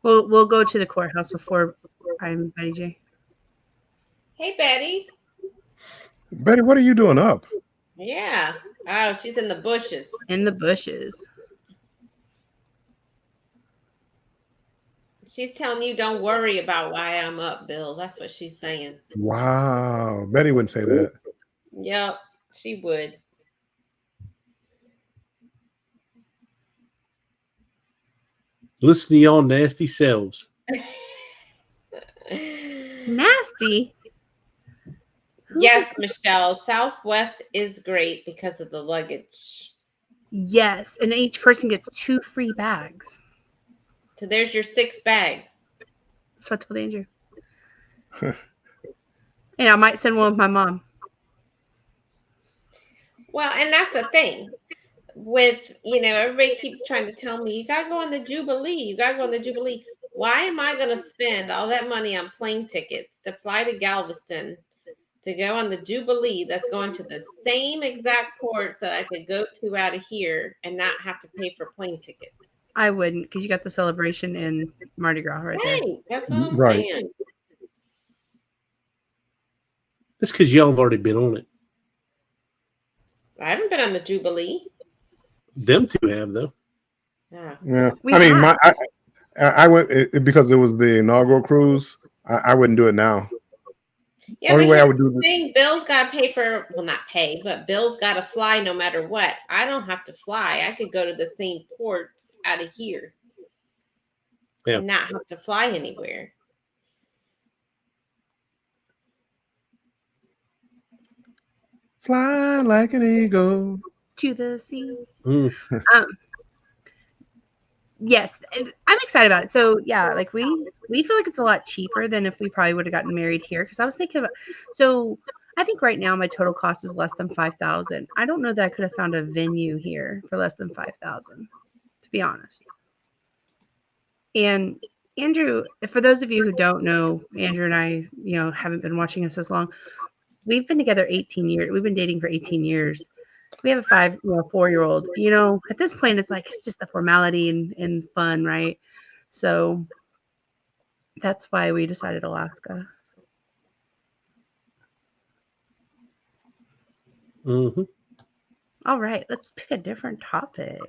Speaker 3: We'll go to the courthouse before I'm Betty J.
Speaker 1: Hey, Betty.
Speaker 2: Betty, what are you doing up?
Speaker 1: Yeah. Oh, she's in the bushes.
Speaker 3: In the bushes.
Speaker 1: She's telling you don't worry about why I'm up, Bill. That's what she's saying.
Speaker 2: Wow. Betty wouldn't say that.
Speaker 1: Yep, she would.
Speaker 4: Listen to y'all nasty selves.
Speaker 3: Nasty?
Speaker 1: Yes, Michelle. Southwest is great because of the luggage.
Speaker 3: Yes, and each person gets 2 free bags.
Speaker 1: So there's your 6 bags.
Speaker 3: That's what I told Andrew. And I might send one with my mom.
Speaker 1: Well, and that's the thing. With, everybody keeps trying to tell me, you got to go on the Jubilee. You got to go on the Jubilee. Why am I going to spend all that money on plane tickets to fly to Galveston to go on the Jubilee that's going to the same exact ports that I could go to out of here and not have to pay for plane tickets?
Speaker 3: I wouldn't, because you got the celebration in Mardi Gras right there.
Speaker 1: That's what I'm
Speaker 2: Right.
Speaker 1: saying.
Speaker 4: That's because y'all have already been on it.
Speaker 1: I haven't been on the Jubilee.
Speaker 4: Them two have, though.
Speaker 1: Oh.
Speaker 2: Yeah.
Speaker 3: We
Speaker 2: I mean,
Speaker 3: have.
Speaker 2: I went because it was the inaugural cruise. I wouldn't do it now.
Speaker 1: Yeah,
Speaker 2: Only
Speaker 1: but
Speaker 2: way I
Speaker 1: here's
Speaker 2: would do
Speaker 1: the thing, Bill's got to pay for, well, not pay, but Bill's got to fly no matter what. I don't have to fly. I could go to the same ports out of here and not have to fly anywhere.
Speaker 2: Fly like an eagle.
Speaker 3: To the sea.
Speaker 4: Mm.
Speaker 3: Yes, I'm excited about it. So yeah, like we feel like it's a lot cheaper than if we probably would have gotten married here. Because I was thinking about, so I think right now my total cost is less than $5,000. I don't know that I could have found a venue here for less than $5,000, to be honest. And Andrew, for those of you who don't know, Andrew and I, haven't been watching us as long. We've been together 18 years. We've been dating for 18 years. We have a 4-year-old. At this point, it's like it's just a formality and fun, right? So that's why we decided Alaska.
Speaker 4: Mm-hmm.
Speaker 3: All right, let's pick a different topic.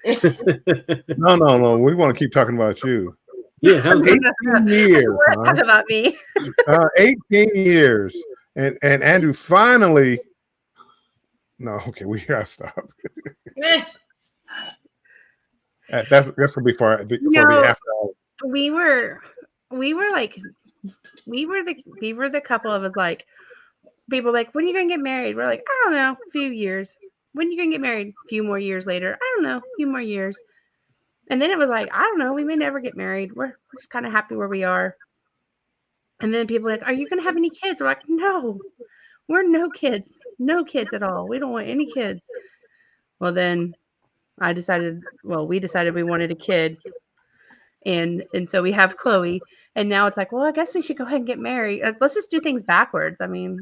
Speaker 2: No. We want to keep talking about you.
Speaker 4: Yeah, how's
Speaker 2: 18 years.
Speaker 3: Talk about me.
Speaker 2: 18 years. And Andrew finally. No, okay, we gotta stop. That's gonna be for the after hour.
Speaker 3: We were the couple of us like, people are like, when are you gonna get married? We're like, I don't know, a few years. When are you gonna get married? A few more years later. I don't know, a few more years. And then it was like, I don't know, we may never get married. We're just kind of happy where we are. And then people are like, are you gonna have any kids? We're like, no, we're no kids at all. We don't want any kids. Well, then we decided we wanted a kid. And so we have Chloe, and now it's like, well, I guess we should go ahead and get married. Let's just do things backwards. I mean,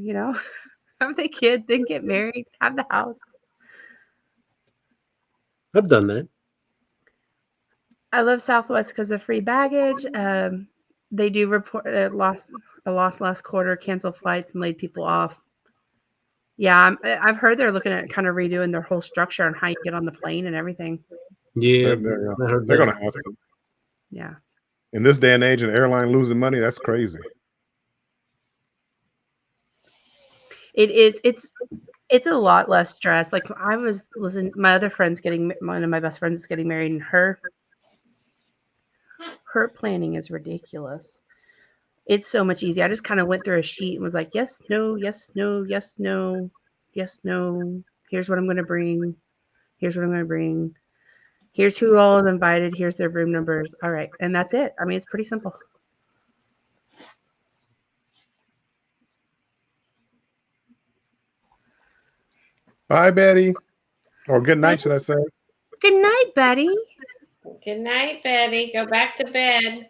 Speaker 3: have the kid, then get married, have the house.
Speaker 4: I've done that.
Speaker 3: I love Southwest because of free baggage. They do report a loss last quarter, canceled flights, and laid people off. Yeah, I've heard they're looking at kind of redoing their whole structure on how you get on the plane and everything.
Speaker 4: Yeah,
Speaker 2: they're
Speaker 4: I heard
Speaker 2: going
Speaker 4: that.
Speaker 2: to have to.
Speaker 3: Yeah.
Speaker 2: In this day and age, an airline losing money, that's crazy.
Speaker 3: It is. It's a lot less stress. Like I was listening, one of my best friends is getting married, and her planning is ridiculous. It's so much easier. I just kind of went through a sheet and was like, yes, no, yes, no, yes, no, yes, no. Here's what I'm going to bring. Here's what I'm going to bring. Here's who all is invited. Here's their room numbers. All right. And that's it. I mean, it's pretty simple.
Speaker 2: Bye, Betty. Or good night, should I say?
Speaker 3: Good night, Betty.
Speaker 1: Good night, Betty. Go back to bed.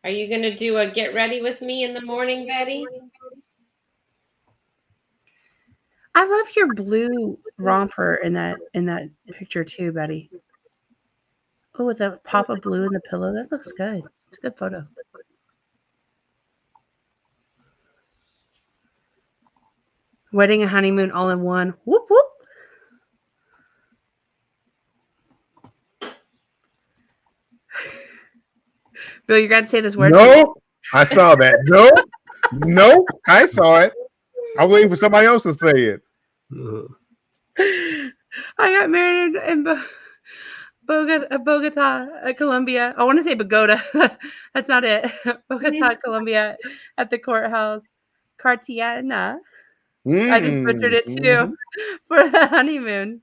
Speaker 1: Are you going to do a get ready with me in the morning, Betty?
Speaker 3: I love your blue romper in that picture too, Betty. Oh, with a pop of blue in the pillow. That looks good. It's a good photo. Wedding and honeymoon all in one. Whoop, whoop. Bill, you got to say this word.
Speaker 2: No, I saw that. No, I saw it. I was waiting for somebody else to say it.
Speaker 3: I got married in Bogota, Colombia. I want to say Bogota. That's not it. Bogota, Colombia, at the courthouse. Cartiana. I just butchered it too for the honeymoon.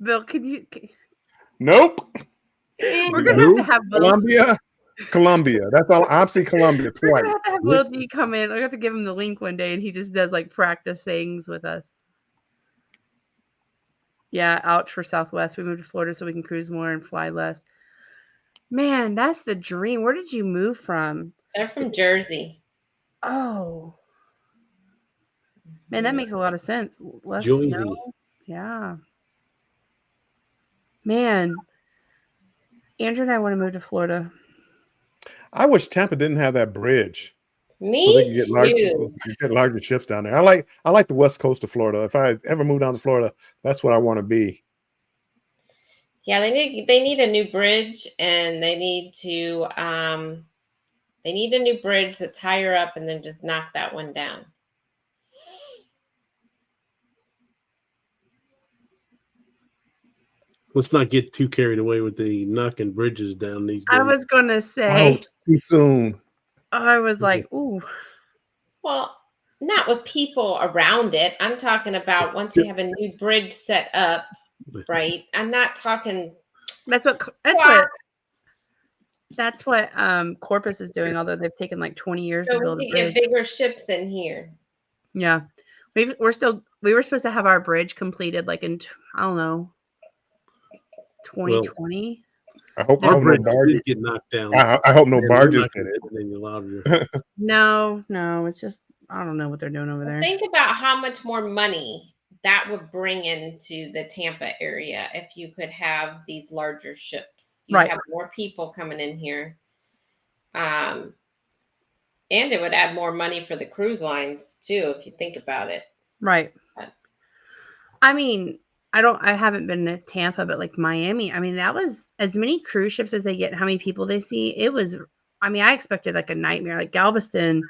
Speaker 3: Bill, can you?
Speaker 2: Nope.
Speaker 3: We're gonna have to have
Speaker 2: Colombia. That's all. I've seen Colombia twice.
Speaker 3: We're gonna have to have Will G come in. I have to give him the link one day, and he just does like practice sayings with us. Yeah, ouch for Southwest. We moved to Florida so we can cruise more and fly less. Man, that's the dream. Where did you move from?
Speaker 1: They're from Jersey.
Speaker 3: Oh. Man, that makes a lot of sense. Less
Speaker 4: Jersey.
Speaker 3: snow. Yeah. Man, Andrew and I want to move to Florida.
Speaker 2: I wish Tampa didn't have that bridge.
Speaker 1: Me
Speaker 2: so they can
Speaker 1: too.
Speaker 2: get larger ships down there. I like the west coast of Florida. If I ever move down to Florida, that's what I want to be.
Speaker 1: Yeah, they need a new bridge, and they need a new bridge that's higher up, and then just knock that one down.
Speaker 4: Let's not get too carried away with the knocking bridges down these days.
Speaker 3: I was gonna say
Speaker 2: too soon.
Speaker 3: I was like, ooh.
Speaker 1: Well, not with people around it. I'm talking about once they have a new bridge set up, right? I'm not talking.
Speaker 3: That's what Corpus is doing, although they've taken like 20 years to build a bridge.
Speaker 1: Get bigger ships in here.
Speaker 3: Yeah. We were supposed to have our bridge completed like in, I don't know, 2020.
Speaker 2: I hope
Speaker 4: our bridge
Speaker 2: no barges
Speaker 4: get knocked down.
Speaker 2: I hope no barges in
Speaker 4: it.
Speaker 3: No, it's just, I don't know what they're doing over there.
Speaker 1: Think about how much more money that would bring into the Tampa area if you could have these larger ships. You have more people coming in here. And it would add more money for the cruise lines too, if you think about it.
Speaker 3: Right. But, I mean, I haven't been to Tampa, but like Miami, I mean, that was as many cruise ships as they get, how many people they see. It was, I mean, I expected like a nightmare. Like Galveston,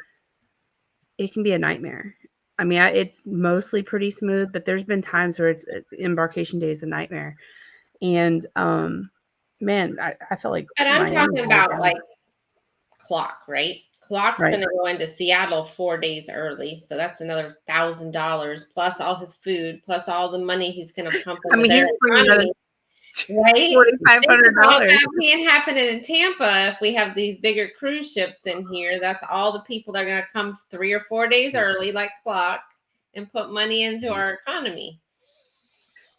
Speaker 3: it can be a nightmare. I mean, it's mostly pretty smooth, but there's been times where it's embarkation day is a nightmare. And man, I felt like.
Speaker 1: And I'm talking about like Clock, right? Clock's
Speaker 3: Right.
Speaker 1: going to go into Seattle 4 days early, so that's another $1,000 plus all his food, plus all the money he's going to pump
Speaker 3: I
Speaker 1: into
Speaker 3: mean,
Speaker 1: their
Speaker 3: he's putting another
Speaker 1: economy, right?
Speaker 3: $4,500.
Speaker 1: That being happening in Tampa, if we have these bigger cruise ships in here, that's all the people that are going to come 3 or 4 days early, like Clock, and put money into our economy.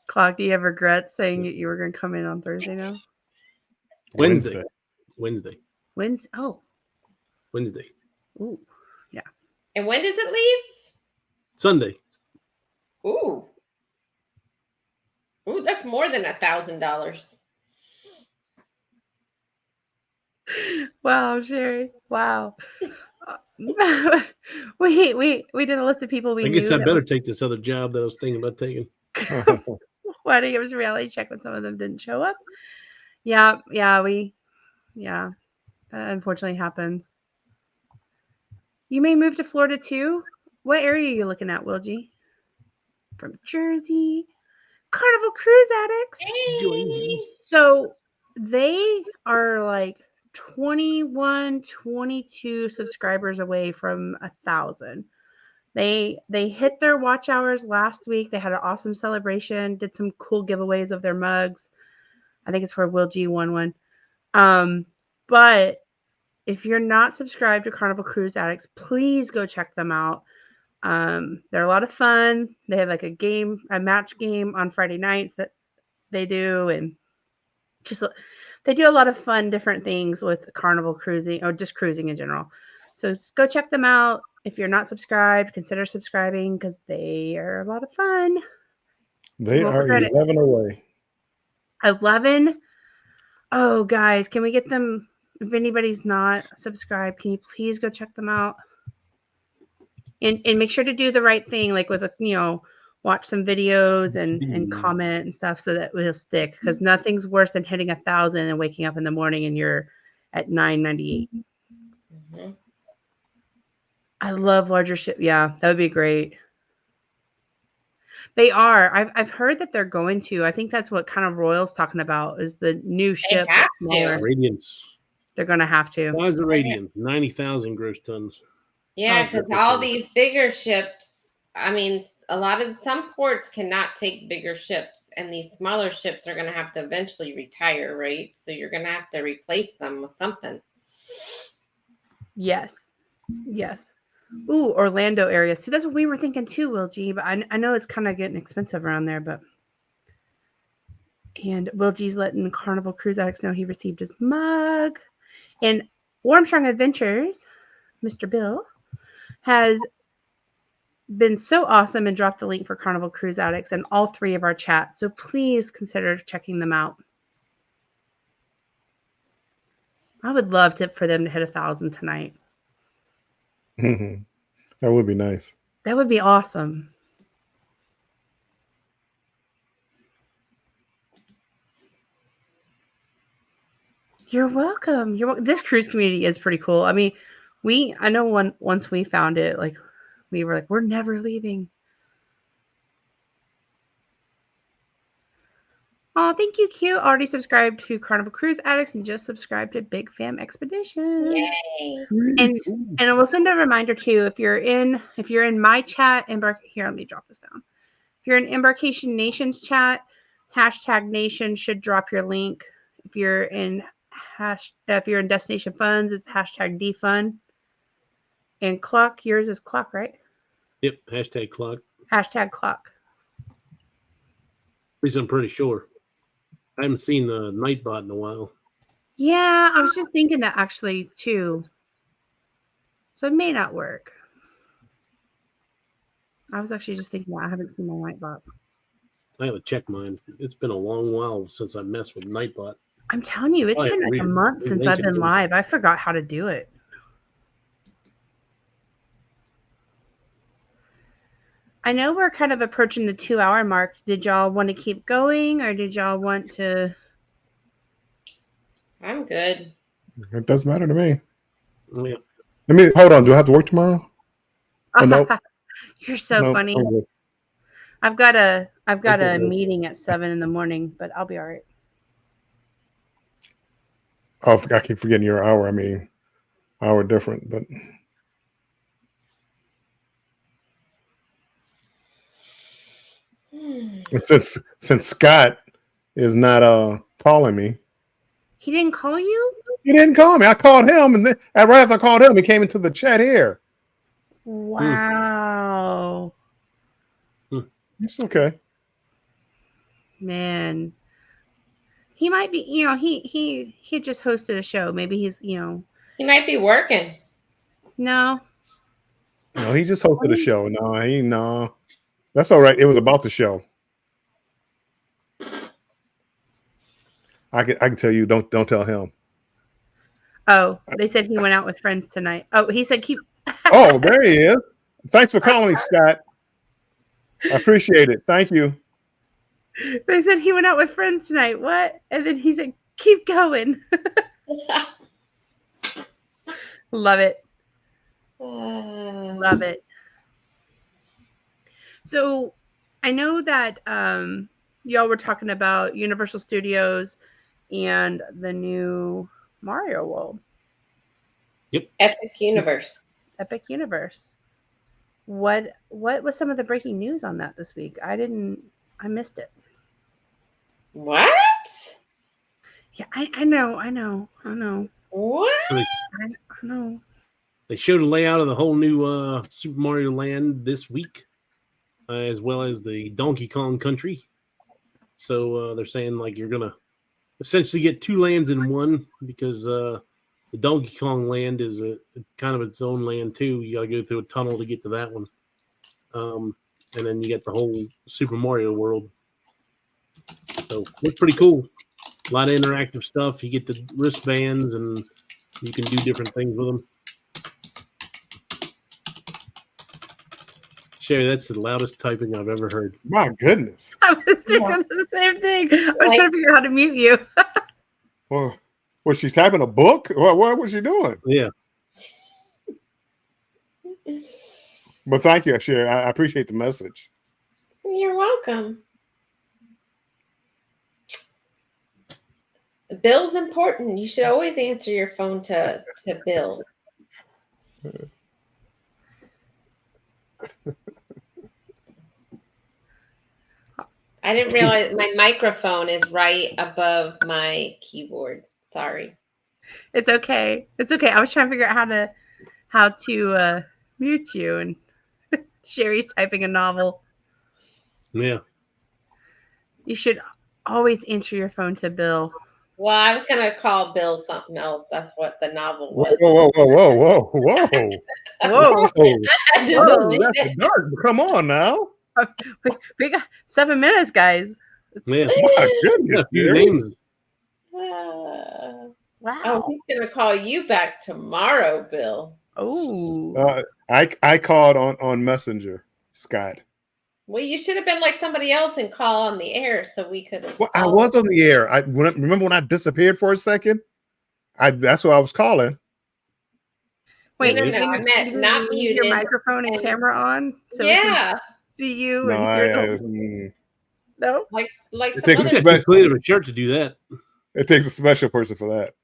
Speaker 3: Clock, do you have regrets saying that you were going to come in on Thursday now?
Speaker 4: Wednesday.
Speaker 3: Wednesday. Oh,
Speaker 4: Wednesday.
Speaker 3: ooh, yeah.
Speaker 1: And when does it leave?
Speaker 4: Sunday.
Speaker 1: Ooh, that's more than $1,000.
Speaker 3: Wow, Sherry. Wow. we did a list of people we
Speaker 4: I guess
Speaker 3: knew.
Speaker 4: I
Speaker 3: that
Speaker 4: better take this other job that I was thinking about taking.
Speaker 3: Why do you give us a reality check when some of them didn't show up? Yeah, that unfortunately happens. You may move to Florida too. What area are you looking at, Wilgie? From Jersey. Carnival Cruise Addicts.
Speaker 1: Hey.
Speaker 3: So they are like 21, 22 subscribers away from 1,000. They hit their watch hours last week. They had an awesome celebration, did some cool giveaways of their mugs. I think it's where Will G won one. But if you're not subscribed to Carnival Cruise Addicts, please go check them out. They're a lot of fun. They have like a match game on Friday nights that they do, and just they do a lot of fun different things with Carnival cruising or just cruising in general. So just go check them out. If you're not subscribed, consider subscribing because they are a lot of fun.
Speaker 2: They are 11 away.
Speaker 3: 11. Oh, guys, can we get them? If anybody's not subscribed, can you please go check them out? And make sure to do the right thing, like with watch some videos and comment and stuff so that we'll stick. Because nothing's worse than hitting 1,000 and waking up in the morning and you're at 998.
Speaker 1: Mm-hmm.
Speaker 3: I love larger ship. Yeah, that would be great. They are. I've heard that they're going to. I think that's what kind of Royal's talking about is the new ship that's smaller.
Speaker 4: Radiance.
Speaker 3: They're going to have to.
Speaker 4: Size of Radiance, 90,000 gross tons.
Speaker 1: Yeah, because all these bigger ships, I mean, some ports cannot take bigger ships, and these smaller ships are going to have to eventually retire, right? So you're going to have to replace them with something.
Speaker 3: Yes. Ooh, Orlando area. See, that's what we were thinking too, Will G. But I know it's kind of getting expensive around there, but. And Will G's letting Carnival Cruise Addicts know he received his mug. And Armstrong Adventures, Mr. Bill, has been so awesome and dropped a link for Carnival Cruise Addicts in all 3 of our chats. So please consider checking them out. I would love for them to hit 1,000 tonight.
Speaker 2: That would be nice. That
Speaker 3: would be awesome. You're welcome. This cruise community is pretty cool. I mean, I know once we found it, like we were like, we're never leaving. Oh, thank you, Q. Already subscribed to Carnival Cruise Addicts and just subscribed to Big Fam Expedition.
Speaker 1: Yay!
Speaker 3: And I will send a reminder too. If you're in my chat, here, let me drop this down. If you're in Embarkation Nations chat, #Nation should drop your link. If you're in Destination Funds, it's #DFun. And Clock, yours is Clock, right?
Speaker 4: Yep, #Clock.
Speaker 3: #Clock.
Speaker 4: At least I'm pretty sure. I haven't seen the Nightbot in a while.
Speaker 3: Yeah, I was just thinking that actually too. So it may not work. I was actually just thinking that I haven't seen my Nightbot.
Speaker 4: I have to check mine. It's been a long while since I messed with Nightbot.
Speaker 3: I'm telling you, it's been like a month since I've been live. I forgot how to do it. I know we're kind of approaching the 2-hour mark. Did y'all want to keep going or did y'all want to?
Speaker 1: I'm good.
Speaker 2: It doesn't matter to me.
Speaker 4: Yeah.
Speaker 2: Hold on. Do I have to work tomorrow? Oh, no.
Speaker 3: You're so funny. I've got a meeting at 7 in the morning, but I'll be all right.
Speaker 2: Oh, I keep forgetting your hour. hour different, but since Scott is not calling me,
Speaker 3: He didn't call you?
Speaker 2: he didn't call me. I called him, and then right after I called him, he came into the chat here.
Speaker 3: Wow.
Speaker 2: It's okay.
Speaker 3: Man. He might be, he just hosted a show. Maybe he's,
Speaker 1: He might be working.
Speaker 3: no.
Speaker 2: No, he just hosted a show. No. That's all right. It was about the show. I can tell you. Don't tell him.
Speaker 3: Oh, they said he went out with friends tonight. Oh, he said keep.
Speaker 2: Oh, there he is. Thanks for calling me, Scott. I appreciate it. Thank you.
Speaker 3: They said he went out with friends tonight. What? And then he said, keep going. Love it. Love it. So I know that y'all were talking about Universal Studios and the new Mario World.
Speaker 4: Yep.
Speaker 1: Epic Universe.
Speaker 3: Epic Universe. What was some of the breaking news on that this week? I missed it.
Speaker 1: What?
Speaker 3: Yeah, I know.
Speaker 1: What?
Speaker 4: So
Speaker 3: I know.
Speaker 4: they showed a layout of the whole new Super Mario Land this week, as well as the Donkey Kong Country. So they're saying like you're gonna essentially get two lands in one, because the Donkey Kong Land is a kind of its own land too. You got to go through a tunnel to get to that one, and then you get the whole Super Mario World. So it's pretty cool. A lot of interactive stuff. You get the wristbands, and you can do different things with them. Sherry, that's the loudest typing I've ever heard.
Speaker 2: My goodness.
Speaker 3: I was thinking the same thing. I was trying to figure out how to mute you.
Speaker 2: Well, was she typing a book? What was she doing?
Speaker 4: Yeah.
Speaker 2: But thank you, Sherry. I appreciate the message.
Speaker 1: You're welcome. Bill's important. You should always answer your phone to Bill. I didn't realize my microphone is right above my keyboard. Sorry.
Speaker 3: It's okay. It's okay. I was trying to figure out how to mute you, and Sherry's typing a novel.
Speaker 4: Yeah.
Speaker 3: You should always answer your phone to Bill.
Speaker 1: Well, I was gonna call Bill something else. That's what the novel was.
Speaker 2: Whoa.
Speaker 3: Whoa.
Speaker 1: I just
Speaker 2: Whoa, that's dark. Come on now.
Speaker 3: We got 7 minutes, guys.
Speaker 4: Yeah.
Speaker 2: My goodness.
Speaker 4: A few
Speaker 2: Sherry.
Speaker 4: names.
Speaker 3: Wow.
Speaker 1: Oh, he's gonna call you back tomorrow, Bill.
Speaker 3: Oh.
Speaker 2: I called on Messenger, Scott.
Speaker 1: Well, you should have been like somebody else and call on the air so we could have.
Speaker 2: Well, I was on the air. Remember when I disappeared for a second? That's what I was calling.
Speaker 3: Wait,
Speaker 1: No,
Speaker 3: you
Speaker 1: I meant not
Speaker 3: leave
Speaker 1: muted.
Speaker 3: your microphone and camera on, so we
Speaker 1: Yeah,
Speaker 3: can see you.
Speaker 2: No,
Speaker 3: and hear no.
Speaker 1: like
Speaker 2: It
Speaker 1: some
Speaker 2: takes
Speaker 4: You
Speaker 1: other.
Speaker 4: got too clean of a shirt to do that.
Speaker 2: it takes a special person for that.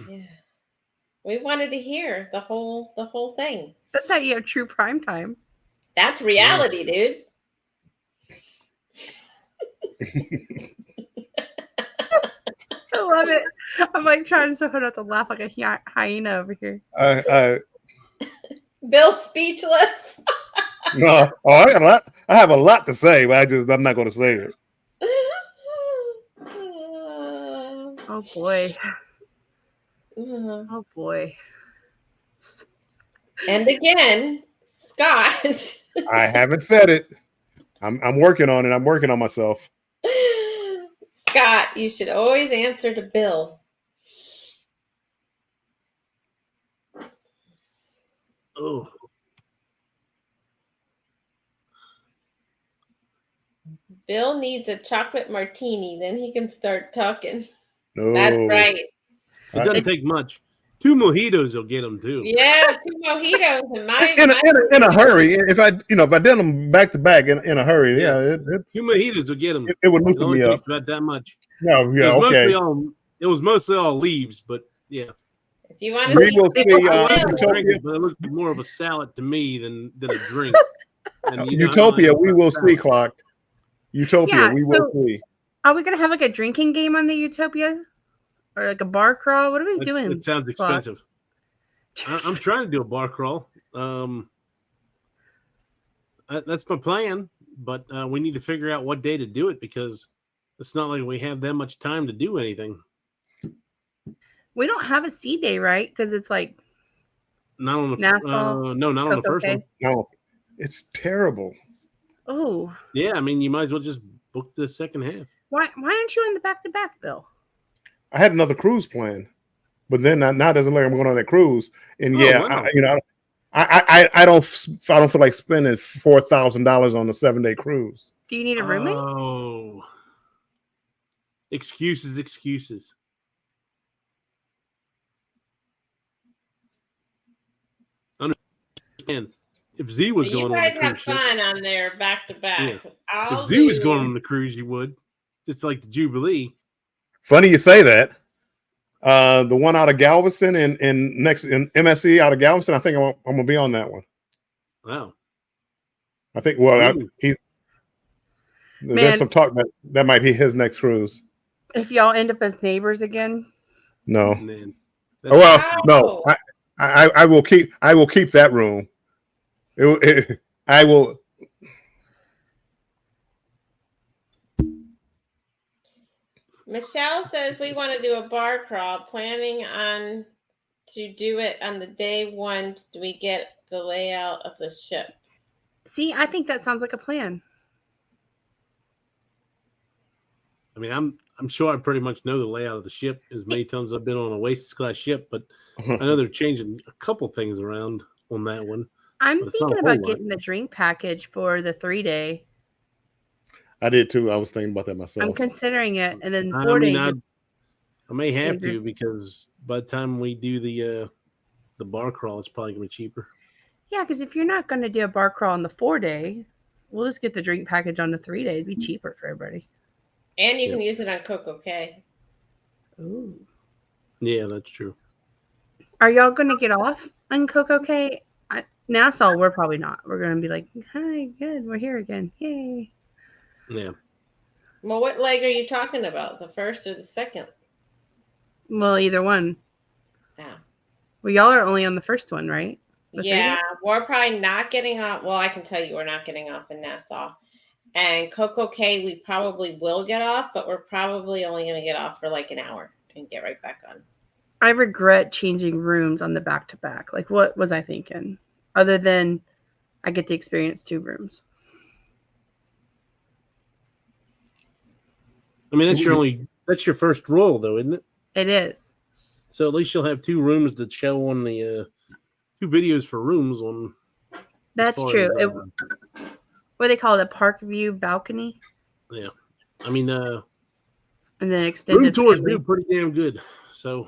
Speaker 1: Yeah. We wanted to hear the whole thing.
Speaker 3: That's how you have true prime time.
Speaker 1: That's reality, dude.
Speaker 3: I love it. I'm like trying so hard not to laugh like a hyena over here.
Speaker 1: Bill speechless.
Speaker 2: No, I have a lot to say, but I'm not going to say it.
Speaker 3: Oh boy. Oh boy.
Speaker 1: And again, Scott.
Speaker 2: I haven't said it. I'm working on it. I'm working on myself.
Speaker 1: Scott, you should always answer to Bill.
Speaker 4: Oh.
Speaker 1: Bill needs a chocolate martini, then he can start talking.
Speaker 2: No,
Speaker 1: That's right.
Speaker 4: It doesn't take much. 2 mojitos will get them too.
Speaker 1: Yeah, 2 mojitos in my
Speaker 2: in a hurry. If I did them back to back in a hurry, yeah,
Speaker 4: 2 mojitos will get them.
Speaker 2: it would
Speaker 4: It
Speaker 2: loosen
Speaker 4: only
Speaker 2: me up.
Speaker 4: takes about that much.
Speaker 2: No, yeah,
Speaker 4: It was
Speaker 2: okay.
Speaker 4: It was mostly all leaves, but yeah.
Speaker 1: If you want to
Speaker 2: We
Speaker 1: see
Speaker 2: will
Speaker 1: what
Speaker 2: see,
Speaker 1: people
Speaker 4: I
Speaker 1: do,
Speaker 4: like
Speaker 2: Utopia.
Speaker 4: drink it, but it looked more of a salad to me than a drink. And, you know, I don't
Speaker 2: Utopia,
Speaker 4: like
Speaker 2: we will
Speaker 4: salad.
Speaker 2: see, Clock. Utopia,
Speaker 3: Yeah,
Speaker 2: we will
Speaker 3: so-
Speaker 2: see.
Speaker 3: Are we gonna have like a drinking game on the Utopia, or like a bar crawl? What are we doing?
Speaker 4: It sounds
Speaker 3: Clock?
Speaker 4: expensive. I'm trying to do a bar crawl. That's my plan, but we need to figure out what day to do it because it's not like we have that much time to do anything.
Speaker 3: We don't have a C day, right? Because it's like
Speaker 4: Not on the
Speaker 3: Nassau,
Speaker 4: no, not on the first one.
Speaker 2: No, it's terrible.
Speaker 3: Oh,
Speaker 4: Yeah, I mean, you might as well just book the second half.
Speaker 3: why aren't you on the back to back, Bill?
Speaker 2: I had another cruise plan, but then now it doesn't look like I'm going on that cruise. And
Speaker 4: Oh,
Speaker 2: yeah,
Speaker 4: wow.
Speaker 2: I don't feel like spending $4,000 on a 7-day cruise.
Speaker 3: Do you need a roommate?
Speaker 4: Oh, excuses. Understand? If Z was
Speaker 1: you
Speaker 4: going on
Speaker 1: guys
Speaker 4: the
Speaker 1: have
Speaker 4: cruise ship,
Speaker 1: fun on there back to back.
Speaker 4: if Z was going on the cruise, you would. It's like the Jubilee.
Speaker 2: Funny you say that. The one out of Galveston and next in MSC out of Galveston, I think I'm gonna be on that one.
Speaker 4: Wow.
Speaker 2: I think.
Speaker 4: Ooh.
Speaker 2: There's
Speaker 3: Man.
Speaker 2: some talk that might be his next cruise.
Speaker 3: If y'all end up as neighbors again,
Speaker 2: No.
Speaker 4: Man.
Speaker 2: Oh, well, no.
Speaker 1: Wow.
Speaker 2: I will keep that room. I will.
Speaker 1: Michelle says we want to do a bar crawl, planning on to do it on the day one. Do we get the layout of the ship?
Speaker 3: see, I think that sounds like a plan.
Speaker 4: I mean, I'm sure I pretty much know the layout of the ship as many times I've been on a Oasis class ship, but I know they're changing a couple things around on that one.
Speaker 3: I'm
Speaker 4: But it's not a
Speaker 3: thinking
Speaker 4: whole
Speaker 3: about
Speaker 4: lot.
Speaker 3: getting the drink package for the 3-day.
Speaker 2: I did too. I was thinking about that myself.
Speaker 3: I'm considering it, and then
Speaker 4: I
Speaker 3: 4
Speaker 4: mean,
Speaker 3: days.
Speaker 4: I may have to
Speaker 3: Dangerous.
Speaker 4: because by the time we do the bar crawl, it's probably gonna be cheaper.
Speaker 3: Yeah, because if you're not going to do a bar crawl on the 4-day, we'll just get the drink package on the 3-day. It'd be cheaper for everybody.
Speaker 1: And you
Speaker 4: Yep.
Speaker 1: can use it on Coco K.
Speaker 3: Ooh.
Speaker 4: Yeah, that's true.
Speaker 3: Are y'all going to get off on Coco K? Nassau, we're probably not. We're going to be like, hi, good, we're here again. Yay.
Speaker 4: Yeah.
Speaker 1: Well, what leg are you talking about? The first or the second?
Speaker 3: Well, either one.
Speaker 1: Yeah.
Speaker 3: Well, y'all are only on the first one, right? The 3-day?
Speaker 1: Yeah, we're probably not getting off. Well, I can tell you we're not getting off in Nassau. And Coco K, we probably will get off, but we're probably only going to get off for like an hour and get right back on.
Speaker 3: I regret changing rooms on the back to back. Like, what was I thinking? Other than I get to experience 2 rooms.
Speaker 4: I mean, that's your first roll though, isn't it?
Speaker 3: It is.
Speaker 4: So at least you'll have 2 rooms that show on the 2 videos for rooms on.
Speaker 3: That's
Speaker 4: as far
Speaker 3: true.
Speaker 4: as,
Speaker 3: What do they call it? A park view balcony?
Speaker 4: yeah. I mean,
Speaker 3: And then
Speaker 4: room
Speaker 3: extended
Speaker 4: tours
Speaker 3: family.
Speaker 4: do pretty damn good. So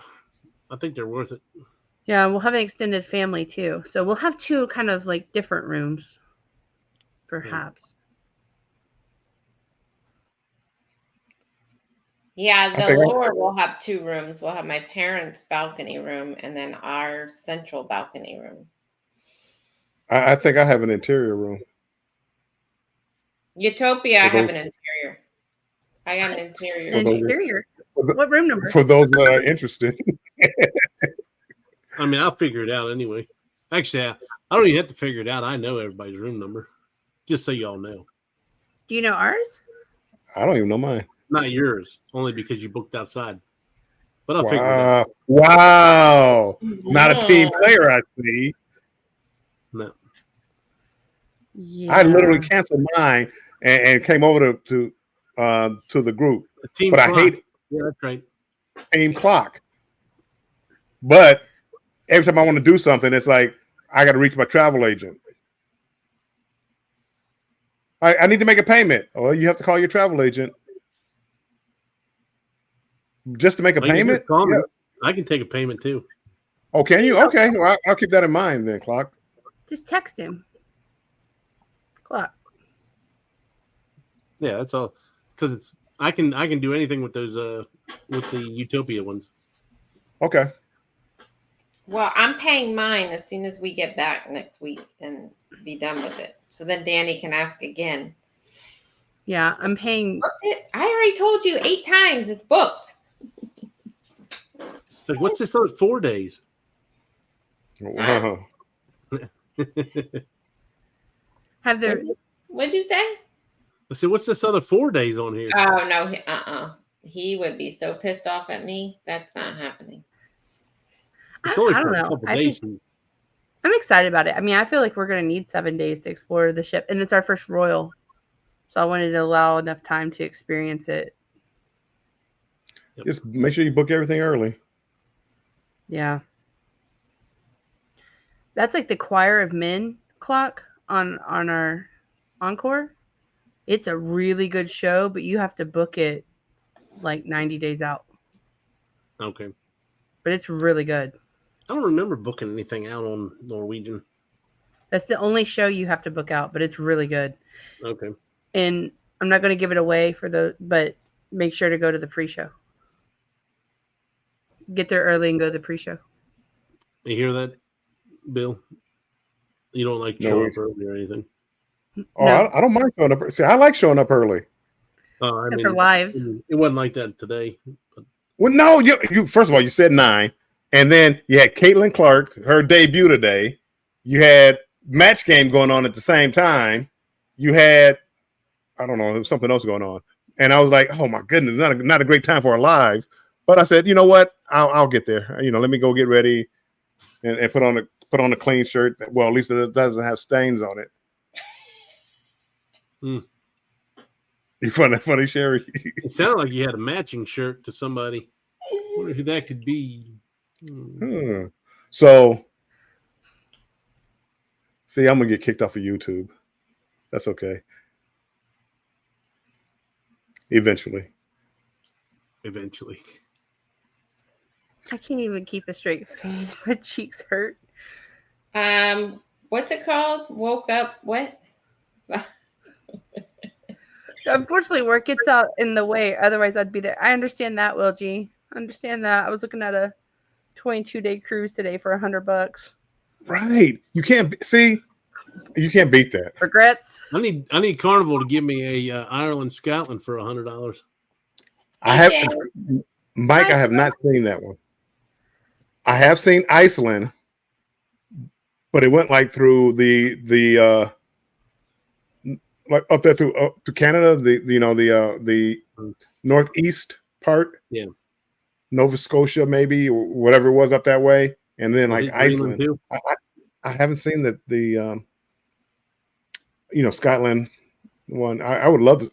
Speaker 4: I think they're worth it.
Speaker 3: Yeah, we'll have an extended family too. So we'll have 2 kind of like different rooms, perhaps.
Speaker 1: Yeah,
Speaker 2: I
Speaker 1: the
Speaker 2: think
Speaker 1: lower will have 2 rooms. We'll have my parents' balcony room and then our central balcony room.
Speaker 2: I think I have an interior room.
Speaker 1: Utopia, I
Speaker 2: For
Speaker 1: have
Speaker 2: those-
Speaker 1: an interior. I got an interior.
Speaker 3: An
Speaker 2: those-
Speaker 3: interior.
Speaker 2: for the-
Speaker 3: What room number?
Speaker 2: For those that are interested.
Speaker 4: I mean, I'll figure it out anyway. Actually, I don't even have to figure it out. I know everybody's room number, just so y'all know.
Speaker 3: Do you know ours?
Speaker 2: I don't even know mine.
Speaker 4: Not yours, only because you booked outside. But I'll figure it out.
Speaker 2: Wow. Not a team player, I see.
Speaker 4: No.
Speaker 3: Yeah.
Speaker 2: I literally canceled mine and came over to the group.
Speaker 4: A team
Speaker 2: But I
Speaker 4: clock.
Speaker 2: hate
Speaker 4: Yeah, that's right.
Speaker 2: team clock. But every time I want to do something, it's like I got to reach my travel agent. I need to make a payment. Well, you have to call your travel agent just to make a
Speaker 4: Well, you can
Speaker 2: payment.
Speaker 4: just call me.
Speaker 2: Yeah.
Speaker 4: I can take a payment too.
Speaker 2: Oh, can you? Okay, well, I'll keep that in mind then, Clock.
Speaker 3: Just text him. Clock.
Speaker 4: Yeah, that's all. Because it's I can do anything with those with the Utopia ones.
Speaker 2: Okay.
Speaker 1: Well, I'm paying mine as soon as we get back next week and be done with it. So then Danny can ask again.
Speaker 3: Yeah, I'm paying.
Speaker 1: Booked it? I already told you 8 times it's booked.
Speaker 4: It's like, what's this other 4 days?
Speaker 2: Wow.
Speaker 3: Have there?
Speaker 1: What'd you say?
Speaker 4: I said, what's this other 4 days on here?
Speaker 1: Oh no, he would be so pissed off at me. That's not happening.
Speaker 4: It's only
Speaker 3: I
Speaker 4: for
Speaker 3: don't
Speaker 4: a
Speaker 3: know.
Speaker 4: couple
Speaker 3: I
Speaker 4: days.
Speaker 3: think I'm excited about it. I mean, I feel like we're going to need 7 days to explore the ship, and it's our first Royal, so I wanted to allow enough time to experience it.
Speaker 2: Just make sure you book everything early.
Speaker 3: Yeah, that's like the Choir of Men clock on our Encore. It's a really good show, but you have to book it like 90 days out.
Speaker 4: Okay.
Speaker 3: But it's really good.
Speaker 4: I don't remember booking anything out on Norwegian.
Speaker 3: That's the only show you have to book out, but it's really good.
Speaker 4: Okay.
Speaker 3: And I'm not going to give it away but make sure to go to the pre-show. Get there early and go to the pre-show.
Speaker 4: You hear that, Bill? You don't like
Speaker 2: No,
Speaker 4: show up early or anything?
Speaker 2: Oh,
Speaker 3: No.
Speaker 2: I don't mind showing up. See, I like showing up early.
Speaker 4: I
Speaker 3: Except
Speaker 4: mean,
Speaker 3: for lives.
Speaker 4: it wasn't like that today. But
Speaker 2: Well, no, you first of all, you said 9, and then you had Caitlin Clark, her debut today. You had match game going on at the same time. You had, I don't know, there was something else going on, and I was like, oh my goodness, not a great time for a live. But I said, you know what, I'll get there. Let me go get ready and put on a clean shirt. Well, at least it doesn't have stains on it. You find that funny, Sherry?
Speaker 4: it sounded like you had a matching shirt to somebody. I wonder who that could be.
Speaker 2: So, see, I'm gonna get kicked off of YouTube. That's okay. Eventually.
Speaker 3: I can't even keep a straight face. My cheeks hurt.
Speaker 1: What's it called? Woke up. What?
Speaker 3: Unfortunately, work gets out in the way. Otherwise, I'd be there. I understand that, Will G. I understand that. I was looking at a 22-day cruise today for $100.
Speaker 2: Right. You can't beat that.
Speaker 3: Regrets?
Speaker 4: I need Carnival to give me a Ireland Scotland for $100.
Speaker 2: I have Mike. I have not seen that one. I have seen Iceland, but it went like through the like up there to Canada, the northeast part.
Speaker 4: Yeah.
Speaker 2: Nova Scotia, maybe, or whatever it was up that way, and then like
Speaker 4: Greenland
Speaker 2: Iceland.
Speaker 4: too?
Speaker 2: I haven't seen the Scotland one. I would love to.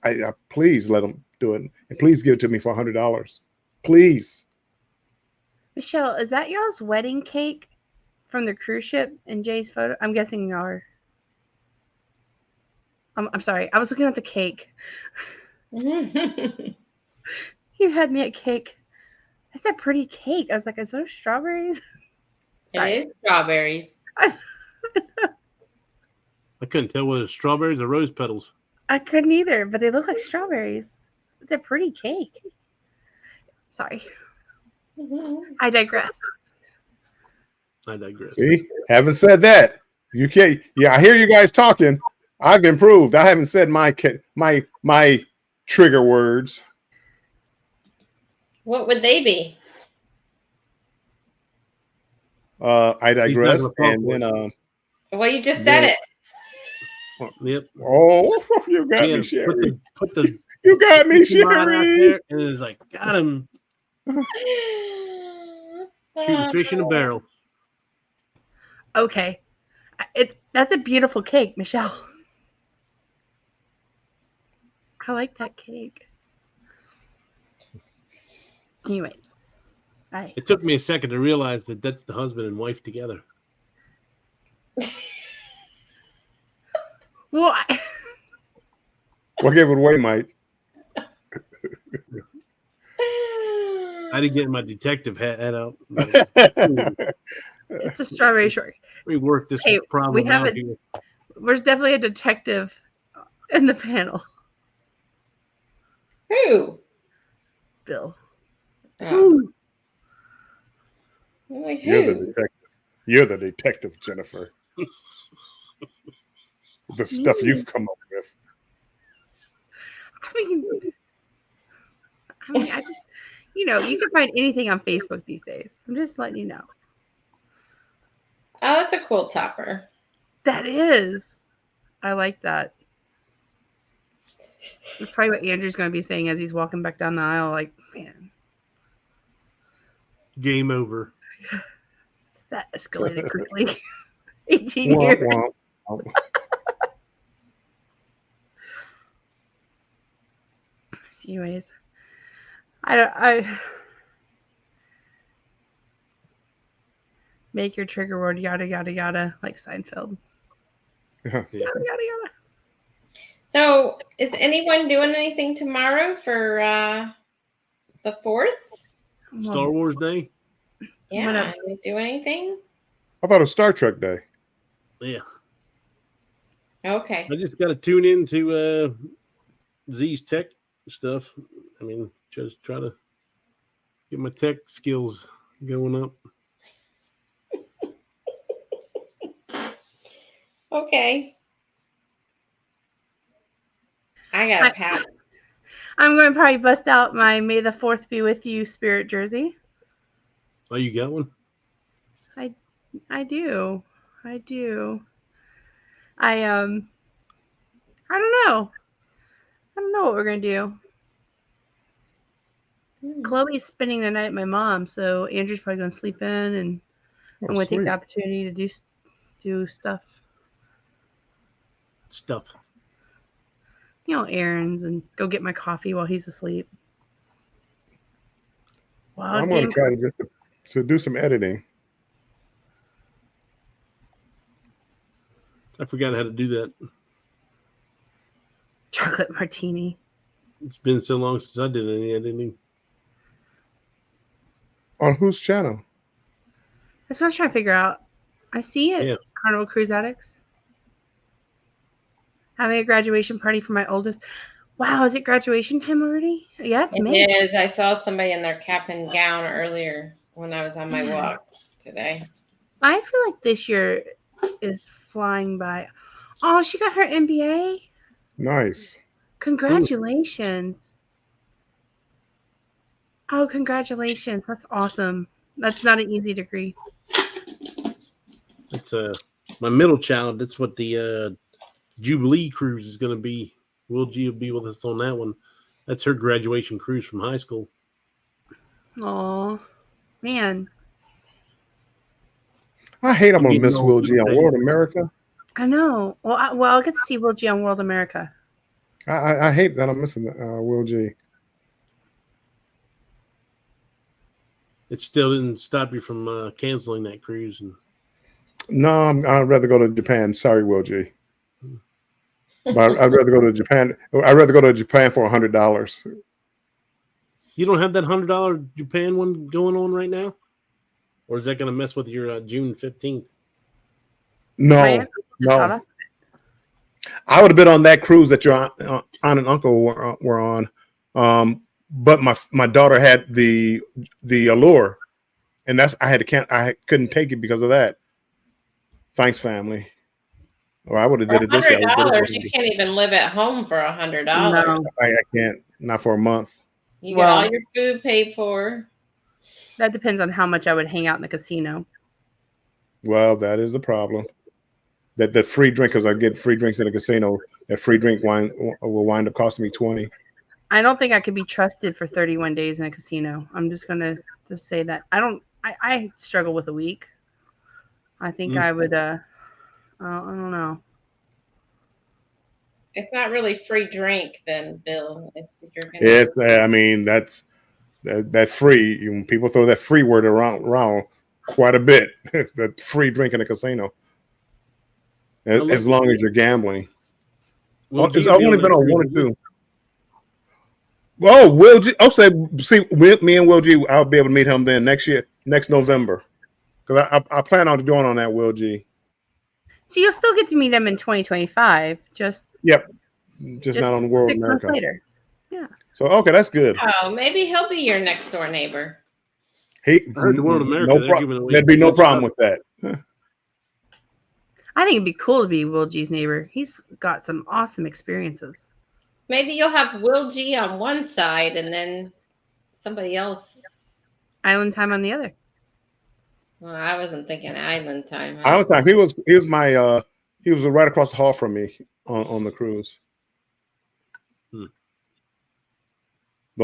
Speaker 2: Please let them do it, and please give it to me for $100. Please.
Speaker 3: Michelle, is that y'all's wedding cake from the cruise ship in Jay's photo? I'm guessing y'all are. I'm sorry. I was looking at the cake. You had me at cake. That's a pretty cake. I was like, is those strawberries?
Speaker 1: It is strawberries.
Speaker 4: I couldn't tell whether it's strawberries or rose petals.
Speaker 3: I couldn't either, but they look like strawberries. It's a pretty cake. Sorry. I digress.
Speaker 2: See, haven't said that. You can't. Yeah, I hear you guys talking. I've improved. I haven't said my trigger words.
Speaker 1: What would they be?
Speaker 2: I digress. And then
Speaker 1: well, you just said it.
Speaker 4: Yep.
Speaker 2: Oh, you got me, Sherry.
Speaker 4: Put the
Speaker 2: you got me, Sherry.
Speaker 4: And it's like, got him. Shooting fish in a barrel.
Speaker 3: Okay. That's a beautiful cake, Michelle. I like that cake. Anyways. Bye.
Speaker 4: It took me a second to realize that that's the husband and wife together.
Speaker 3: What?
Speaker 2: What gave it away, Mike?
Speaker 4: I didn't get my detective hat out.
Speaker 3: It's a strawberry short.
Speaker 4: We work this problem
Speaker 3: we have
Speaker 4: out here.
Speaker 3: There's definitely a detective in the panel.
Speaker 1: Who?
Speaker 3: Bill.
Speaker 1: Oh. Like,
Speaker 2: You're the
Speaker 1: who?
Speaker 2: detective. You're the detective, Jennifer. The stuff you've come up with.
Speaker 3: I mean, I just, you can find anything on Facebook these days. I'm just letting you know.
Speaker 1: Oh, that's a cool topper.
Speaker 3: That is. I like that. That's probably what Andrew's going to be saying as he's walking back down the aisle. Like, man,
Speaker 4: Game over.
Speaker 3: that escalated quickly. 18
Speaker 2: Womp,
Speaker 3: years.
Speaker 2: womp, womp.
Speaker 3: Anyways, I make your trigger word yada yada yada like Seinfeld.
Speaker 2: Yeah.
Speaker 3: Yada yada yada.
Speaker 1: So, is anyone doing anything tomorrow for the 4th?
Speaker 4: Star Wars Day.
Speaker 1: Yeah,
Speaker 3: Whatever.
Speaker 1: you do anything?
Speaker 2: I thought it was Star Trek Day.
Speaker 4: Yeah.
Speaker 1: Okay.
Speaker 4: I just got to tune into Z's tech stuff. I mean, just try to get my tech skills going up.
Speaker 1: Okay. I got a pat.
Speaker 3: I'm going to probably bust out my May the 4th be with you spirit jersey.
Speaker 4: Oh, you got one?
Speaker 3: I do. I don't know. I don't know what we're going to do. Chloe's spending the night at my mom, so Andrew's probably going to sleep in, and I'm going to take the opportunity to do stuff. Errands and go get my coffee while he's asleep. Wow,
Speaker 2: I'm going to try to do some editing.
Speaker 4: I forgot how to do that.
Speaker 3: Chocolate martini.
Speaker 4: It's been so long since I did any editing.
Speaker 2: On whose channel?
Speaker 3: That's what I was trying to figure out. I see it.
Speaker 4: Yeah.
Speaker 3: Carnival Cruise Addicts. Having a graduation party for my oldest. Wow, is it graduation time already? Yeah, it's May.
Speaker 1: It is. I saw somebody in their cap and gown earlier when I was on my walk today.
Speaker 3: I feel like this year is flying by. Oh, she got her MBA.
Speaker 2: Nice.
Speaker 3: Congratulations. Oh, congratulations. That's awesome. That's not an easy degree.
Speaker 4: It's my middle child. That's what the Jubilee cruise is going to be. Will G will be with us on that one. That's her graduation cruise from high school.
Speaker 3: Oh, man.
Speaker 2: I hate I'm
Speaker 4: You
Speaker 2: going to
Speaker 4: get
Speaker 2: miss
Speaker 4: no
Speaker 2: Will G on
Speaker 4: day.
Speaker 2: World America.
Speaker 3: I know. Well, I'll get to see Will G on World America.
Speaker 2: I hate that I'm missing Will G.
Speaker 4: It still didn't stop you from canceling that cruise. And
Speaker 2: No, I'd rather go to Japan. Sorry, Will G. But I'd rather go to Japan. I'd rather go to Japan for $100.
Speaker 4: you don't have that $100 Japan one going on right now? Or is that going to mess with your June 15th?
Speaker 2: No, no. I would have been on that cruise that your aunt and uncle were on. But my daughter had the Allure, and I couldn't take it because of that. Thanks, family. Or I would have did it this year.
Speaker 1: $100, you can't even live at home for $100.
Speaker 3: No.
Speaker 2: I can't, not for a month.
Speaker 1: You get all your food paid for.
Speaker 3: That depends on how much I would hang out in the casino.
Speaker 2: Well, that is the problem. That the free drink, because I get free drinks in the casino, that free drink will wind up costing me $20.
Speaker 3: I don't think I could be trusted for 31 days in a casino. I'm just gonna say that. I struggle with a week. I think I would I don't know.
Speaker 1: It's not really free drink then, Bill. If you're gonna...
Speaker 2: It's I mean that's that free. People throw that free word around quite a bit. That free drink in a casino. As long as you're gambling. I've only been on one or two. Oh, Will G. I'll say, see, me and Will G. I'll be able to meet him then next November, because I plan on doing on that Will G.
Speaker 3: So you'll still get to meet him in 2025. Just
Speaker 2: not on World
Speaker 3: 6
Speaker 2: America.
Speaker 3: months later. Yeah.
Speaker 2: So okay, that's good.
Speaker 1: Oh, maybe he'll be your next door neighbor.
Speaker 4: I heard the World America.
Speaker 2: There'd be no problem with that.
Speaker 3: I think it'd be cool to be Will G's neighbor. He's got some awesome experiences.
Speaker 1: Maybe you'll have Will G on one side and then somebody else.
Speaker 3: Island time on the other.
Speaker 1: Well, I wasn't thinking island time.
Speaker 2: Island time. He was my he was right across the hall from me on the cruise. The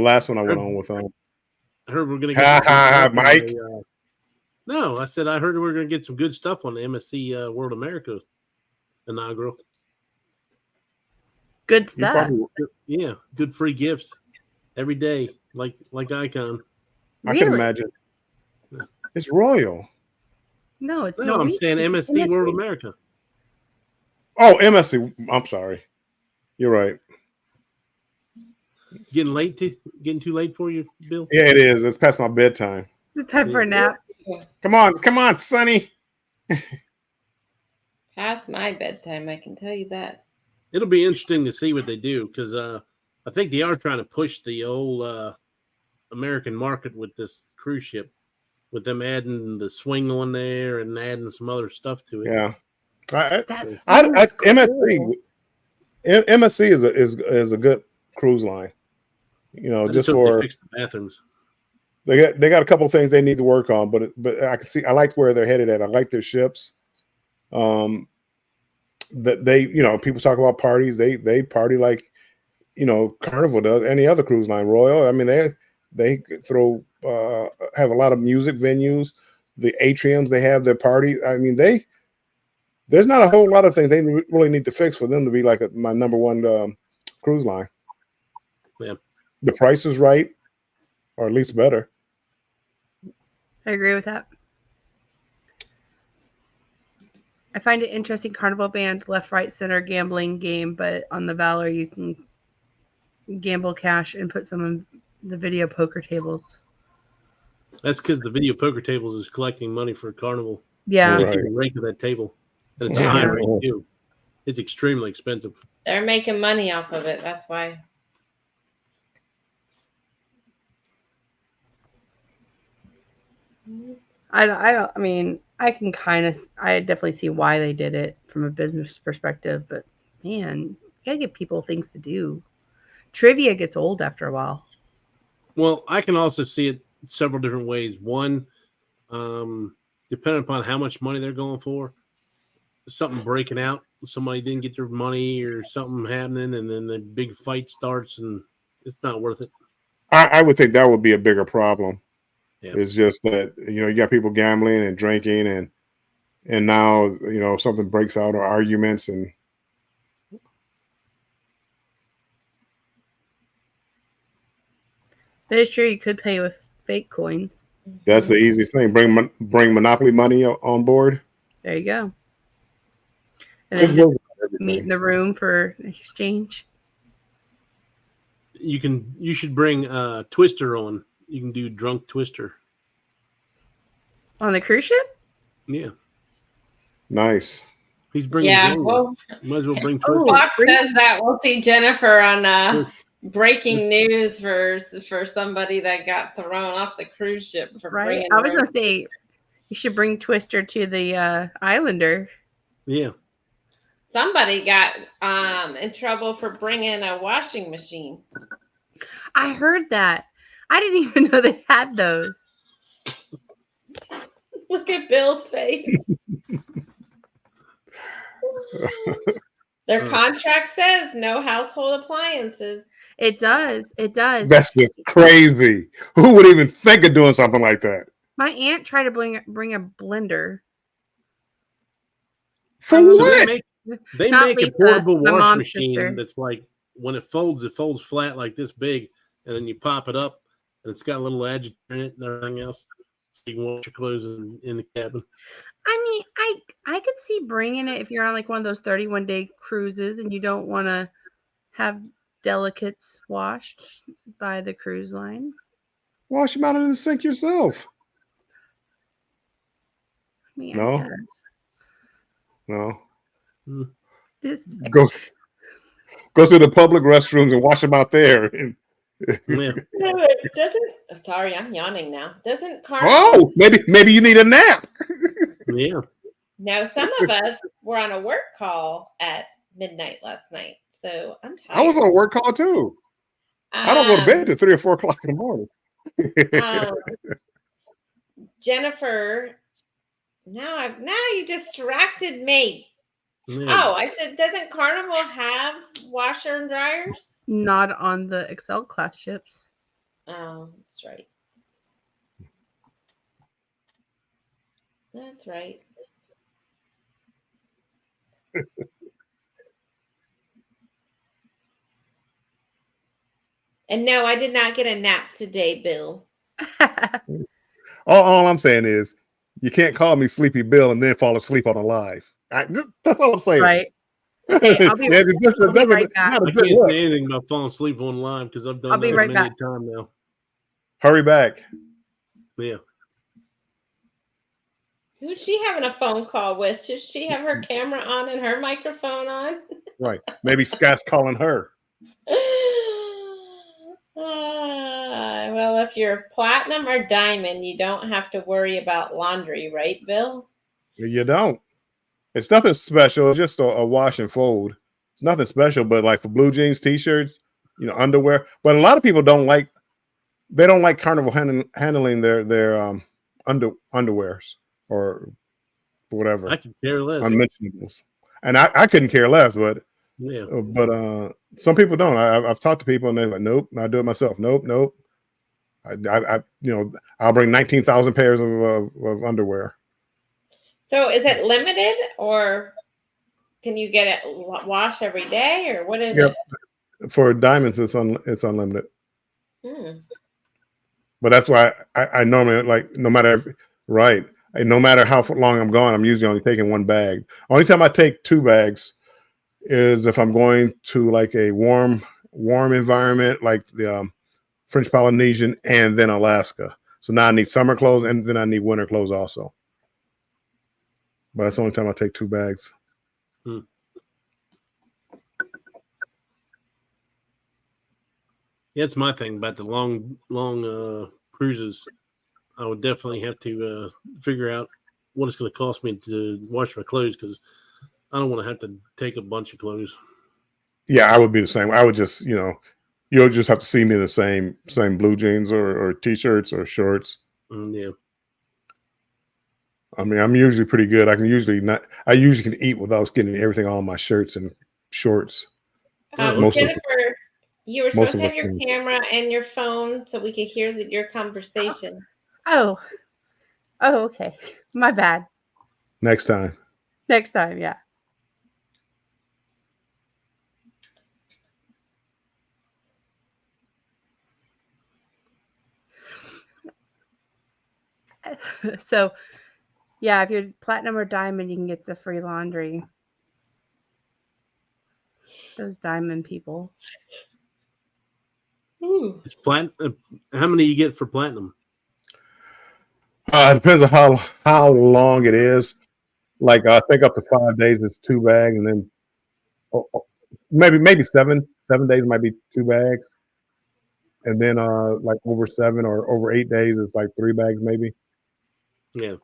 Speaker 2: last one I went on with him.
Speaker 4: I heard we're going to get
Speaker 2: Mike.
Speaker 4: No, I said I heard we're going to get some good stuff on the MSC World America inaugural.
Speaker 3: Good stuff.
Speaker 4: Yeah, good free gifts every day, like Icon.
Speaker 2: I can imagine. It's Royal.
Speaker 3: No, it's
Speaker 4: no. I'm saying MSC World America.
Speaker 2: Oh, MSC. I'm sorry. You're right.
Speaker 4: Getting too late for you, Bill?
Speaker 2: Yeah, it is. It's past my bedtime.
Speaker 3: It's time for a nap.
Speaker 2: Come on, Sonny.
Speaker 1: Past my bedtime, I can tell you that.
Speaker 4: It'll be interesting to see what they do because I think they are trying to push the old American market with this cruise ship, with them adding the swing on there and adding some other stuff to it.
Speaker 2: Yeah, MSC is a good cruise line. You know, just for
Speaker 4: fix the bathrooms.
Speaker 2: They got a couple of things they need to work on, but I can see I like where they're headed at. I like their ships. That they, you know, people talk about parties. They party like, you know, Carnival does. Any other cruise line, Royal. I mean, they throw have a lot of music venues. The atriums, they have their parties. I mean, there's not a whole lot of things they really need to fix for them to be like my number one cruise line.
Speaker 4: Yeah,
Speaker 2: the price is right, or at least better.
Speaker 3: I agree with that. I find it interesting. Carnival banned left, right, center gambling game, but on the Valor you can gamble cash and put some in the video poker tables.
Speaker 4: That's because the video poker tables is collecting money for Carnival.
Speaker 3: Yeah,
Speaker 4: they keep a rank of that table, and it's a high rank too. It's extremely expensive.
Speaker 1: They're making money off of it. That's why.
Speaker 3: I mean, I definitely see why they did it from a business perspective, but man, you gotta give people things to do. Trivia gets old after a while.
Speaker 4: Well, I can also see it several different ways. One, depending upon how much money they're going for, something breaking out, somebody didn't get their money or something happening, and then the big fight starts, and it's not worth it.
Speaker 2: I would think that would be a bigger problem.
Speaker 4: Yeah.
Speaker 2: It's just that, you know, you got people gambling and drinking, and now, you know, something breaks out or arguments, and
Speaker 3: That is true. You could pay with fake coins.
Speaker 2: that's the easiest thing. Bring Monopoly money on board.
Speaker 3: There you go. And then just meet in the room for exchange.
Speaker 4: You should bring Twister on. You can do drunk Twister
Speaker 3: on the cruise ship.
Speaker 4: Yeah,
Speaker 2: nice.
Speaker 4: He's bringing.
Speaker 1: Yeah, well,
Speaker 4: might as well bring Twister.
Speaker 1: Fox says that we'll see Jennifer on breaking news for somebody that got thrown off the cruise ship for bringing.
Speaker 3: I was gonna say you should bring Twister to the Islander.
Speaker 4: Yeah.
Speaker 1: Somebody got in trouble for bringing a washing machine.
Speaker 3: I heard that. I didn't even know they had those.
Speaker 1: Look at Bill's face. Their contract says no household appliances.
Speaker 3: It does. It does.
Speaker 2: That's just crazy. Who would even think of doing something like that?
Speaker 3: My aunt tried to bring a blender.
Speaker 2: For what?
Speaker 4: They make a portable wash machine that's like, when it folds flat like this big, and then you pop it up, and it's got a little agitator in it and everything else. So you can wash your clothes in the cabin.
Speaker 3: I mean, I could see bringing it if you're on like one of those 31-day cruises and you don't want to have delicates washed by the cruise line.
Speaker 2: Wash them out in the sink yourself.
Speaker 3: I mean,
Speaker 2: No.
Speaker 3: Just
Speaker 2: go to the public restrooms and wash them out there.
Speaker 4: Yeah.
Speaker 1: Sorry, I'm yawning now. Doesn't Carnival?
Speaker 2: Oh, maybe you need a nap.
Speaker 4: Yeah.
Speaker 1: No, some of us were on a work call at midnight last night, so I'm
Speaker 2: I was
Speaker 1: tired.
Speaker 2: on a work call too. I don't go to bed at 3 or 4 o'clock in the morning.
Speaker 1: Jennifer, now you distracted me.
Speaker 4: Yeah.
Speaker 1: Oh, I said, doesn't Carnival have washer and dryers?
Speaker 3: Not on the Excel class ships.
Speaker 1: Oh, that's right. That's right. And no, I did not get a nap today, Bill.
Speaker 2: all I'm saying is you can't call me Sleepy Bill and then fall asleep on a live. That's all I'm saying.
Speaker 3: Right. Okay, I'll be right back.
Speaker 4: I can't say anything about falling asleep on live because I've done that many a time now.
Speaker 2: Hurry back.
Speaker 4: Yeah.
Speaker 1: Who's she having a phone call with? Does she have her camera on and her microphone on?
Speaker 2: Right. Maybe Scott's calling her.
Speaker 1: Well, if you're platinum or diamond, you don't have to worry about laundry, right, Bill?
Speaker 2: You don't. It's nothing special. It's just a wash and fold. It's nothing special, but like for blue jeans, t-shirts, underwear. But a lot of people don't like Carnival handling their underwears or whatever.
Speaker 4: I could care less.
Speaker 2: Unmentionables. And I couldn't care less, but
Speaker 4: yeah.
Speaker 2: But some people don't. I've talked to people and they're like, nope, I do it myself. Nope. I'll bring 19,000 pairs of underwear.
Speaker 1: So is it limited, or can you get it washed every day, or what is it?
Speaker 2: For diamonds, it's unlimited.
Speaker 1: Hmm.
Speaker 2: But that's why I normally no matter how long I'm gone, I'm usually only taking one bag. Only time I take 2 bags is if I'm going to like a warm environment like the French Polynesian and then Alaska. So now I need summer clothes and then I need winter clothes also. But that's the only time I take 2 bags.
Speaker 4: Hmm. Yeah, it's my thing about the long cruises. I would definitely have to figure out what it's going to cost me to wash my clothes because I don't want to have to take a bunch of clothes.
Speaker 2: Yeah, I would be the same. I would just, you'll just have to see me in the same blue jeans or t-shirts or shorts.
Speaker 4: Yeah.
Speaker 2: I mean, I'm usually pretty good. I usually can eat without getting everything on my shirts and shorts.
Speaker 1: Jennifer, you were supposed to have your camera and your phone so we could hear your conversation.
Speaker 3: Oh, okay. My bad.
Speaker 2: Next time,
Speaker 3: yeah. So, yeah, if you're platinum or diamond, you can get the free laundry. Those diamond people.
Speaker 4: It's how many you get for platinum?
Speaker 2: It depends on how long it is. Like I think up to 5 days is 2 bags, and then maybe 7 days might be 2 bags, and then like over 7 or over 8 days is like 3 bags maybe.
Speaker 4: Yeah.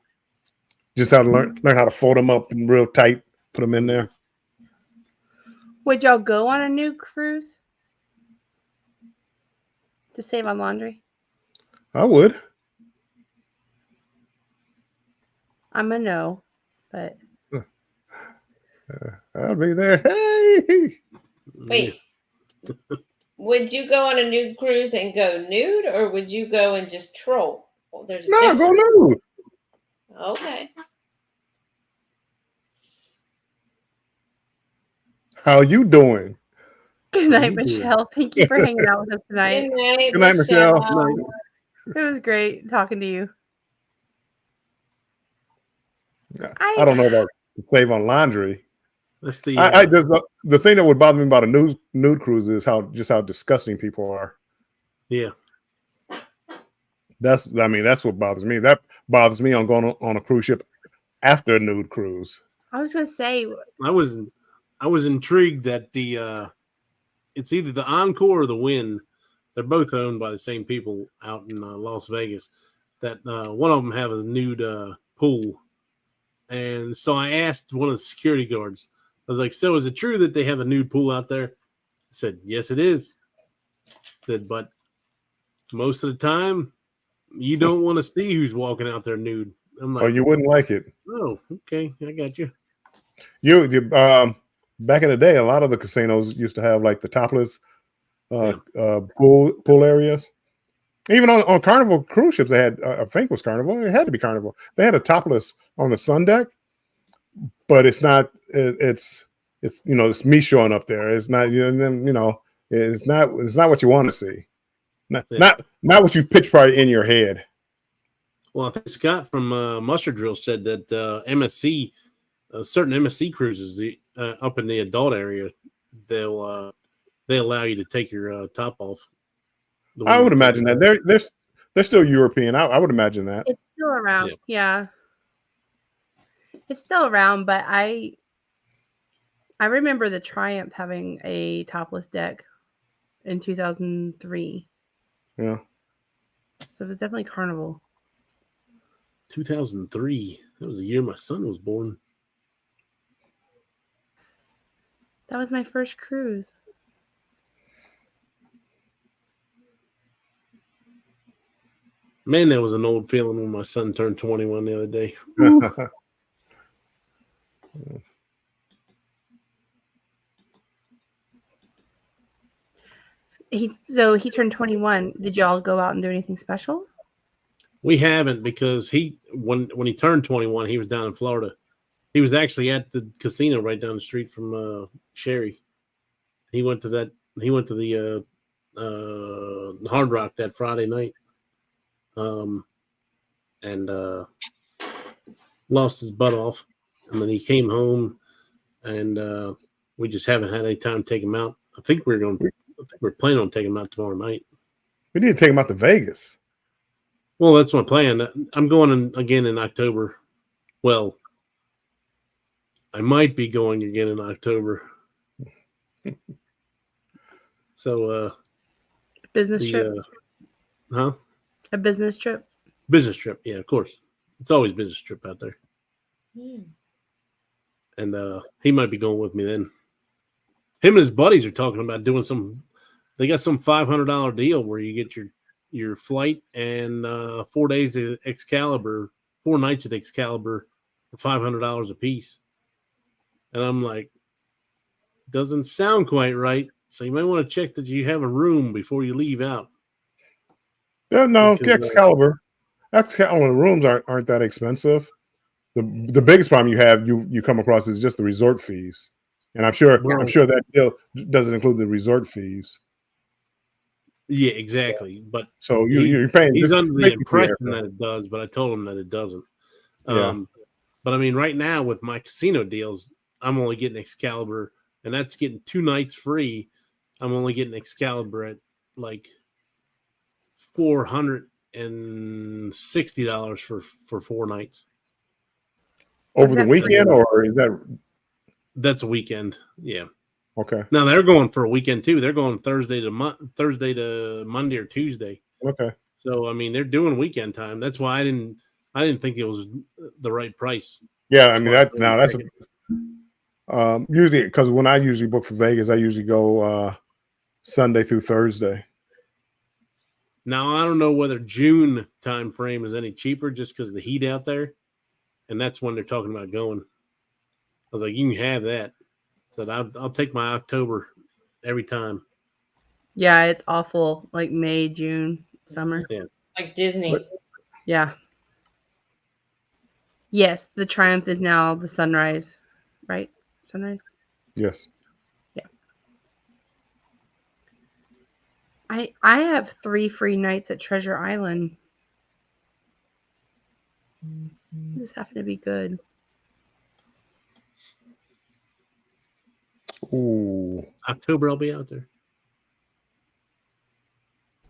Speaker 2: Just how to learn how to fold them up and real tight, put them in there.
Speaker 3: Would y'all go on a new cruise to save on laundry?
Speaker 2: I would.
Speaker 3: I'm a no, but
Speaker 2: I'll be there. Hey.
Speaker 1: Wait. Would you go on a nude cruise and go nude, or would you go and just troll? Well,
Speaker 2: go nude.
Speaker 1: Okay.
Speaker 2: How you doing?
Speaker 3: Good night, Michelle. Thank you for hanging out with us tonight.
Speaker 1: Good night, Michelle.
Speaker 3: It was great talking to you.
Speaker 2: I don't know about save on laundry.
Speaker 4: That's the
Speaker 2: the thing that would bother me about a nude cruise is how disgusting people are.
Speaker 4: Yeah.
Speaker 2: That's what bothers me. That bothers me on going on a cruise ship after a nude cruise.
Speaker 3: I was gonna say
Speaker 4: I was intrigued that it's either the Encore or the Win they're both owned by the same people out in Las Vegas. That one of them have a nude pool, and so I asked one of the security guards. I was like, "So is it true that they have a nude pool out there?" He said, "Yes, it is." I said, "But most of the time, you don't want to see who's walking out there nude." I'm like,
Speaker 2: Or you wouldn't like it.
Speaker 4: "Oh, okay, I got you."
Speaker 2: Back in the day, a lot of the casinos used to have like the topless pool areas. Even on Carnival cruise ships, they had I think it was Carnival. It had to be Carnival. They had a topless on the sun deck, but it's not. It's it's me showing up there. It's not it's not what you want to see. Not what you pitch probably in your head.
Speaker 4: Well, I think Scott from Mustard Drill said that MSC, certain MSC cruises, up in the adult area, they allow you to take your top off.
Speaker 2: I would imagine that they're still European. I would imagine that
Speaker 3: it's still around. Yeah. It's still around, but I remember the Triumph having a topless deck in 2003.
Speaker 2: Yeah.
Speaker 3: So it was definitely Carnival.
Speaker 4: 2003. That was the year my son was born.
Speaker 3: That was my first cruise.
Speaker 4: Man, that was an old feeling when my son turned 21 the other day.
Speaker 3: He turned 21. Did y'all go out and do anything special?
Speaker 4: We haven't, because when he turned 21, he was down in Florida. He was actually at the casino right down the street from Sherry. He went to the Hard Rock that Friday night, and lost his butt off. And then he came home, and we just haven't had any time to take him out. I think we're planning on taking him out tomorrow night.
Speaker 2: We need to take him out to Vegas.
Speaker 4: Well, that's my plan. I'm going again in October. Well, I might be going again in October. So,
Speaker 3: business trip?
Speaker 4: Huh?
Speaker 3: A business trip?
Speaker 4: Business trip, yeah, of course. It's always business trip out there. And he might be going with me then. Him and his buddies are talking about doing they got some $500 deal where you get your flight and 4 days at Excalibur, 4 nights at Excalibur for $500 a piece. And I'm like, doesn't sound quite right. So you might want to check that you have a room before you leave out.
Speaker 2: No, Excalibur rooms aren't that expensive. The biggest problem you come across is just the resort fees, and I'm sure that deal doesn't include the resort fees.
Speaker 4: Yeah, exactly. But
Speaker 2: so you're paying.
Speaker 4: He's under the impression that it does, but I told him that it doesn't.
Speaker 2: Yeah.
Speaker 4: But I mean, right now with my casino deals, I'm only getting Excalibur, and that's getting 2 nights free. I'm only getting Excalibur at like $460 for 4 nights.
Speaker 2: Over the weekend, or is that?
Speaker 4: That's a weekend. Yeah.
Speaker 2: Okay.
Speaker 4: Now they're going for a weekend too. They're going Thursday to Monday or Tuesday.
Speaker 2: Okay.
Speaker 4: So I mean, they're doing weekend time. That's why I didn't think it was the right price.
Speaker 2: Yeah, I mean that's usually, because when I usually book for Vegas, I usually go Sunday through Thursday.
Speaker 4: Now I don't know whether June time frame is any cheaper just because of the heat out there, and that's when they're talking about going. I was like, you can have that. So I'll take my October every time.
Speaker 3: Yeah, it's awful. Like May, June, summer.
Speaker 4: Yeah.
Speaker 1: Like Disney.
Speaker 3: Yeah. Yes, the Triumph is now the Sunrise, right? Sunrise?
Speaker 2: Yes.
Speaker 3: Yeah. I have 3 free nights at Treasure Island. Just happen to be good.
Speaker 2: Ooh.
Speaker 4: October, I'll be out there.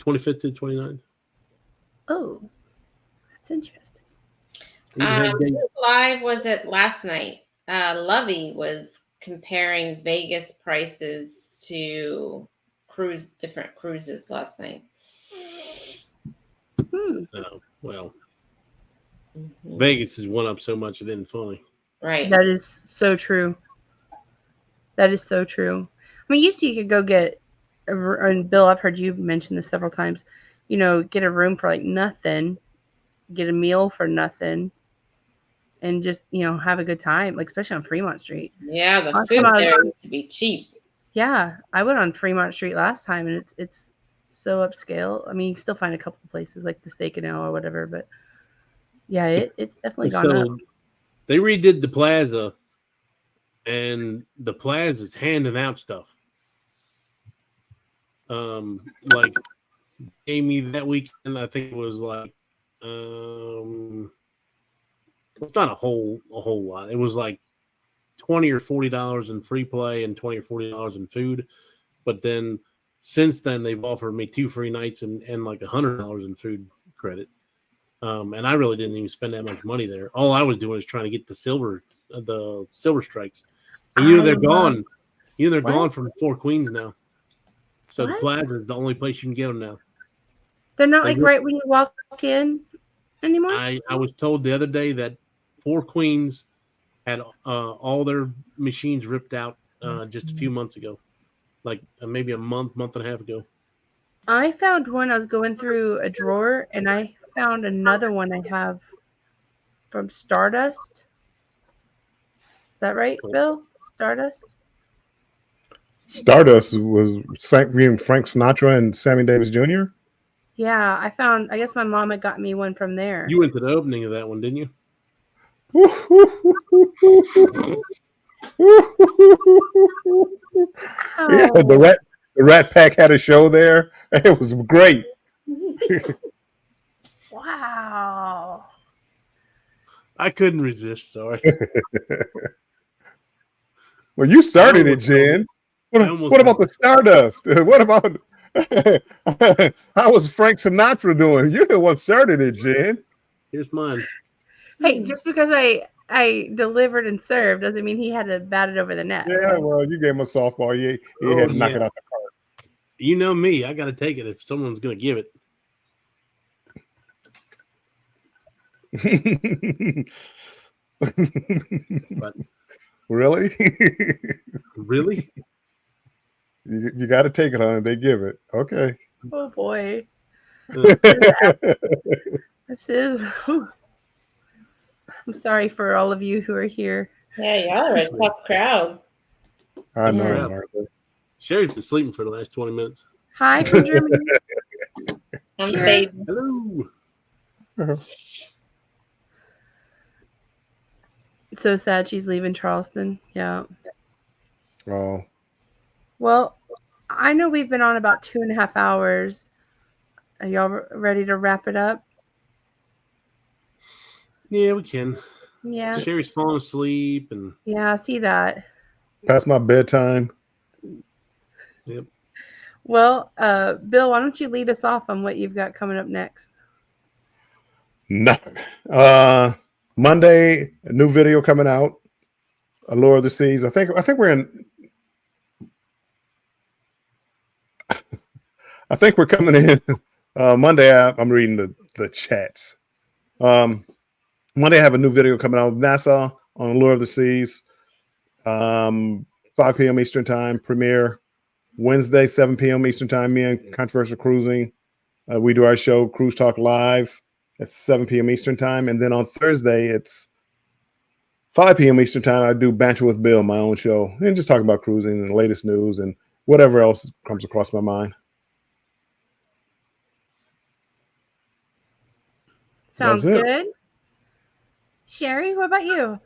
Speaker 4: 25th to 29th.
Speaker 3: Oh, that's interesting.
Speaker 1: Live was it last night? Lovey was comparing Vegas prices to different cruises last night.
Speaker 4: Well,
Speaker 1: Mhm.
Speaker 4: Vegas has went up so much it isn't funny.
Speaker 1: Right.
Speaker 3: That is so true. That is so true. I mean, used to you could go get, and Bill, I've heard you mention this several times. You know, get a room for like nothing, get a meal for nothing, and just have a good time. Like especially on Fremont Street.
Speaker 1: Yeah, the
Speaker 3: Last
Speaker 1: food
Speaker 3: time I was-
Speaker 1: there used to be cheap.
Speaker 3: Yeah, I went on Fremont Street last time, and it's so upscale. I mean, you can still find a couple of places like the Steak and Ale or whatever, but yeah, it's definitely gone up.
Speaker 4: So they redid the plaza, and the plaza's handing out stuff. Like Amy that weekend, I think it was like, it's not a whole lot. It was like $20 or $40 in free play and $20 or $40 in food. But then since then, they've offered me 2 free nights and like $100 in food credit. And I really didn't even spend that much money there. All I was doing is trying to get the silver strikes. And they're gone. They're
Speaker 3: What?
Speaker 4: gone from Four Queens now. So the
Speaker 3: What?
Speaker 4: plaza is the only place you can get them now.
Speaker 3: They're not
Speaker 4: They
Speaker 3: like
Speaker 4: were-
Speaker 3: right when you walk in anymore.
Speaker 4: I was told the other day that Four Queens had all their machines ripped out just a few months ago, like maybe a month and a half ago.
Speaker 3: I found one. I was going through a drawer, and I found another one I have from Stardust. Is that right, Bill? Stardust?
Speaker 2: Stardust was Frank Sinatra and Sammy Davis Jr.
Speaker 3: Yeah, I guess my mom had got me one from there.
Speaker 4: You went to the opening of that one, didn't you?
Speaker 2: Yeah, the Rat Pack had a show there. It was great.
Speaker 3: Wow.
Speaker 4: I couldn't resist. Sorry.
Speaker 2: Well, you started it, Jen. What about the Stardust? What about how was Frank Sinatra doing? You're the one started it, Jen.
Speaker 4: Here's mine.
Speaker 3: Hey, just because I delivered and served doesn't mean he had to bat it over the net.
Speaker 2: Yeah, well, you gave him a softball. He had to knock it out the
Speaker 4: You know me. I got to take it if someone's going to give it.
Speaker 2: park. Really?
Speaker 4: Really?
Speaker 2: You got to take it on. They give it. Okay.
Speaker 3: Oh boy.
Speaker 4: Uh,
Speaker 3: This is. Whew. I'm sorry for all of you who are here.
Speaker 1: Yeah, y'all are a tough crowd.
Speaker 2: I know,
Speaker 3: Yeah.
Speaker 2: Martha.
Speaker 4: Sherry's been sleeping for the last 20 minutes.
Speaker 3: Hi from Germany.
Speaker 1: I'm
Speaker 3: Cheers.
Speaker 1: fading.
Speaker 4: Hello.
Speaker 3: It's so sad she's leaving Charleston. Yeah.
Speaker 2: Oh,
Speaker 3: Well, I know we've been on about 2.5 hours. Are y'all ready to wrap it up?
Speaker 4: Yeah, we can.
Speaker 3: Yeah.
Speaker 4: Sherry's falling asleep, and
Speaker 3: Yeah, I see that.
Speaker 2: past my bedtime.
Speaker 3: Well, Bill, why don't you lead us off on what you've got coming up next?
Speaker 2: Nothing. Monday, a new video coming out. Allure of the Seas. I think we're in. I think we're coming in Monday. I'm reading the chats. Monday, I have a new video coming out with NASA on Allure of the Seas. 5 p.m. Eastern Time premiere. Wednesday, 7 p.m. Eastern Time. Me and Controversial Cruising. We do our show Cruise Talk Live at 7 p.m. Eastern Time, and then on Thursday it's 5 p.m. Eastern Time. I do Banter with Bill, my own show, and just talk about cruising and the latest news and whatever else comes across my mind.
Speaker 3: Sounds
Speaker 2: That's it.
Speaker 3: good. Sherry, what about you?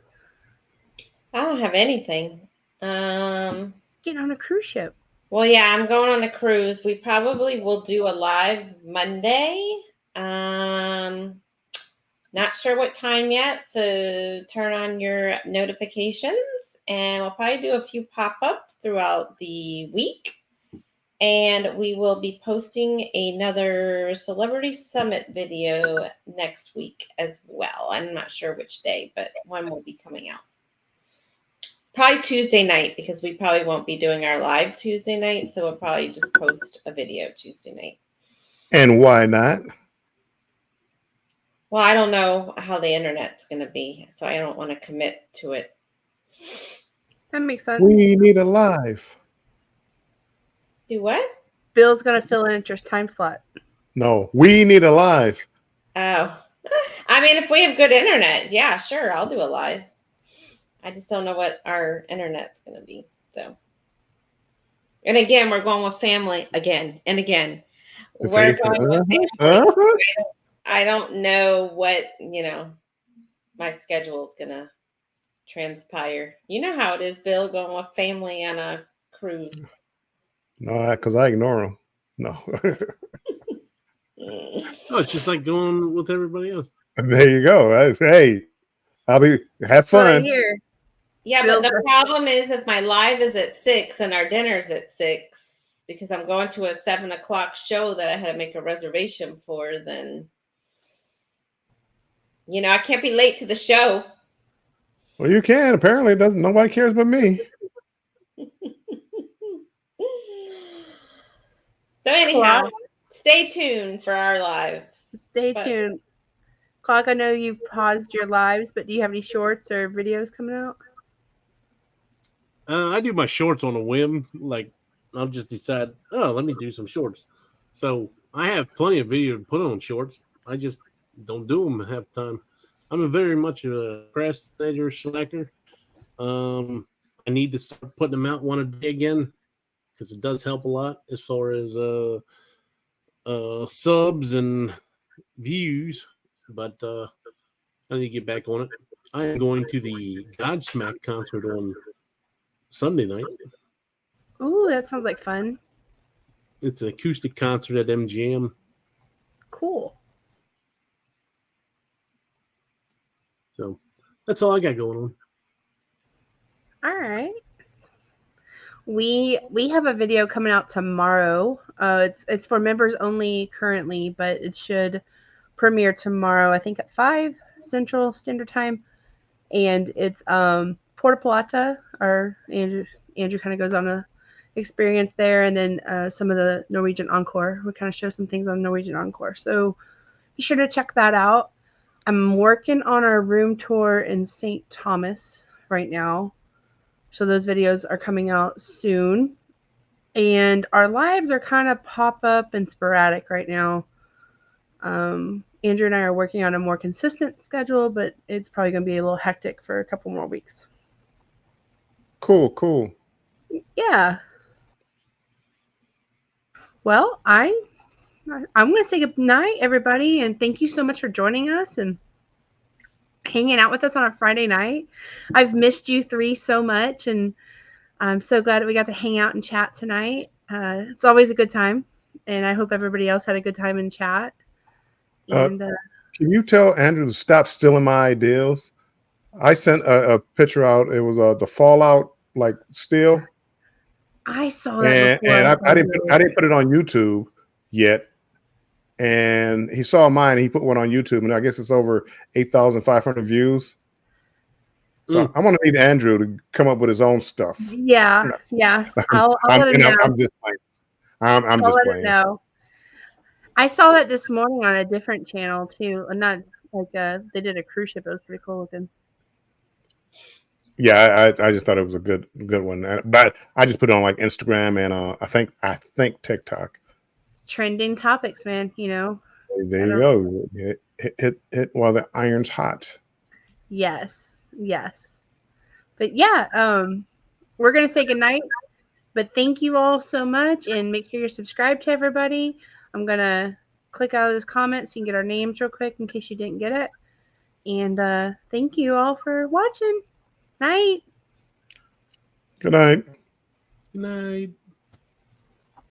Speaker 1: I don't have anything.
Speaker 3: Getting on a cruise ship.
Speaker 1: Well, yeah, I'm going on a cruise. We probably will do a live Monday. Not sure what time yet, so turn on your notifications, and we'll probably do a few pop-ups throughout the week. And we will be posting another Celebrity Summit video next week as well. I'm not sure which day, but one will be coming out. Probably Tuesday night because we probably won't be doing our live Tuesday night. So we'll probably just post a video Tuesday night.
Speaker 2: And why not?
Speaker 1: Well, I don't know how the internet's going to be, so I don't want to commit to it.
Speaker 3: That makes sense.
Speaker 2: We need a live.
Speaker 1: Do what?
Speaker 3: Bill's gonna fill in at your time slot.
Speaker 2: No, we need a live.
Speaker 1: Oh, I mean, if we have good internet, yeah, sure, I'll do a live. I just don't know what our internet's going to be. So, and again, we're going with family again and again. We're going with family. I don't know what, my schedule is going to transpire. You know how it is, Bill, going with family on a cruise.
Speaker 2: No, because I ignore them. No.
Speaker 4: Oh, it's just like going with everybody else.
Speaker 2: There you go. Hey, have fun.
Speaker 3: Right here.
Speaker 1: Yeah, but the problem is if my live is at 6 and our dinner's at 6, because I'm going to a 7 o'clock show that I had to make a reservation for, then, I can't be late to the show.
Speaker 2: Well, you can. Apparently, nobody cares but me.
Speaker 1: So anyhow, stay tuned for our lives.
Speaker 3: Stay tuned. Clock, I know you've paused your lives, but do you have any shorts or videos coming out?
Speaker 4: I do my shorts on a whim. Like, I'll just decide, let me do some shorts. So I have plenty of video to put on shorts. I just don't do them half the time. I'm a very much a procrastinator, slacker. I need to start putting them out one a day again because it does help a lot as far as subs and views. But I need to get back on it. I am going to the Godsmack concert on Sunday night.
Speaker 3: Oh, that sounds like fun.
Speaker 4: It's an acoustic concert at MGM.
Speaker 3: Cool.
Speaker 4: So that's all I got going on.
Speaker 3: All right. We have a video coming out tomorrow. It's for members only currently, but it should premiere tomorrow, I think at 5 Central Standard Time. And it's Puerto Plata, or Andrew kind of goes on a experience there, and then some of the Norwegian Encore. We kind of show some things on Norwegian Encore. So be sure to check that out. I'm working on our room tour in St. Thomas right now. So those videos are coming out soon. And our lives are kind of pop-up and sporadic right now. Andrew and I are working on a more consistent schedule, but it's probably going to be a little hectic for a couple more weeks.
Speaker 2: Cool.
Speaker 3: Yeah. Well, I'm going to say good night, everybody, and thank you so much for joining us and hanging out with us on a Friday night. I've missed you three so much, and I'm so glad that we got to hang out and chat tonight. It's always a good time, and I hope everybody else had a good time in chat. And
Speaker 2: can you tell Andrew to stop stealing my ideas? I sent a picture out. It was the Fallout still.
Speaker 3: I saw that before.
Speaker 2: And I didn't put it on YouTube yet. And he saw mine. And he put one on YouTube, and I guess it's over 8,500 views. So I'm gonna need Andrew to come up with his own stuff.
Speaker 3: Yeah. I'll let him know.
Speaker 2: I'm just playing. I'm just playing.
Speaker 3: Know. I saw that this morning on a different channel too. Not they did a cruise ship. It was pretty cool looking.
Speaker 2: Yeah, I just thought it was a good one. But I just put it on Instagram and I think TikTok.
Speaker 3: Trending topics, man.
Speaker 2: There you go. Hit while the iron's hot.
Speaker 3: Yes. But yeah, we're gonna say goodnight. But thank you all so much, and make sure you're subscribed to everybody. I'm gonna click out of this comment so you can get our names real quick in case you didn't get it. And thank you all for watching. Night.
Speaker 2: Good night.
Speaker 4: Good night.